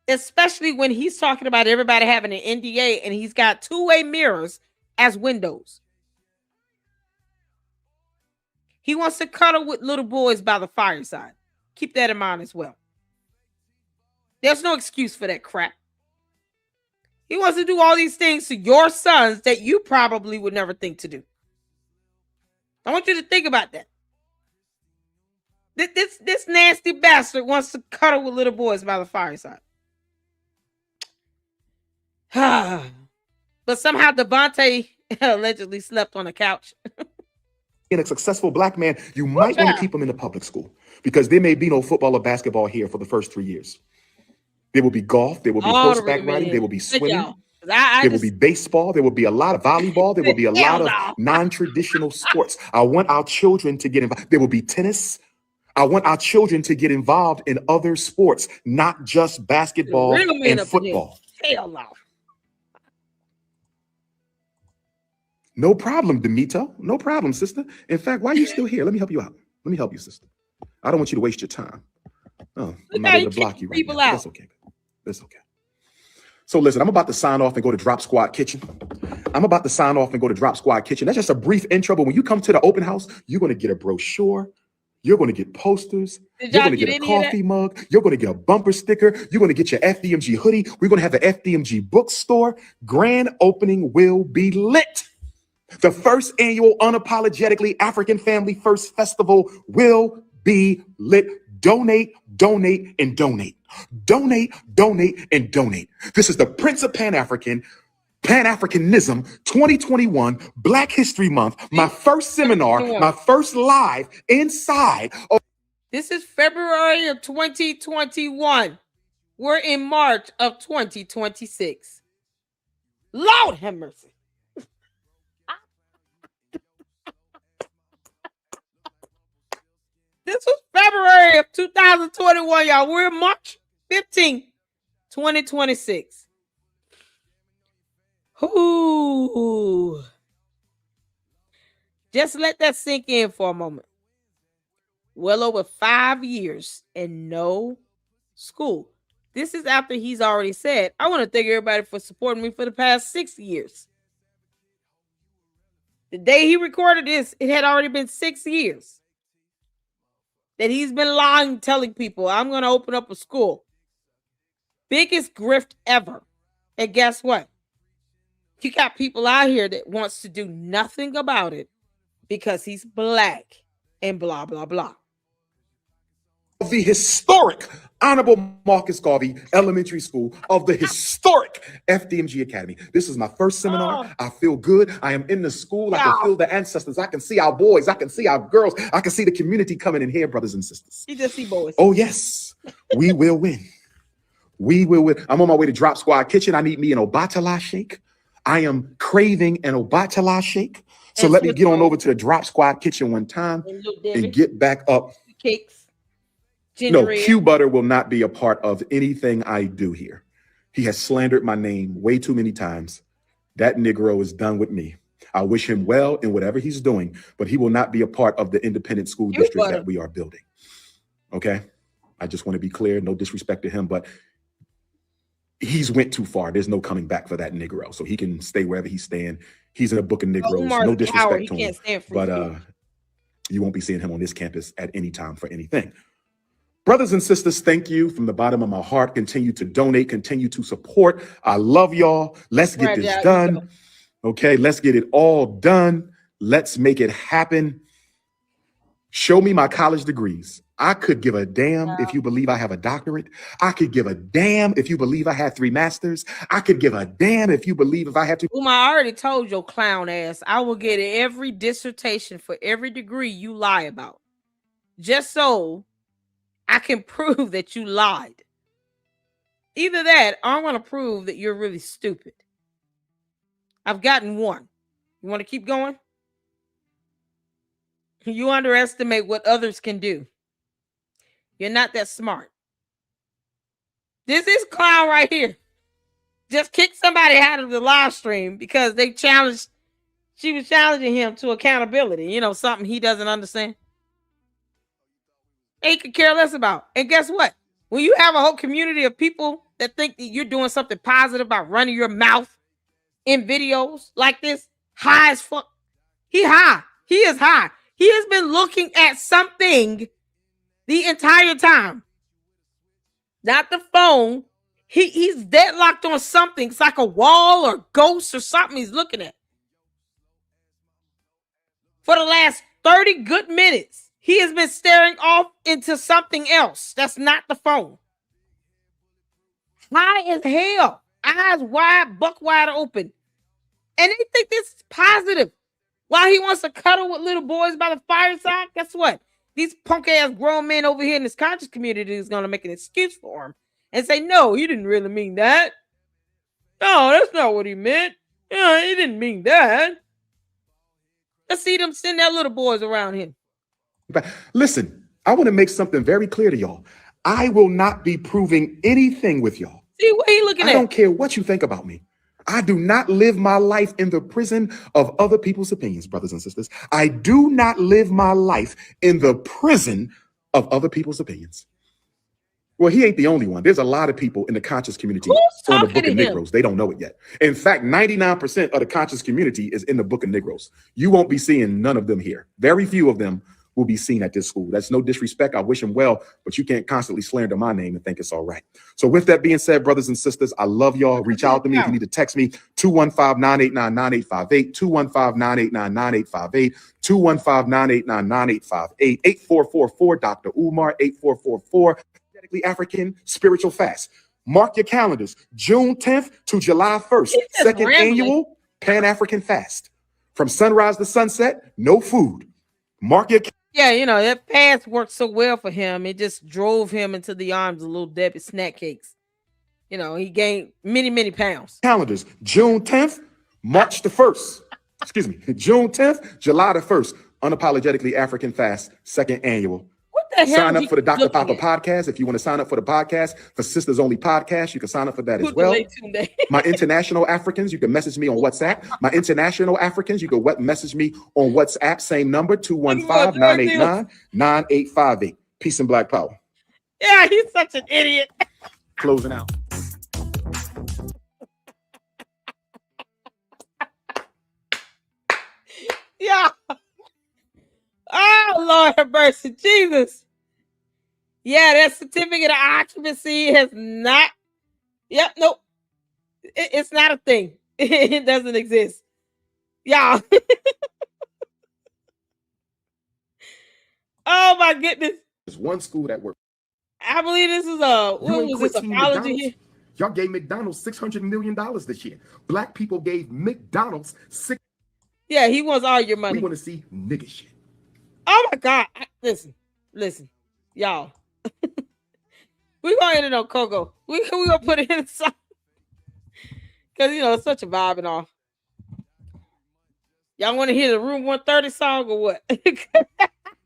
Especially when he's talking about everybody having an NDA and he's got two-way mirrors as windows. He wants to cuddle with little boys by the fireside. Keep that in mind as well. There's no excuse for that crap. He wants to do all these things to your sons that you probably would never think to do. I want you to think about that. This nasty bastard wants to cuddle with little boys by the fireside. But somehow Devontae allegedly slept on the couch. a successful black man, you might want to keep him in the public school because there may be no football or basketball here for the first 3 years. There will be golf, there will be horseback riding, there will be swimming, there will be baseball, there will be a lot of volleyball, there will be a lot of non-traditional sports. I want our children to get involved. There will be tennis. I want our children to get involved in other sports, not just basketball and football. Hell no. No problem, Demito. No problem, sister. In fact, why are you still here? Let me help you out. Let me help you, sister. I don't want you to waste your time. Oh, I'm not able to block you right now. That's okay. That's okay. So listen, I'm about to sign off and go to Drop Squad Kitchen. That's just a brief intro, but when you come to the open house, you're going to get a brochure. You're going to get posters. You're going to get a coffee mug. You're going to get a bumper sticker. You're going to get your FDMG hoodie. We're going to have an FDMG bookstore. Grand opening will be lit. The first annual Unapologetically African Family First Festival will be lit. Donate, donate, and donate. Donate, donate, and donate. This is the Prince of Pan-Africanism 2021 Black History Month. My first seminar, my first live inside of This is February of 2021. We're in March of 2026. Lord have mercy. This was February of 2021, y'all. We're March 15th, 2026. Ooh. Just let that sink in for a moment. Well over 5 years and no school. This is after he's already said, I want to thank everybody for supporting me for the past 6 years. The day he recorded this, it had already been 6 years that he's been lying, telling people, I'm going to open up a school. Biggest grift ever. And guess what? You got people out here that wants to do nothing about it because he's black and blah, blah, blah. The historic Honorable Marcus Garvey Elementary School of the historic FDMG Academy. This is my first seminar. I feel good. I am in the school. I can feel the ancestors. I can see our boys. I can see our girls. I can see the community coming in here, brothers and sisters. You just see boys. Oh, yes. We will win. We will win. I'm on my way to Drop Squad Kitchen. I need me an Obatala shake. I am craving an Obatala shake. So let me get on over to the Drop Squad Kitchen one time and get back up. Cakes. No, Q Butter will not be a part of anything I do here. He has slandered my name way too many times. That Negro is done with me. I wish him well in whatever he's doing, but he will not be a part of the independent school district that we are building. Okay? I just want to be clear. No disrespect to him, but he's went too far. There's no coming back for that Negro. So he can stay wherever he's staying. He's in a book of Negroes. No disrespect to him. But you won't be seeing him on this campus at any time for anything. Brothers and sisters, thank you from the bottom of my heart. Continue to donate, continue to support. I love y'all. Let's get this done. Okay, let's get it all done. Let's make it happen. Show me my college degrees. I could give a damn if you believe I have a doctorate. I could give a damn if you believe I had 3 masters. I could give a damn if you believe if I had to. Umar, I already told your clown ass, I will get every dissertation for every degree you lie about. Just so I can prove that you lied. Either that, or I'm going to prove that you're really stupid. I've gotten one. You want to keep going? You underestimate what others can do. You're not that smart. This is clown right here. Just kick somebody out of the live stream because she was challenging him to accountability. You know, something he doesn't understand. He could care less about. And guess what? When you have a whole community of people that think that you're doing something positive by running your mouth in videos like this, high as fuck. He high. He is high. He has been looking at something the entire time. Not the phone. He's deadlocked on something. It's like a wall or ghost or something he's looking at. For the last 30 good minutes, he has been staring off into something else. That's not the phone. High as hell. Eyes wide, buck wide open. And they think this is positive. While he wants to cuddle with little boys by the fireside, guess what? These punk ass grown men over here in this conscious community is going to make an excuse for him and say, no, he didn't really mean that. No, that's not what he meant. Yeah, he didn't mean that. Let's see them send their little boys around him. Listen, I want to make something very clear to y'all. I will not be proving anything with y'all. See what he looking at? I don't care what you think about me. I do not live my life in the prison of other people's opinions, brothers and sisters. I do not live my life in the prison of other people's opinions. Well, he ain't the only one. There's a lot of people in the conscious community on the Book of Negroes. They don't know it yet. In fact, 99% of the conscious community is in the Book of Negroes. You won't be seeing none of them here. Very few of them will be seen at this school. That's no disrespect. I wish him well, but you can't constantly slander my name and think it's all right. So with that being said, brothers and sisters, I love y'all. Reach out to me if you need to text me, 215-989-9858, 215-989-9858, 215-989-9858, 8444 Dr. Umar, 8444 African Spiritual Fast. Mark your calendars, June 10th to July 1st, second annual Pan-African Fast. From sunrise to sunset, no food. Mark your Yeah, that fast worked so well for him. It just drove him into the arms of little Debbie snack cakes. He gained many, many pounds. Calendars, June 10th, March the 1st. Excuse me, June 10th, July the 1st. Unapologetically African Fast, second annual. What the hell? Sign up he for the Dr. looking Papa at? podcast. If you want to sign up for the podcast, for Sisters Only Podcast, you can sign up for that as Put well. delay Tunde. My international Africans, you can message me on WhatsApp. My international Africans, you can message me on WhatsApp. Same number, 215-989-9858. Peace and Black Power. Yeah, he's such an idiot. Closing out. Yeah. Oh, Lord have mercy. Jesus. Yeah, that certificate of occupancy has not. Yep, nope. It's not a thing. It doesn't exist. Y'all. Oh, my goodness. There's one school that works. I believe this is what was this apology here? Y'all gave McDonald's $600 million this year. Black people gave McDonald's $6. Yeah, he wants all your money. We want to see nigga shit. Oh my God. Listen, y'all. We're going to end it on Coco. We're going to put it in the song. Because, it's such a vibe and all. Y'all want to hear the Room 130 song or what? Because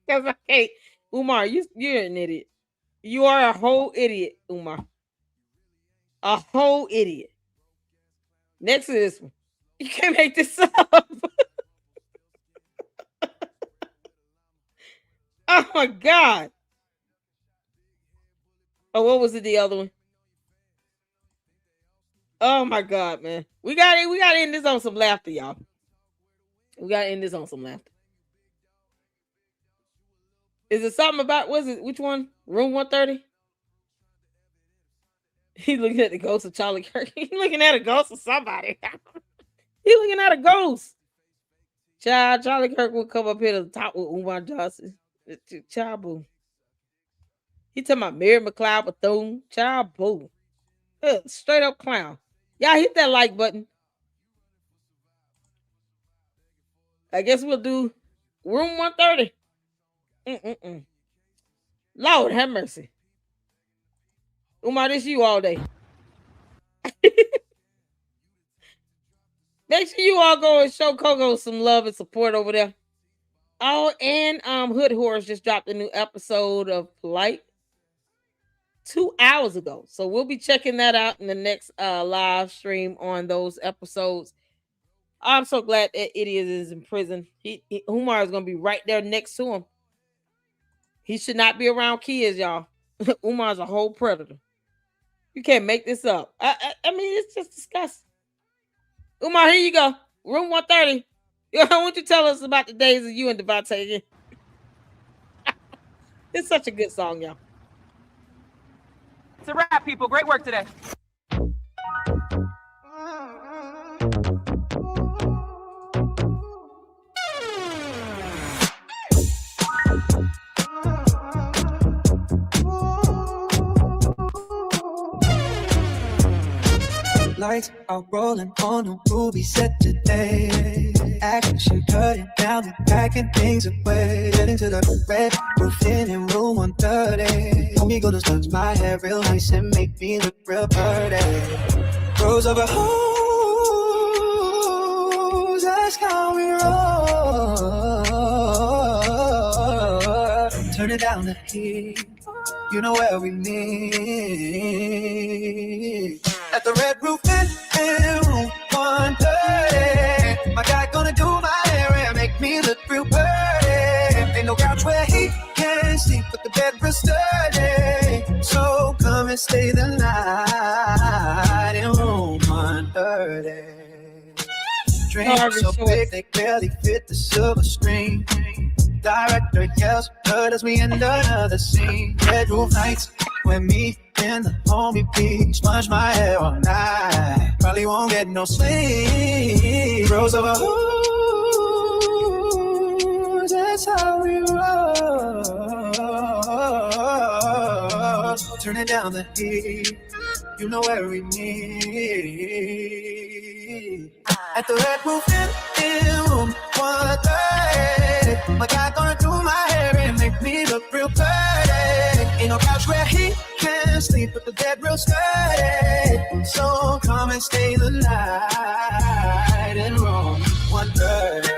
I can't. Umar, you're an idiot. You are a whole idiot, Umar. A whole idiot. Next to this one. You can't make this up. Oh my God. Oh, what was it? The other one? Oh my God, man. We got to end this on some laughter, y'all. We got to end this on some laughter. Is it something about, which one? Room 130? He's looking at the ghost of Charlie Kirk. He's looking at a ghost of somebody. He's looking at a ghost. Child, Charlie Kirk will come up here to the top with Umar Johnson. Child, boo. He talking about Mary McLeod Bethune. Child, boo. Straight up clown. Y'all hit that like button. I guess we'll do Room 130. Lord have mercy. Umar, this you all day. Make sure you all go and show Coco some love and support over there. Oh, and Hood Horse just dropped a new episode of Polite 2 hours ago. So we'll be checking that out in the next live stream on those episodes. I'm so glad that Idiot is in prison. Umar is going to be right there next to him. He should not be around kids, y'all. Umar's a whole predator. You can't make this up. I mean, it's just disgusting. Umar, here you go. Room 130. Why don't you tell us about the days of you and Devontae again? It's such a good song, y'all. It's a wrap, people. Great work today. Lights are rolling on a movie set today. Action cutting down and packing things away. Heading to the red roof in room 130. Homie gonna touch my hair real nice and make me look real pretty. Rose over hoes, that's how we roll. Turning down the heat, you know where we need. At the red roof in room 130. My guy gonna do my hair and make me look real pretty. Ain't no couch where he can sleep, but the bed real sturdy. So come and stay the night in room 130. Drinks so big they barely fit the silver screen. Director yells, heard as we enter another scene. Bedroom nights with me and the homie be. Smudge my hair all night. Probably won't get no sleep. Rose over who's, that's how we roll. Turning down the heat. You know every need. At the Red Roof in room 130. My guy gonna do my hair and make me look real pretty. Ain't no couch where he can sleep, but the bed real sturdy. So come and stay the night in room 130.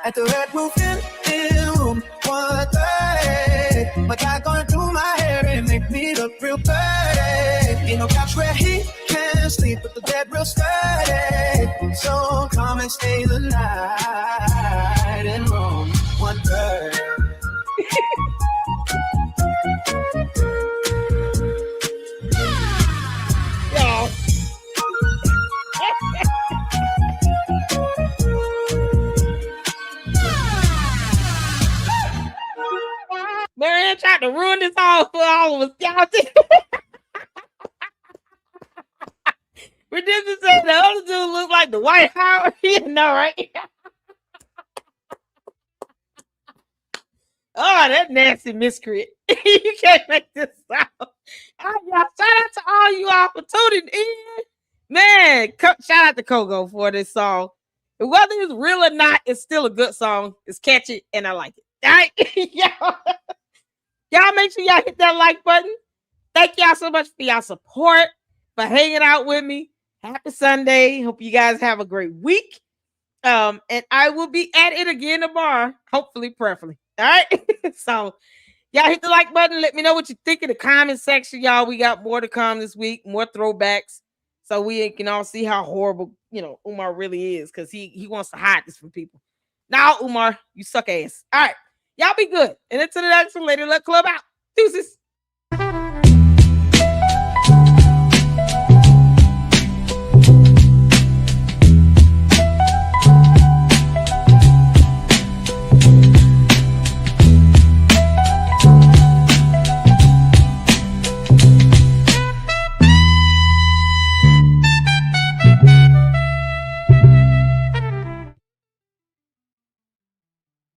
At the Red Roof in room 130. My guy gonna do my hair and make me look real pretty. Ain't no couch where he can sleep, but the bed real sturdy. So come and stay the night in room 130. Y'all. Marianne tried to ruin this all for all of us. Y'all did. Redemption said the other dude looked like the White House. You know, right? Oh, that nasty miscreant. You can't make this out. Oh, y'all, shout out to all you all for tuning in. Man, shout out to Kogo for this song. Whether it's real or not, it's still a good song. It's catchy, and I like it. All right? Y'all make sure y'all hit that like button. Thank y'all so much for y'all support, for hanging out with me. Happy Sunday. Hope you guys have a great week. And I will be at it again tomorrow, hopefully, prayerfully. All right? So, y'all hit the like button. Let me know what you think in the comment section, y'all. We got more to come this week, more throwbacks. So we can all see how horrible, Umar really is, because he wants to hide this from people. Now, Umar, you suck ass. All right. Y'all be good. And until the next one, Lady Luck Club out. Deuces.